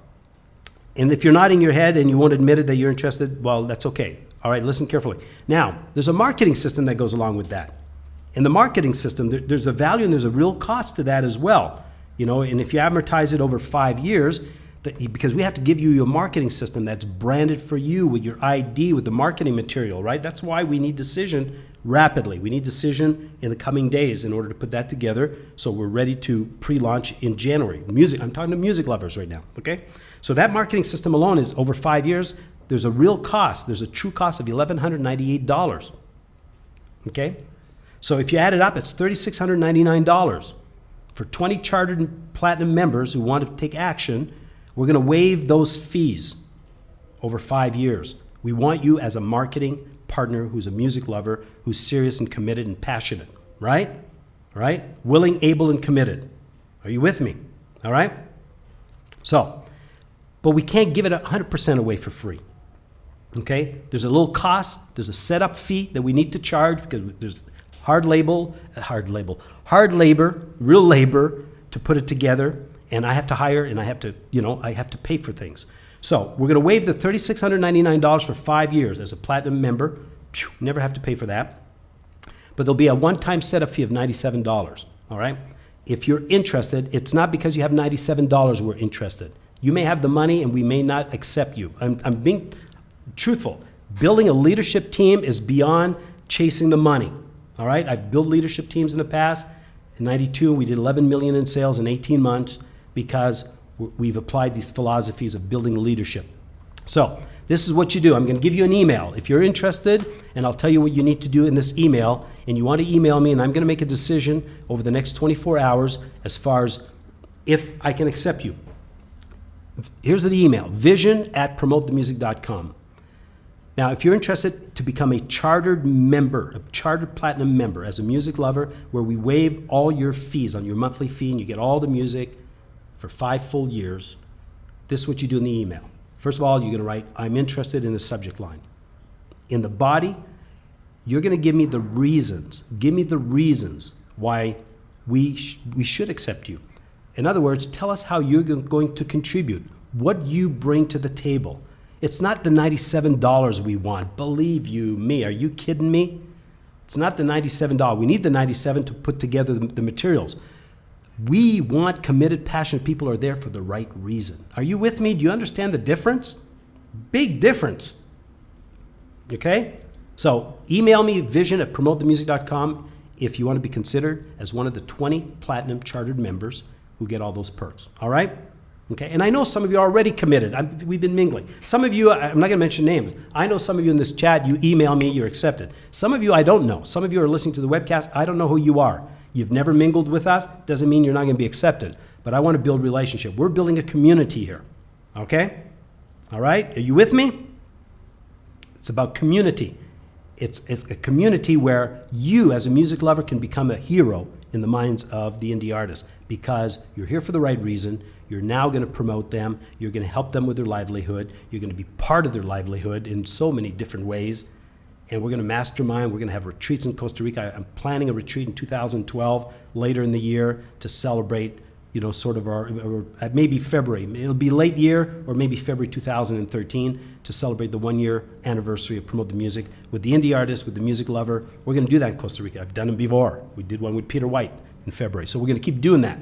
S5: and if you're nodding your head and you won't admit it that you're interested, well, that's okay. All right, listen carefully. Now, there's a marketing system that goes along with that. In the marketing system, there's a value and there's a real cost to that as well. And if you amortize it over 5 years, because we have to give you your marketing system that's branded for you with your ID, with the marketing material, right? That's why we need decision rapidly. We need decision in the coming days in order to put that together so we're ready to pre-launch in January. Music, I'm talking to music lovers right now, okay? So that marketing system alone is over 5 years. There's a real cost. There's a true cost of $1,198, okay? So if you add it up, it's $3,699. For 20 chartered Platinum members who want to take action, we're going to waive those fees over 5 years. We want you as a marketing partner who's a music lover, who's serious and committed and passionate, right? All right? Willing, able, and committed. Are you with me? All right? So, but we can't give it 100% away for free. Okay? There's a little cost. There's a setup fee that we need to charge because there's hard labor, real labor to put it together, and I have to hire and I have to pay for things. So we're going to waive the $3,699 for 5 years as a Platinum member. Never have to pay for that. But there'll be a one-time setup fee of $97, all right? If you're interested, it's not because you have $97 we're interested. You may have the money and we may not accept you. I'm being truthful. Building a leadership team is beyond chasing the money, all right? I've built leadership teams in the past. In 92, we did 11 million in sales in 18 months because we've applied these philosophies of building leadership. So this is what you do. I'm going to give you an email. If you're interested, and I'll tell you what you need to do in this email, and you want to email me, and I'm going to make a decision over the next 24 hours as far as if I can accept you. Here's the email, vision@promotethemusic.com. Now, if you're interested to become a chartered member, a chartered platinum member as a music lover, where we waive all your fees on your monthly fee and you get all the music for 5 full years, this is what you do in the email. First of all, you're going to write, I'm interested in the subject line. In the body, you're going to give me the reasons. Give me the reasons why we should accept you. In other words, tell us how you're going to contribute, what you bring to the table. It's not the $97 we want. Believe you me. Are you kidding me? It's not the $97. We need the $97 to put together the materials. We want committed, passionate people who are there for the right reason. Are you with me? Do you understand the difference? Big difference. Okay? So email me, vision@promotethemusic.com, if you want to be considered as one of the 20 platinum chartered members who get all those perks. All right? Okay, and I know some of you are already committed. We've been mingling. Some of you, I'm not going to mention names. I know some of you in this chat, you email me, you're accepted. Some of you I don't know. Some of you are listening to the webcast. I don't know who you are. You've never mingled with us. Doesn't mean you're not going to be accepted. But I want to build relationship. We're building a community here. Okay? All right? Are you with me? It's about community. It's a community where you, as a music lover, can become a hero in the minds of the indie artists because you're here for the right reason. You're now going to promote them. You're going to help them with their livelihood. You're going to be part of their livelihood in so many different ways. And we're going to mastermind. We're going to have retreats in Costa Rica. I'm planning a retreat in 2012, later in the year, to celebrate, sort of our, or maybe February. It'll be late year or maybe February 2013 to celebrate the 1-year anniversary of Promote the Music with the indie artist, with the music lover. We're going to do that in Costa Rica. I've done them before. We did one with Peter White in February. So we're going to keep doing that.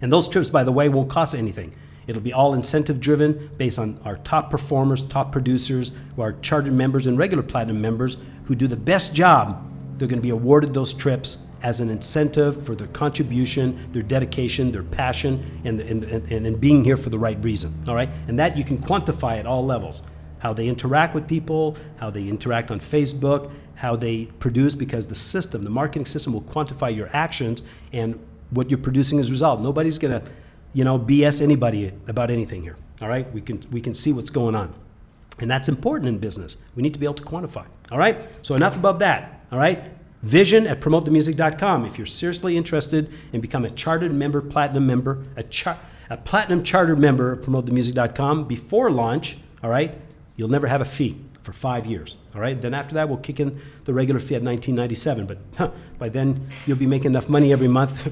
S5: And those trips, by the way, won't cost anything. It'll be all incentive driven based on our top performers, top producers, who are chartered members and regular platinum members who do the best job. They're going to be awarded those trips as an incentive for their contribution, their dedication, their passion, and being here for the right reason. All right? And that you can quantify at all levels. How they interact with people, how they interact on Facebook, how they produce, because the system, the marketing system will quantify your actions and what you're producing as a result. Nobody's going to, BS anybody about anything here. All right? We can see what's going on. And that's important in business. We need to be able to quantify. All right? So enough about that. All right? Vision@promotethemusic.com. If you're seriously interested in becoming a chartered member, platinum member, a platinum chartered member of promotethemusic.com before launch, all right, you'll never have a fee for 5 years. All right? Then after that, we'll kick in the regular fee at $19.97. But by then, you'll be making enough money every month.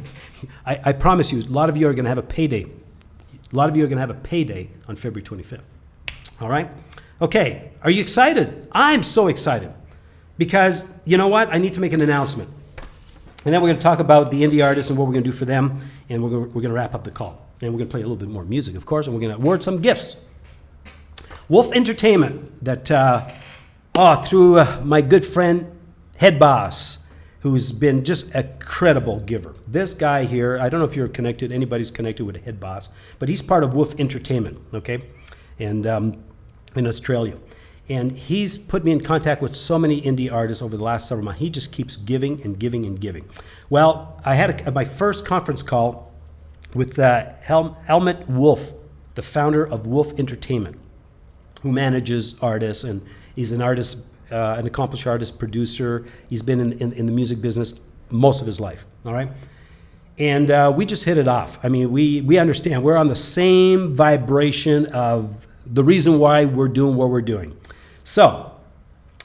S5: I promise you, a lot of you are going to have a payday. A lot of you are going to have a payday on February 25th. All right? Okay. Are you excited? I'm so excited. Because, you know what? I need to make an announcement. And then we're going to talk about the indie artists and what we're going to do for them. And we're going to wrap up the call. And we're going to play a little bit more music, of course. And we're going to award some gifts. Wolf Entertainment, that through my good friend, Head Boss, who's been just a credible giver. This guy here, I don't know if you're connected, anybody's connected with Head Boss, but he's part of Wolf Entertainment, okay? And in Australia. And he's put me in contact with so many indie artists over the last several months. He just keeps giving and giving and giving. Well, I had my first conference call with Hellmut Wolf, the founder of Wolf Entertainment, who manages artists, and he's an artist, an accomplished artist, producer. He's been in the music business most of his life, all right? And we just hit it off. I mean, we understand. We're on the same vibration of the reason why we're doing what we're doing. So,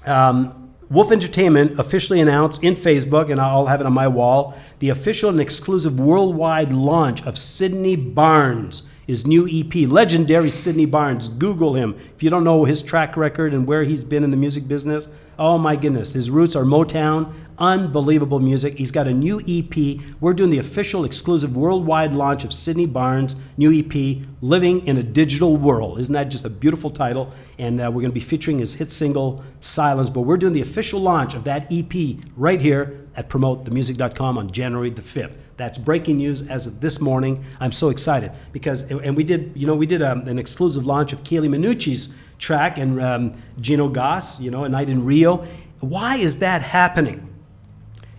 S5: Wolf Entertainment officially announced in Facebook, and I'll have it on my wall, the official and exclusive worldwide launch of Sydney Barnes, his new EP, legendary Sydney Barnes. Google him. If you don't know his track record and where he's been in the music business, oh my goodness. His roots are Motown, unbelievable music. He's got a new EP. We're doing the official exclusive worldwide launch of Sydney Barnes' new EP, Living in a Digital World. Isn't that just a beautiful title? And we're going to be featuring his hit single, Silence. But we're doing the official launch of that EP right here, at promotethemusic.com on January the 5th. That's breaking news as of this morning. I'm so excited because, and we did an exclusive launch of Kylie Minogue's track and Gino Goss, A Night in Rio. Why is that happening?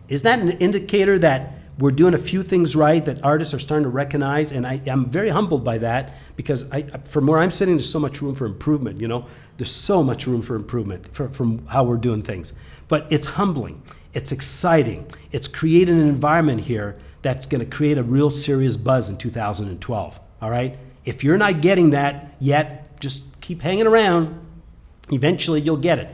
S5: Is that an indicator that we're doing a few things right, that artists are starting to recognize? And I'm very humbled by that because from where I'm sitting, there's so much room for improvement, There's so much room for improvement from how we're doing things. But it's humbling. It's exciting. It's creating an environment here that's going to create a real serious buzz in 2012, all right? If you're not getting that yet, just keep hanging around. Eventually, you'll get it.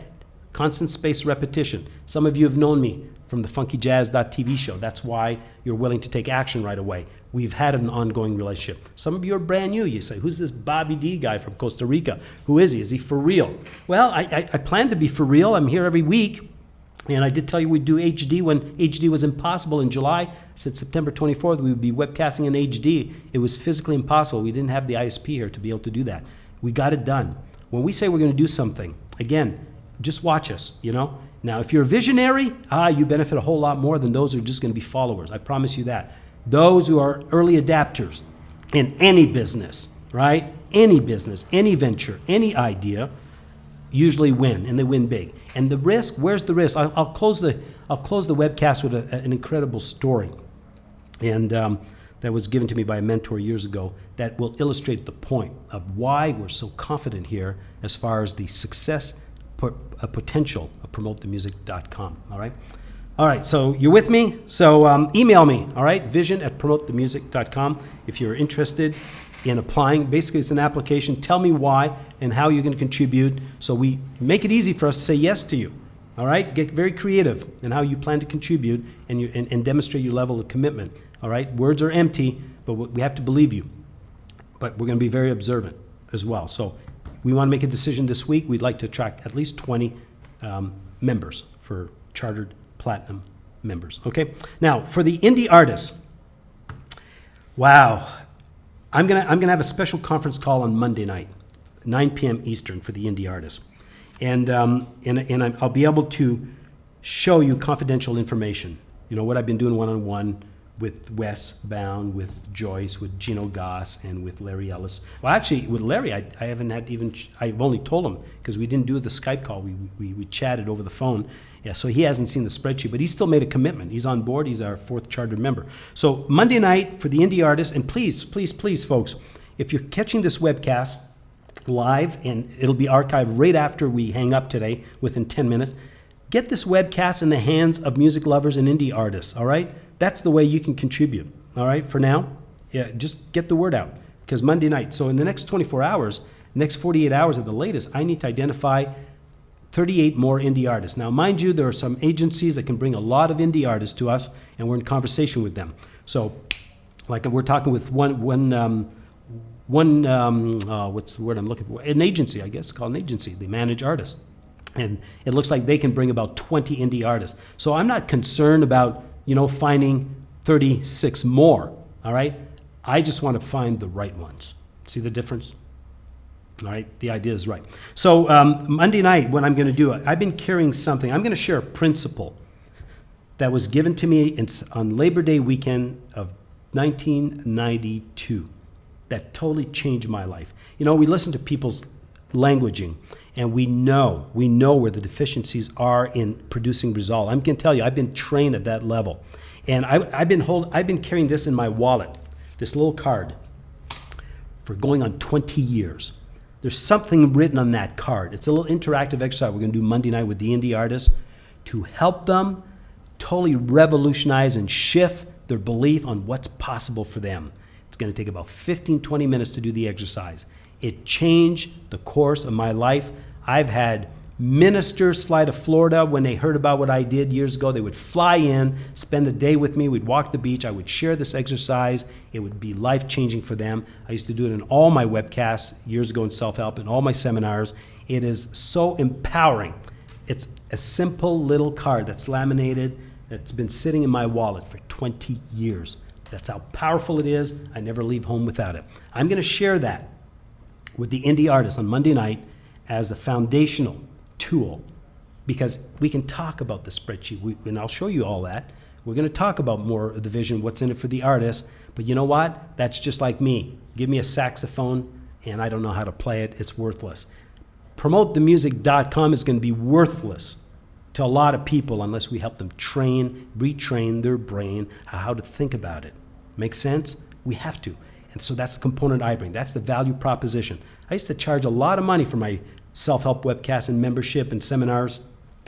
S5: Constant spaced repetition. Some of you have known me from the funkyjazz.tv show. That's why you're willing to take action right away. We've had an ongoing relationship. Some of you are brand new. You say, who's this Bobby D guy from Costa Rica? Who is he? Is he for real? Well, I plan to be for real. I'm here every week. And I did tell you we'd do HD when HD was impossible in July. I said September 24th we would be webcasting in HD. It was physically impossible. We didn't have the ISP here to be able to do that. We got it done. When we say we're going to do something, again, just watch us, Now, if you're a visionary, you benefit a whole lot more than those who are just going to be followers. I promise you that. Those who are early adapters in any business, right? Any business, any venture, any idea, usually win, and they win big. And the risk, where's the risk? I'll close the webcast with an incredible story, and that was given to me by a mentor years ago that will illustrate the point of why we're so confident here as far as the success potential of promotethemusic.com. All right, so you're with me? So email me, all right, vision@promotethemusic.com if you're interested in applying. Basically, it's an application. Tell me why and how you're going to contribute so we make it easy for us to say yes to you, all right? Get very creative in how you plan to contribute and demonstrate your level of commitment, all right? Words are empty, but we have to believe you. But we're going to be very observant as well. So we want to make a decision this week. We'd like to attract at least 20 members for Chartered Platinum members, okay? Now, for the indie artists, wow. I'm gonna have a special conference call on Monday night, 9 p.m. Eastern for the indie artists, and I'll be able to show you confidential information. What I've been doing one-on-one with Wes Bound, with Joyce, with Gino Goss, and with Larry Ellis. Well, actually, with Larry, I haven't had even. I've only told him because we didn't do the Skype call. We chatted over the phone. Yeah, so he hasn't seen the spreadsheet, but he still made a commitment. He's on board. He's our 4th chartered member. So Monday night for the indie artists, and please, please, please, folks, if you're catching this webcast live, and it'll be archived right after we hang up today, within 10 minutes, get this webcast in the hands of music lovers and indie artists, all right? That's the way you can contribute, all right, for now. Yeah, just get the word out, because Monday night, so in the next 24 hours, next 48 hours at the latest, I need to identify 38 more indie artists. Now, mind you, there are some agencies that can bring a lot of indie artists to us, and we're in conversation with them. So, like we're talking with one what's the word I'm looking for? An agency, I guess, it's called an agency. They manage artists. And it looks like they can bring about 20 indie artists. So I'm not concerned about, finding 36 more, all right? I just want to find the right ones. See the difference? All right, the idea is right. So Monday night, what I'm going to do, I've been carrying something. I'm going to share a principle that was given to me on Labor Day weekend of 1992 that totally changed my life. We listen to people's languaging, and we know where the deficiencies are in producing result. I can tell you, I've been trained at that level, and I've been carrying this in my wallet, this little card, for going on 20 years. There's something written on that card. It's a little interactive exercise we're going to do Monday night with the indie artists to help them totally revolutionize and shift their belief on what's possible for them. It's going to take about 15, 20 minutes to do the exercise. It changed the course of my life. I've had ministers fly to Florida when they heard about what I did years ago. They would fly in, spend a day with me. We'd walk the beach. I would share this exercise. It would be life-changing for them. I used to do it in all my webcasts years ago in self-help and all my seminars. It is so empowering. It's a simple little card that's laminated, that's been sitting in my wallet for 20 years. That's how powerful it is. I never leave home without it. I'm going to share that with the indie artists on Monday night as the foundational tool because we can talk about the spreadsheet, and I'll show you all that. We're going to talk about more of the vision, what's in it for the artist. But you know what? That's just like me. Give me a saxophone, and I don't know how to play it. It's worthless. PromoteTheMusic.com is going to be worthless to a lot of people unless we help them retrain their brain how to think about it. Make sense? We have to. And so that's the component I bring. That's the value proposition. I used to charge a lot of money for my self-help webcasts and membership and seminars.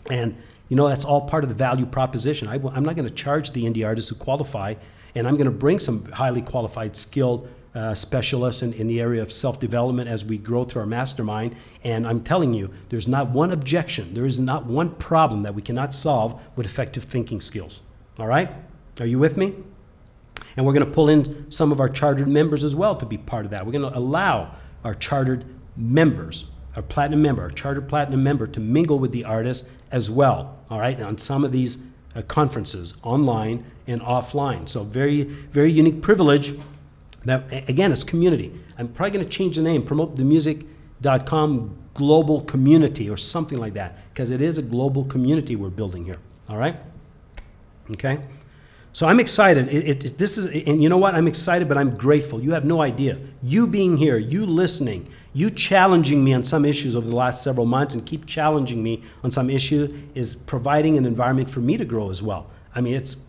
S5: And, that's all part of the value proposition. I'm not going to charge the indie artists who qualify, and I'm going to bring some highly qualified, skilled specialists in the area of self-development as we grow through our mastermind. And I'm telling you, there's not one objection. There is not one problem that we cannot solve with effective thinking skills. All right? Are you with me? And we're going to pull in some of our chartered members as well to be part of that. We're going to allow our chartered members, our chartered platinum member to mingle with the artists as well, all right, on some of these conferences, online and offline. So very, very unique privilege. Now, again, it's community. I'm probably going to change the name, PromoteTheMusic.com Global Community or something like that, because it is a global community we're building here, all right? Okay? So I'm excited. And you know what? I'm excited, but I'm grateful. You have no idea. You being here, you listening, you challenging me on some issues over the last several months and keep challenging me on some issue is providing an environment for me to grow as well. I mean, it's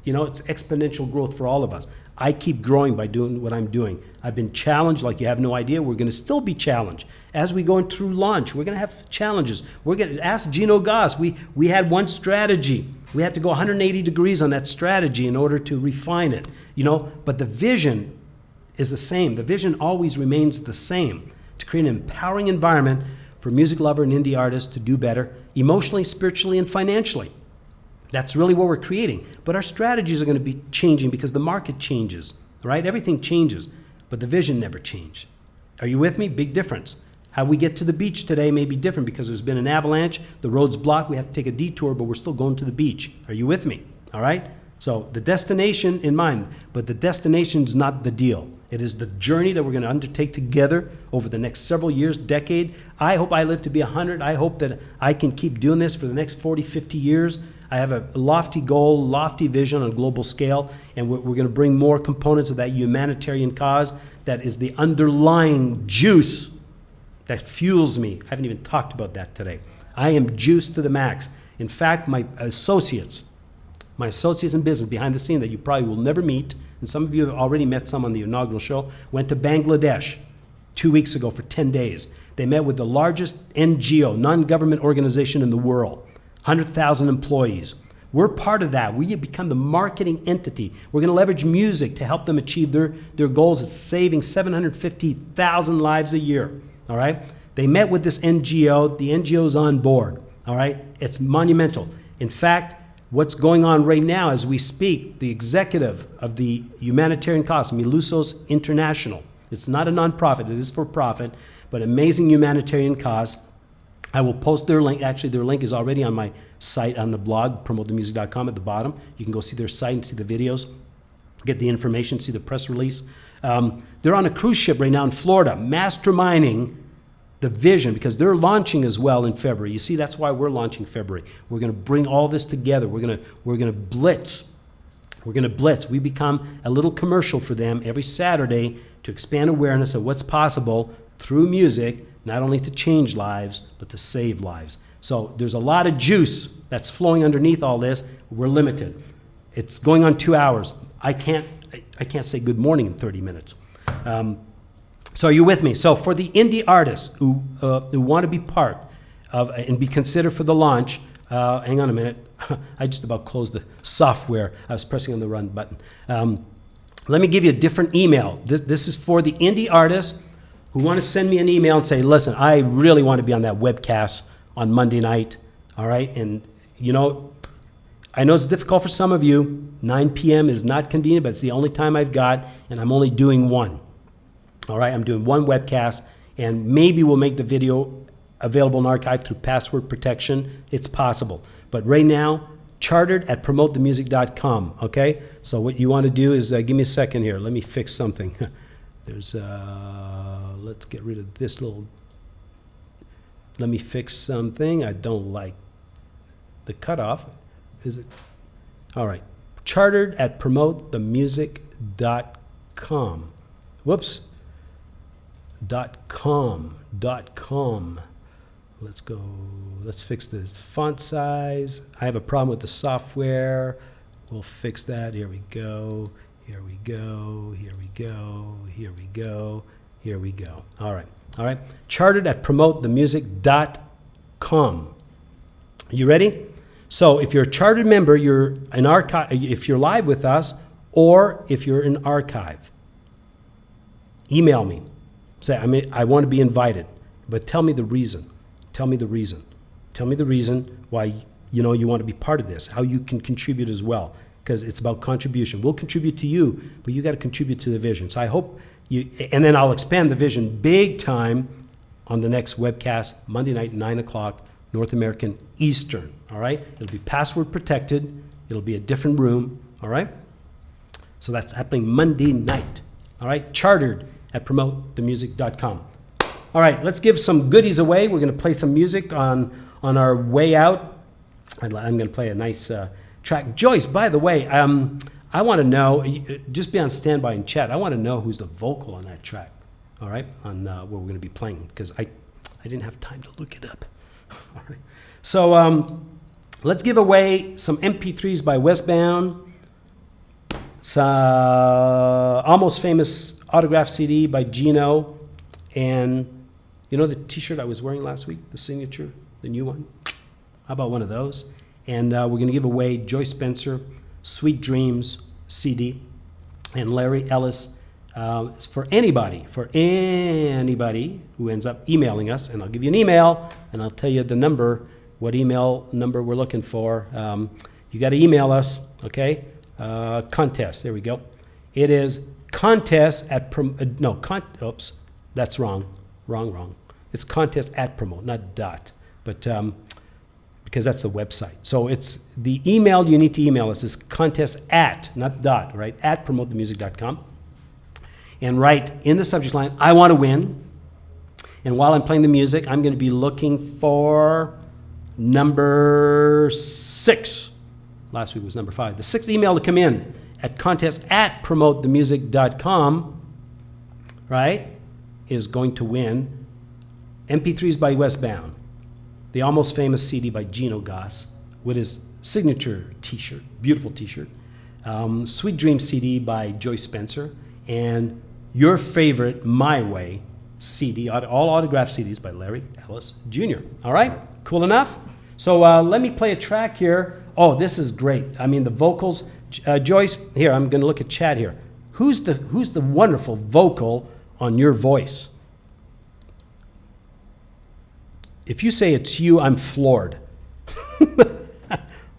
S5: exponential growth for all of us. I keep growing by doing what I'm doing. I've been challenged like you have no idea. We're going to still be challenged. As we go through launch, we're going to have challenges. We're going to ask Gino Goss. We had one strategy. We had to go 180 degrees on that strategy in order to refine it. But the vision is the same. The vision always remains the same, to create an empowering environment for music lover and indie artists to do better emotionally, spiritually, and financially. That's really what we're creating. But our strategies are going to be changing because the market changes, right? Everything changes, but the vision never changed. Are you with me? Big difference. How we get to the beach today may be different because there's been an avalanche, the road's blocked, we have to take a detour, but we're still going to the beach. Are you with me? All right? So the destination in mind, but the destination's not the deal. It is the journey that we're going to undertake together over the next several years, decade. I hope I live to be 100. I hope that I can keep doing this for the next 40, 50 years. I have a lofty goal, lofty vision on a global scale, and we're going to bring more components of that humanitarian cause that is the underlying juice that fuels me. I haven't even talked about that today. I am juiced to the max. In fact, my associates in business behind the scene that you probably will never meet, and some of you have already met some on the inaugural show, went to Bangladesh 2 weeks ago for 10 days. They met with the largest NGO, non-government organization in the world, 100,000 employees. We're part of that. We have become the marketing entity. We're going to leverage music to help them achieve their goals of saving 750,000 lives a year. All right? They met with this NGO. The NGO's on board. All right? It's monumental. In fact, what's going on right now as we speak, the executive of the humanitarian cause, Milusos International, it's not a nonprofit, it is for profit, but amazing humanitarian cause. I will post their link. Actually, their link is already on my site on the blog, promotethemusic.com at the bottom. You can go see their site and see the videos, get the information, see the press release. They're on a cruise ship right now in Florida, masterminding the vision, because they're launching as well in February. You see, that's why we're launching February. We're going to bring all this together. We're going to blitz. We're going to blitz. We become a little commercial for them every Saturday to expand awareness of what's possible through music, not only to change lives, but to save lives. So there's a lot of juice that's flowing underneath all this. We're limited. It's going on 2 hours. I can't say good morning in 30 minutes. So are you with me? So for the indie artists who want to be part of and be considered for the launch, hang on a minute. I just about closed the software. I was pressing on the run button. Let me give you a different email. This is for the indie artists who want to send me an email and say, listen, I really want to be on that webcast on Monday night. All right? And, I know it's difficult for some of you. 9 p.m. is not convenient, but it's the only time I've got, and I'm only doing one. All right, I'm doing one webcast, and maybe we'll make the video available in archive through password protection. It's possible. But right now, chartered at promotethemusic.com, okay? So what you want to do is, give me a second here. Let me fix something. There's, let's get rid of this let me fix something. I don't like the cutoff. Is it? All right. Chartered at promotethemusic.com. Whoops. .com. Let's go. Let's fix the font size. I have a problem with the software. We'll fix that. Here we go. Here we go. Here we go. Here we go. Here we go. All right. All right. Chartered at promotethemusic.com. You ready? So if you're a chartered member, you're an archive. If you're live with us, or if you're an archive, email me. Say, I want to be invited, but tell me the reason. Tell me the reason. Tell me the reason why you want to be part of this, how you can contribute as well, because it's about contribution. We'll contribute to you, but you got to contribute to the vision. So I hope you, and then I'll expand the vision big time on the next webcast, Monday night, 9 o'clock, North American Eastern, all right? It'll be password protected. It'll be a different room, all right? So that's happening Monday night, all right? Chartered at promotethemusic.com. All right, let's give some goodies away. We're going to play some music on our way out. I'm going to play a nice track. Joyce, by the way, I want to know, just be on standby in chat. I want to know who's the vocal on that track, all right, on what we're going to be playing, because I didn't have time to look it up. All right. So let's give away some mp3s by Wes Bound. It's Almost Famous autograph CD by Gino. And you know the t-shirt I was wearing last week, the signature, the new one? How about one of those? And we're going to give away Joyce Spencer, Sweet Dreams CD, and Larry Ellis. For anybody who ends up emailing us, and I'll give you an email, and I'll tell you the number, what email number we're looking for. You got to email us, okay? Contest, there we go. It is contest at, oops, that's wrong. It's contest at promote, not dot, but because that's the website. So it's the email you need to email us is contest at, not dot, right? At promotethemusic.com. And write in the subject line, I want to win. And while I'm playing the music, I'm going to be looking for number 6. Last week was number 5. The 6th email to come in at contest@promotethemusic.com, right, is going to win mp3s by Wes Bound, the Almost Famous CD by Gino Goss with his signature t-shirt, beautiful t-shirt, Sweet Dream CD by Joyce Spencer, and your favorite My Way CD, all autographed CDs by Larry Ellis Jr. All right, cool enough? So let me play a track here. Oh, this is great. I mean, the vocals. Joyce, here, I'm going to look at chat here. Who's the wonderful vocal on your voice? If you say it's you, I'm floored.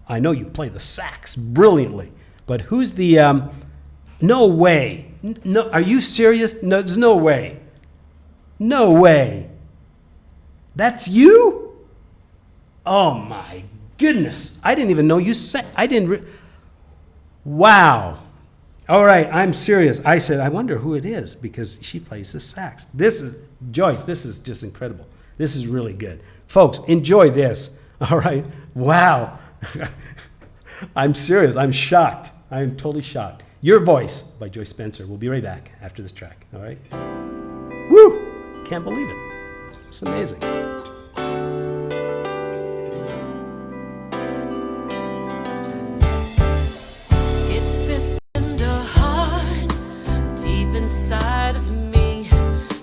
S5: I know you play the sax brilliantly, but who's the... no way. No, are you serious? No, there's no way. No way. That's you? Oh my goodness. I didn't even know you sang. Wow. All right, I'm serious. I said, I wonder who it is because she plays the sax. This is, Joyce, this is just incredible. This is really good. Folks, enjoy this. All right. Wow. I'm serious. I'm shocked. I am totally shocked. Your Voice by Joyce Spencer. We'll be right back after this track. All right? Woo! Can't believe it. It's amazing.
S1: It's this tender heart deep inside of me,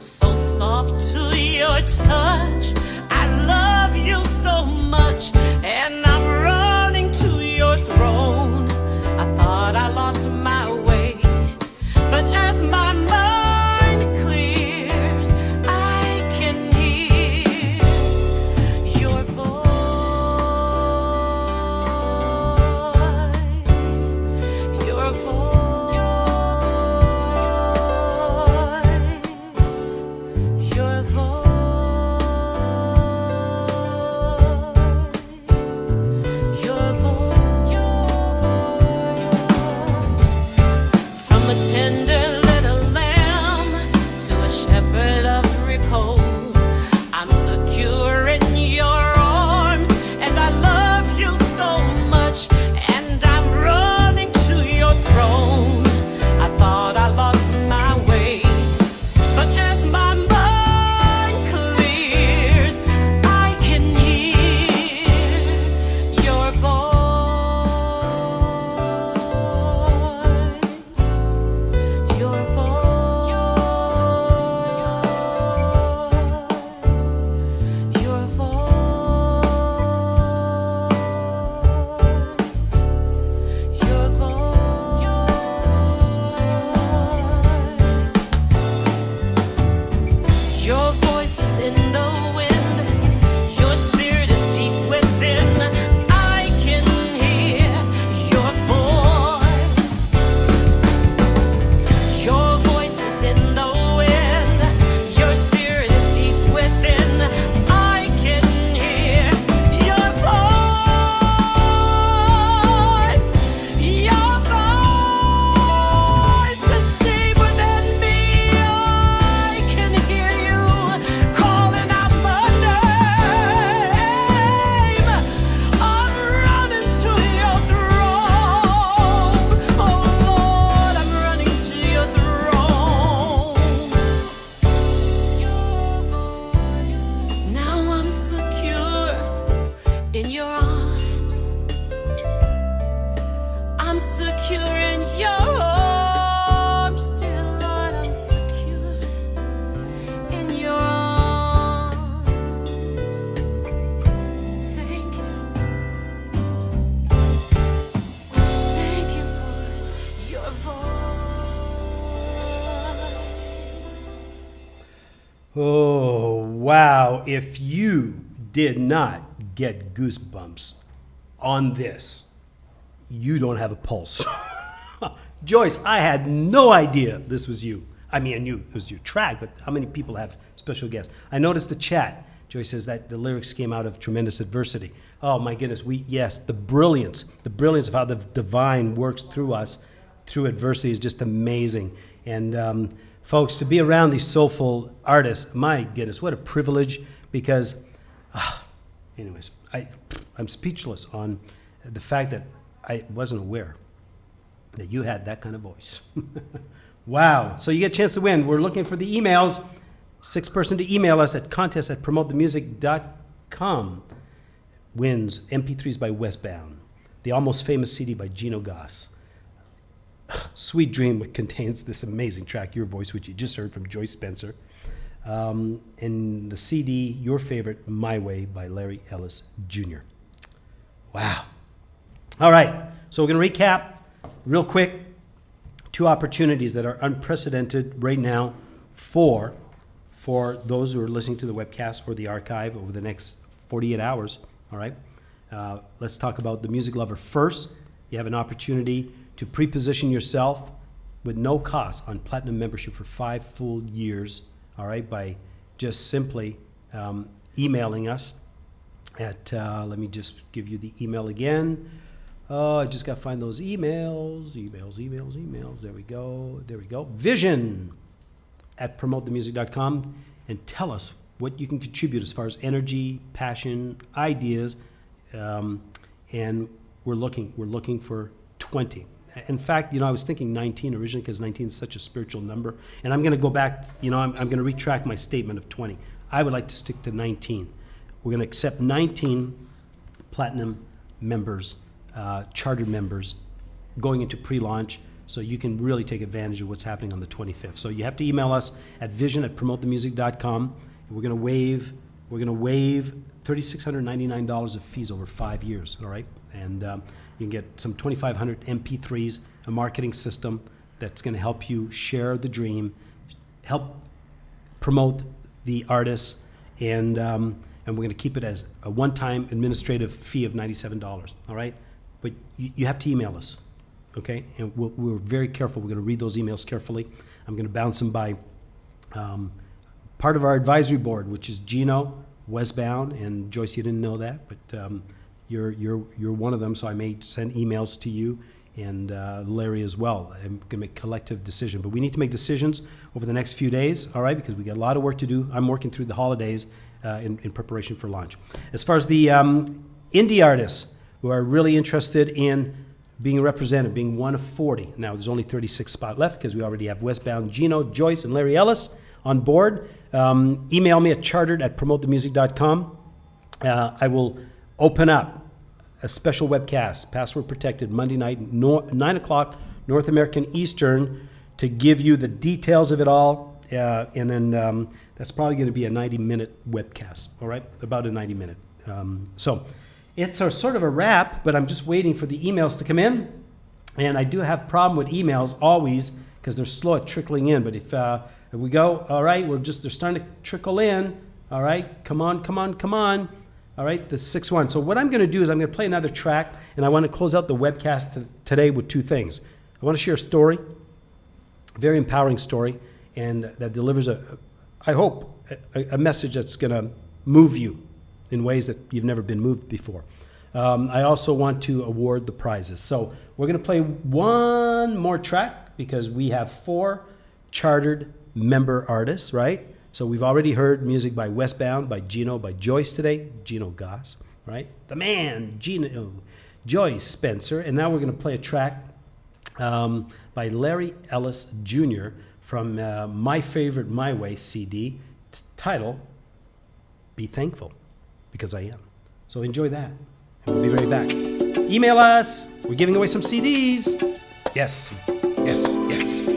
S1: so soft to your touch. I love you so much, and I'm running to your throne. I thought I lost my way, but as my mind clears, I can hear in your arms. I'm secure in your arms, dear Lord, I'm secure in your arms. Thank you. Thank you for your voice.
S5: Oh, wow. If you did not get goosebumps on this, you don't have a pulse. Joyce, I had no idea this was you. I mean, I knew it was your track, but how many people have special guests? I noticed the chat. Joyce says that the lyrics came out of tremendous adversity. Oh my goodness, yes, the brilliance of how the divine works through us, through adversity is just amazing. And folks, to be around these soulful artists, my goodness, what a privilege, because, anyways, I'm speechless on the fact that I wasn't aware that you had that kind of voice. Wow. So you get a chance to win. We're looking for the emails. 6th person to email us at contest@promotethemusic.com wins mp3s by Wes Bound, the Almost Famous CD by Gino Goss, Sweet Dream, which contains this amazing track, Your Voice, which you just heard from Joyce Spencer, and the CD, Your Favorite, My Way by Larry Ellis Jr. Wow. All right, so we're going to recap real quick. 2 opportunities that are unprecedented right now for those who are listening to the webcast or the archive over the next 48 hours. All right, let's talk about the music lover first. You have an opportunity to pre-position yourself with no cost on platinum membership for 5 full years. All right, by just simply emailing us at, let me just give you the email again. Oh, I just got to find those emails. There we go. Vision at promotethemusic.com, and tell us what you can contribute as far as energy, passion, ideas, and we're looking for 20. In fact, I was thinking 19 originally because 19 is such a spiritual number, and I'm going to go back. I'm going to retract my statement of 20. I would like to stick to 19. We're going to accept 19 platinum members, chartered members, going into pre-launch, so you can really take advantage of what's happening on the 25th. So you have to email us at vision@promotethemusic.com. We're going to waive $3,699 of fees over 5 years. All right, and you can get some 2,500 mp3s, a marketing system that's going to help you share the dream, help promote the artists, and we're going to keep it as a one-time administrative fee of $97. All right, but you have to email us, okay? And we're very careful. We're going to read those emails carefully. I'm going to bounce them by part of our advisory board, which is Gino, Wes Bound, and Joyce. You didn't know that, but you're one of them. So I may send emails to you and Larry as well. I'm going to make a collective decision, but we need to make decisions over the next few days. All right, because we got a lot of work to do. I'm working through the holidays in preparation for launch. As far as the indie artists who are really interested in being represented, being one of 40. Now, there's only 36 spots left because we already have Wes Bound, Gino, Joyce, and Larry Ellis on board. Email me at chartered@promotethemusic.com. I will open up a special webcast, password protected, Monday night, 9 o'clock, North American Eastern, to give you the details of it all. And then that's probably going to be a 90-minute webcast, all right? About a 90-minute. So it's a sort of a wrap, but I'm just waiting for the emails to come in. And I do have a problem with emails always because they're slow at trickling in. But if we go, all right, they're starting to trickle in. All right, come on. All right, the 6-1. So what I'm going to do is I'm going to play another track, and I want to close out the webcast today with 2 things. I want to share a story, a very empowering story, and that delivers I hope, a message that's going to move you in ways that you've never been moved before. I also want to award the prizes. So we're going to play one more track because we have 4 chartered member artists, right? So we've already heard music by Wes Bound, by Gino, by Joyce today, Gino Goss, right? The man, Gino, Joyce Spencer. And now we're going to play a track by Larry Ellis Jr. from My Favorite, My Way CD, title, Be Thankful, because I am. So enjoy that. And we'll be right back. Email us. We're giving away some CDs. Yes, yes, yes.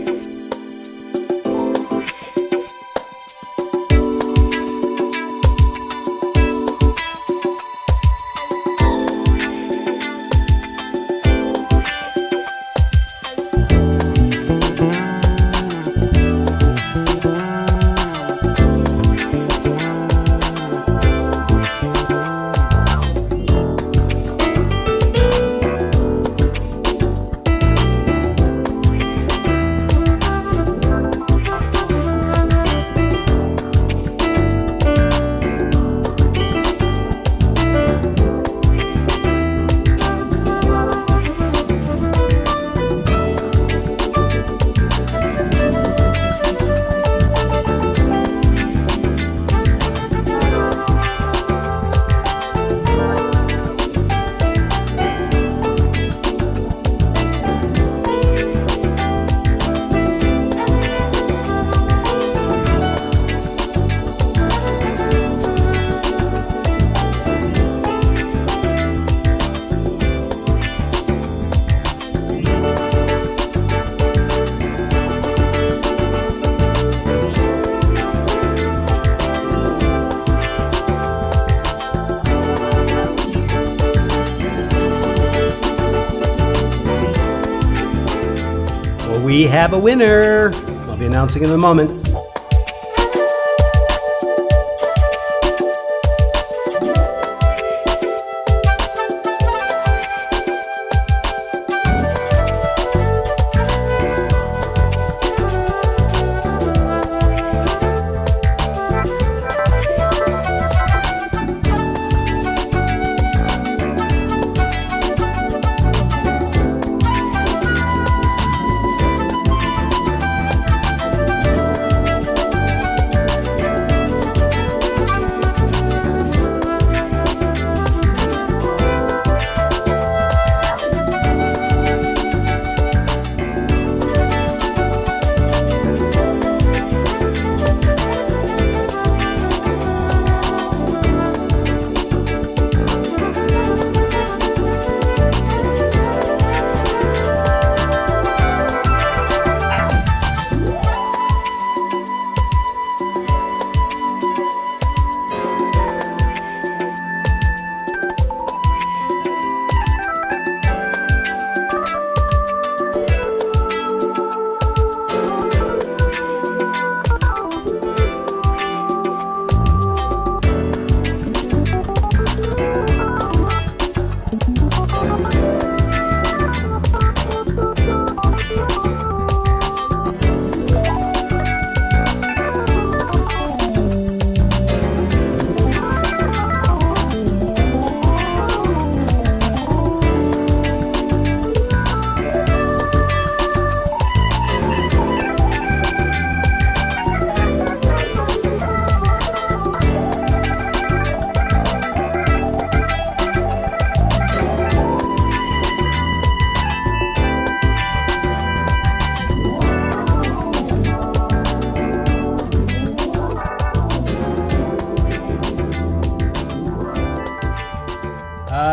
S5: We have a winner. I'll be announcing in a moment.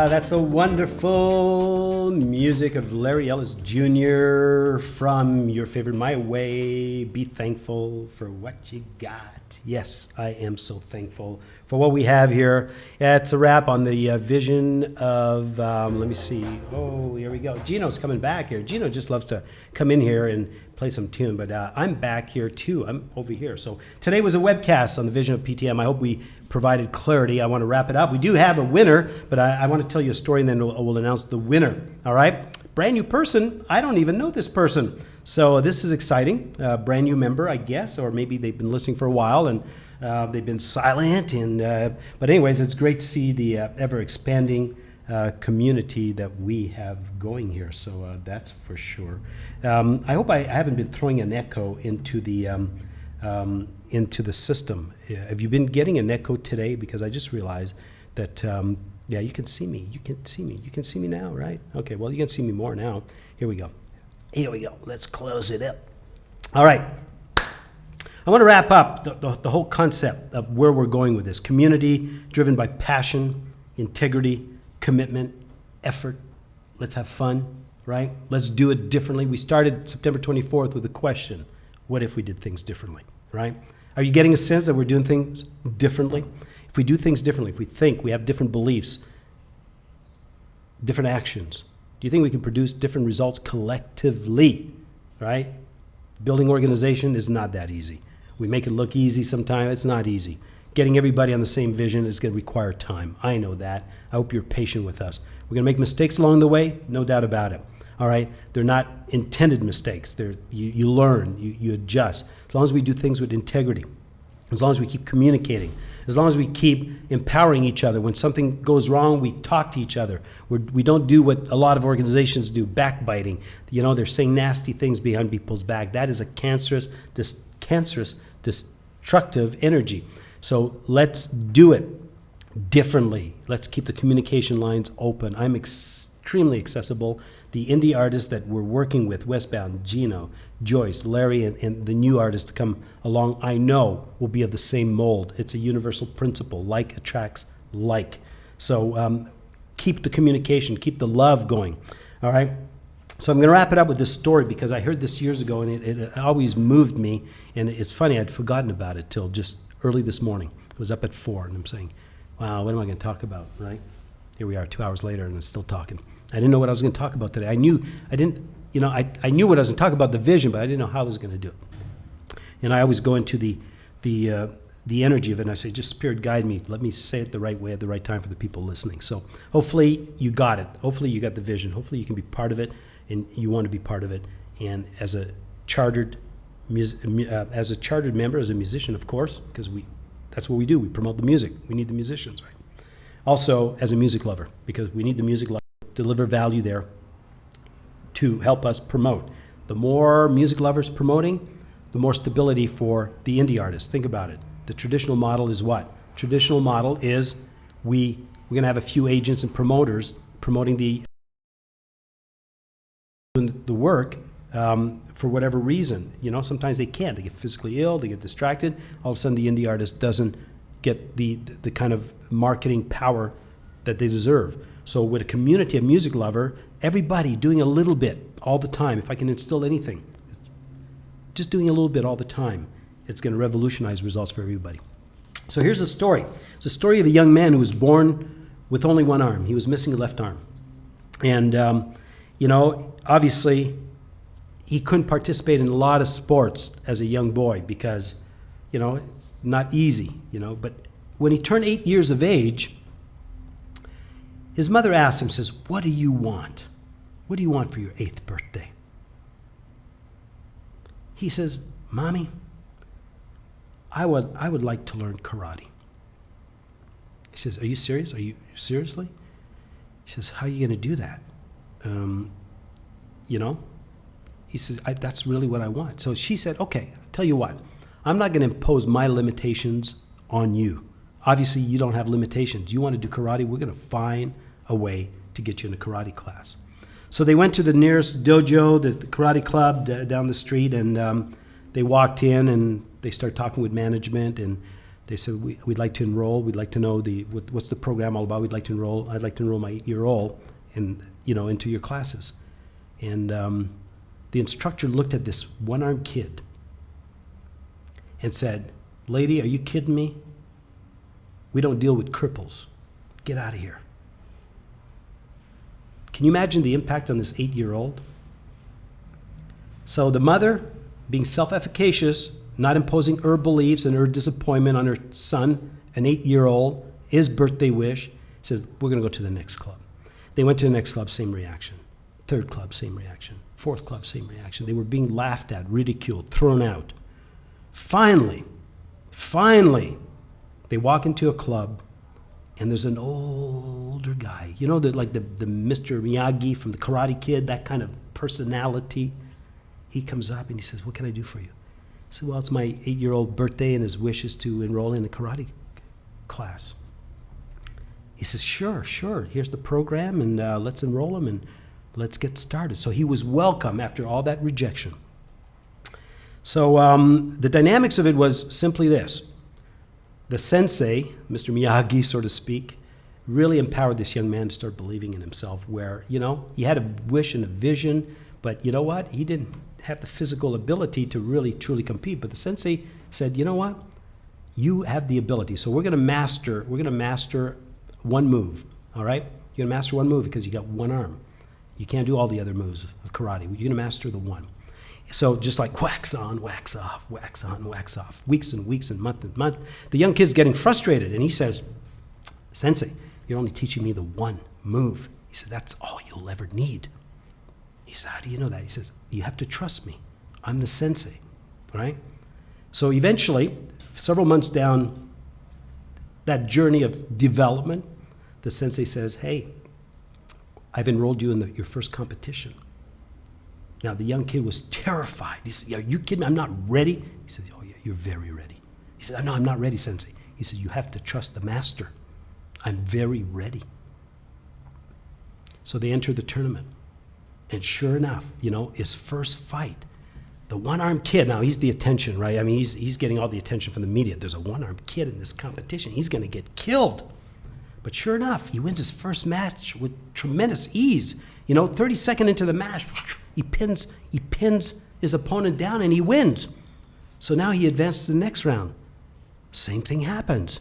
S5: That's the wonderful music of Larry Ellis Jr. from your favorite My Way. Be thankful for what you got. Yes, I am so thankful for what we have here. It's a wrap on the Vision of, let me see. Oh, here we go. Gino's coming back here. Gino just loves to come in here and play some tune, but I'm back here too. I'm over here. So today was a webcast on the Vision of PTM. I hope we provided clarity. I want to wrap it up. We do have a winner, but I want to tell you a story and then we'll announce the winner. All right? Brand new person. I don't even know this person. So this is exciting. Brand new member, I guess, or maybe they've been listening for a while and they've been silent. But anyways, it's great to see the ever-expanding community that we have going here. So that's for sure. I hope I haven't been throwing an echo into the system. Have you been getting an echo today? Because I just realized that, yeah, you can see me. You can see me. You can see me now, right? Okay, well, you can see me more now. Here we go. Here we go. Let's close it up. All right. I want to wrap up the whole concept of where we're going with this. Community driven by passion integrity, commitment, effort. Let's have fun, right? Let's do it differently. We started September 24th with a question. What if we did things differently, right? Are you getting a sense that we're doing things differently? If we do things differently, if we think, we have different beliefs, different actions, do you think we can produce different results collectively, right? Building organization is not that easy. We make it look easy sometimes. It's not easy. Getting everybody on the same vision is going to require time. I know that. I hope you're patient with us. We're going to make mistakes along the way, no doubt about it. All right? They're not intended mistakes. You learn, you adjust. As long as we do things with integrity, as long as we keep communicating, as long as we keep empowering each other. When something goes wrong, we talk to each other. We don't do what a lot of organizations do, backbiting. You know, they're saying nasty things behind people's back. That is a cancerous, destructive energy. So let's do it differently. Let's keep the communication lines open. I'm extremely accessible. The indie artists that we're working with, Wes Bound, Gino, Joyce, Larry, and the new artists to come along, I know will be of the same mold. It's a universal principle. Like attracts like. So keep the communication, keep the love going. All right? So I'm going to wrap it up with this story because I heard this years ago and it always moved me. And it's funny, I'd forgotten about it till just early this morning. I was up at 4 and I'm saying, wow, what am I going to talk about, right? Here we are 2 hours later and I'm still talking. I didn't know what I was going to talk about today. I knew what I was going to talk about, the vision, but I didn't know how I was going to do it. And I always go into the energy of it and I say, just Spirit guide me. Let me say it the right way at the right time for the people listening. So hopefully you got it. Hopefully you got the vision. Hopefully you can be part of it and you want to be part of it. And as a chartered member, as a musician, of course, because that's what we do. We promote the music. We need the musicians, right? Also, as a music lover, because we need the music lover to deliver value there to help us promote. The more music lovers promoting, the more stability for the indie artists. Think about it. The traditional model is what? Traditional model is we're going to have a few agents and promoters promoting the work for whatever reason. You know, sometimes they can't. They get physically ill, they get distracted. All of a sudden the indie artist doesn't get the kind of marketing power that they deserve. So with a community of music lover, everybody doing a little bit all the time, if I can instill anything, just doing a little bit all the time, it's going to revolutionize results for everybody. So here's the story. It's a story of a young man who was born with only one arm. He was missing a left arm. And, obviously, he couldn't participate in a lot of sports as a young boy because, it's not easy, But when he turned 8 years of age, his mother asked him, says, what do you want? What do you want for your 8th birthday? He says, Mommy, I would like to learn karate. He says, are you serious? Are you seriously? He says, how are you going to do that? He says, that's really what I want. So she said, okay, I'll tell you what. I'm not going to impose my limitations on you. Obviously, you don't have limitations. You want to do karate, we're going to find a way to get you in a karate class. So they went to the nearest dojo, the karate club down the street, and they walked in and they started talking with management, and they said, we'd like to enroll. We'd like to know what's the program all about. We'd like to enroll. I'd like to enroll my 8-year-old into your classes. And the instructor looked at this one-armed kid and said, lady, are you kidding me? We don't deal with cripples. Get out of here. Can you imagine the impact on this 8-year-old? So the mother, being self-efficacious, not imposing her beliefs and her disappointment on her son, an 8-year-old, his birthday wish, said, we're going to go to the next club. They went to the next club, same reaction. 3rd club, same reaction. 4th club, same reaction. They were being laughed at, ridiculed, thrown out. Finally, they walk into a club, and there's an older guy. You know, the Mr. Miyagi from the Karate Kid, that kind of personality. He comes up and he says, what can I do for you? I said, well, it's my 8-year-old birthday, and his wish is to enroll in a karate class. He says, sure. Here's the program, and let's enroll him, and let's get started. So he was welcome after all that rejection. So the dynamics of it was simply this. The sensei, Mr. Miyagi, so to speak, really empowered this young man to start believing in himself where, he had a wish and a vision, but you know what? He didn't have the physical ability to really, truly compete. But the sensei said, you know what? You have the ability. So we're going to master one move, all right? You're going to master one move because you got one arm. You can't do all the other moves of karate. You're going to master the one. So just like wax on, wax off, wax on, wax off, weeks and weeks and month and month. The young kid's getting frustrated, and he says, Sensei, you're only teaching me the one move. He said, that's all you'll ever need. He said, how do you know that? He says, you have to trust me. I'm the sensei, all right? So eventually, several months down that journey of development, the sensei says, hey, I've enrolled you in your first competition. Now, the young kid was terrified. He said, are you kidding me? I'm not ready. He said, oh, yeah, you're very ready. He said, no, I'm not ready, Sensei. He said, you have to trust the master. I'm very ready. So they enter the tournament. And sure enough, his first fight, the one-armed kid, now he's the attention, right? I mean, he's getting all the attention from the media. There's a one-armed kid in this competition. He's going to get killed. But sure enough, he wins his first match with tremendous ease. 32nd into the match, he pins his opponent down and he wins. So now he advances to the next round. Same thing happens.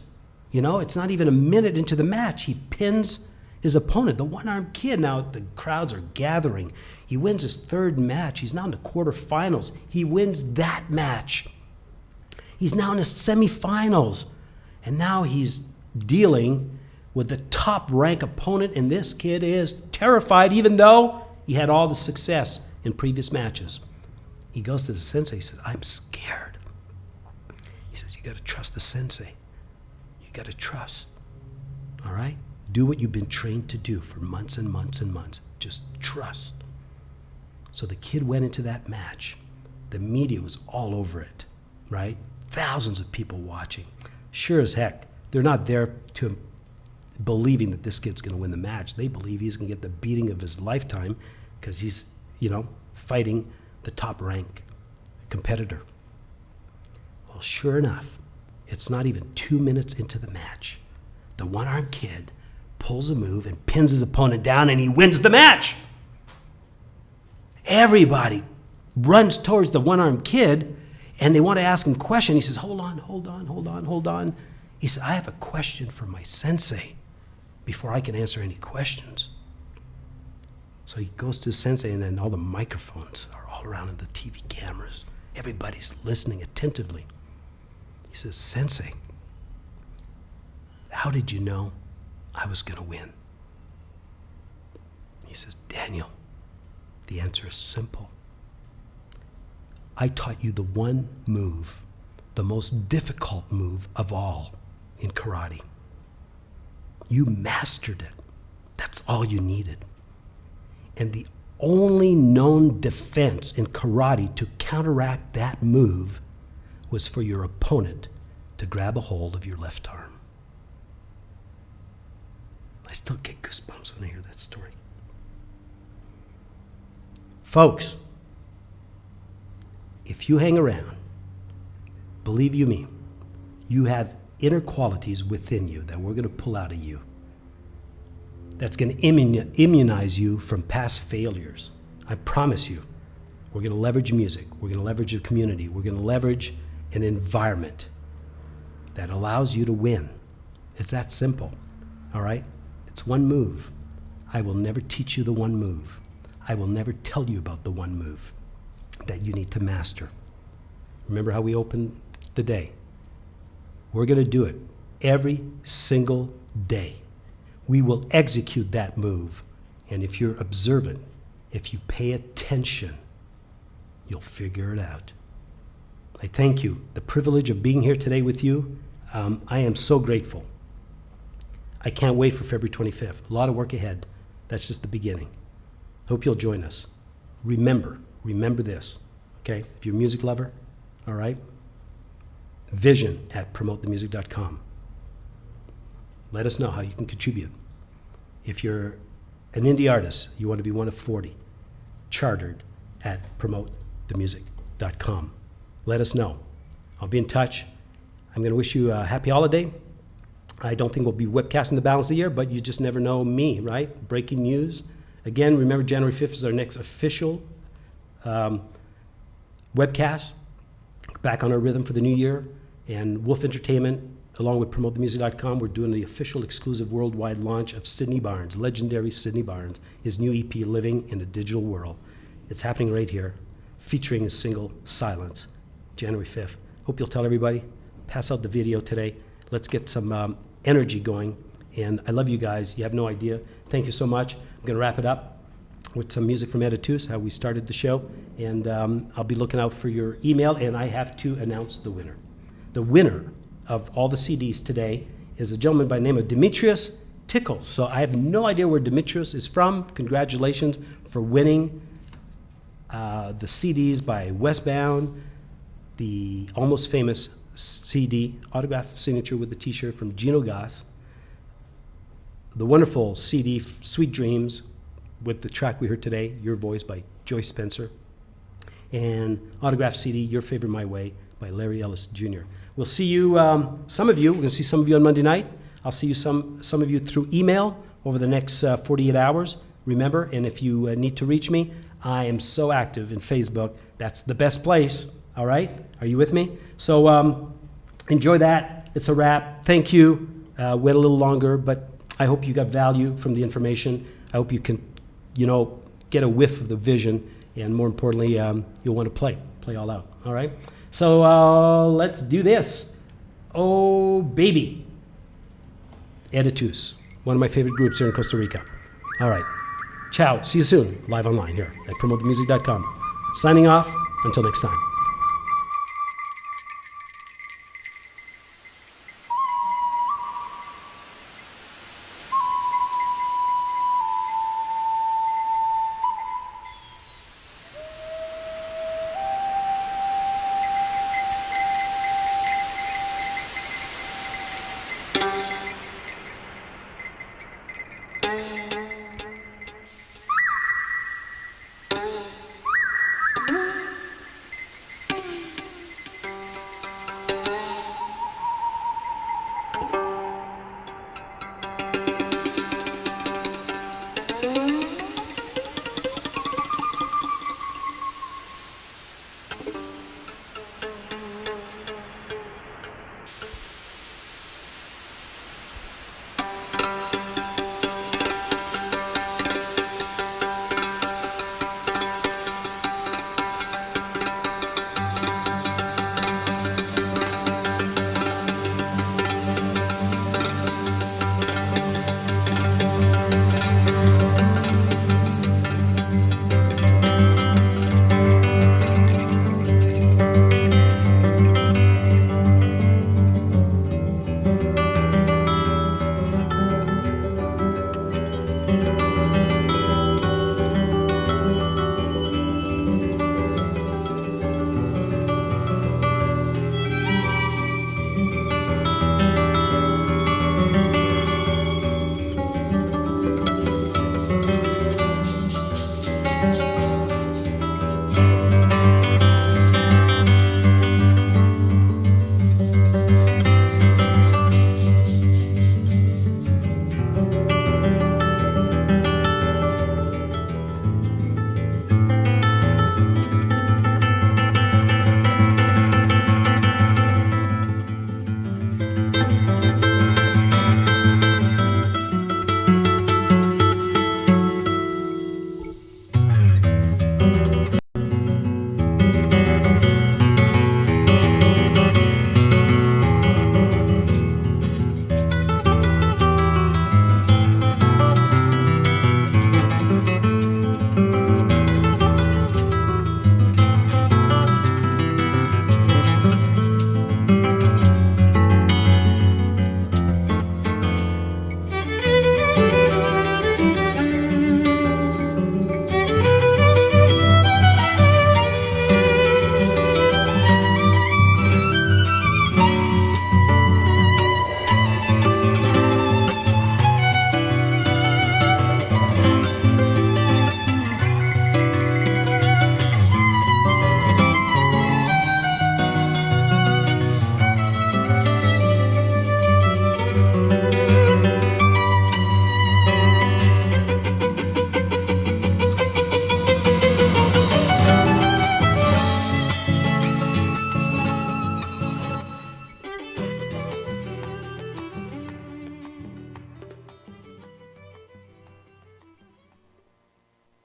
S5: It's not even a minute into the match. He pins his opponent, the one-armed kid. Now the crowds are gathering. He wins his third match. He's now in the quarterfinals. He wins that match. He's now in the semifinals. And now he's dealing with the top-ranked opponent, and this kid is terrified, even though he had all the success in previous matches. He goes to the sensei, he says, I'm scared. He says, you got to trust the sensei. You got to trust, all right? Do what you've been trained to do for months and months and months. Just trust. So the kid went into that match. The media was all over it, right? Thousands of people watching. Sure as heck, they're not there to believing that this kid's going to win the match. They believe he's going to get the beating of his lifetime because he's, fighting the top rank competitor. Well, sure enough, it's not even 2 minutes into the match. The one-armed kid pulls a move and pins his opponent down, and he wins the match. Everybody runs towards the one-armed kid, and they want to ask him a question. He says, hold on. He said, I have a question for my sensei before I can answer any questions. So he goes to the sensei, and then all the microphones are all around and the TV cameras. Everybody's listening attentively. He says, Sensei, how did you know I was going to win? He says, Daniel, the answer is simple. I taught you the one move, the most difficult move of all in karate. You mastered it. That's all you needed. And the only known defense in karate to counteract that move was for your opponent to grab a hold of your left arm. I still get goosebumps when I hear that story. Folks, if you hang around, believe you me, you have inner qualities within you that we're going to pull out of you. That's going to immunize you from past failures. I promise you. We're going to leverage music. We're going to leverage a community. We're going to leverage an environment that allows you to win. It's that simple, all right? It's one move. I will never teach you the one move. I will never tell you about the one move that you need to master. Remember how we opened the day? We're going to do it every single day. We will execute that move. And if you're observant, if you pay attention, you'll figure it out. I thank you. The privilege of being here today with you, I am so grateful. I can't wait for February 25th. A lot of work ahead. That's just the beginning. Hope you'll join us. Remember this, okay? If you're a music lover, all right? Vision at promotethemusic.com. Let us know how you can contribute. If you're an indie artist, you want to be one of 40, chartered at promotethemusic.com. Let us know. I'll be in touch. I'm going to wish you a happy holiday. I don't think we'll be webcasting the balance of the year, but you just never know me, right? Breaking news. Again, remember January 5th is our next official webcast. Back on our rhythm for the new year. And Wolf Entertainment, along with PromoteTheMusic.com, we're doing the official exclusive worldwide launch of Sidney Barnes, legendary Sidney Barnes, his new EP, Living in a Digital World. It's happening right here, featuring his single, Silence, January 5th. Hope you'll tell everybody. Pass out the video today. Let's get some energy going. And I love you guys. You have no idea. Thank you so much. I'm going to wrap it up with some music from mp3s, how we started the show. And I'll be looking out for your email, and I have to announce the winner. The winner of all the CDs today is a gentleman by the name of Demetrius Tickles. So I have no idea where Demetrius is from. Congratulations for winning the CDs by Wes Bound, the Almost Famous CD, autographed signature with the t-shirt from Gino Goss, the wonderful CD, Sweet Dreams, with the track we heard today, Your Voice by Joyce Spencer, and autographed CD, Your Favor My Way by Larry Ellis Jr. We'll see you, some of you, we're going to see some of you on Monday night. I'll see you some of you through email over the next 48 hours. Remember, and if you need to reach me, I am so active in Facebook. That's the best place, all right? Are you with me? So enjoy that. It's a wrap. Thank you. Wait a little longer, but I hope you got value from the information. I hope you can, get a whiff of the vision, and more importantly, you'll want to play all out, all right? So let's do this. Oh, baby. Editus, one of my favorite groups here in Costa Rica. All right. Ciao. See you soon, live online here at PromoteTheMusic.com. Signing off. Until next time.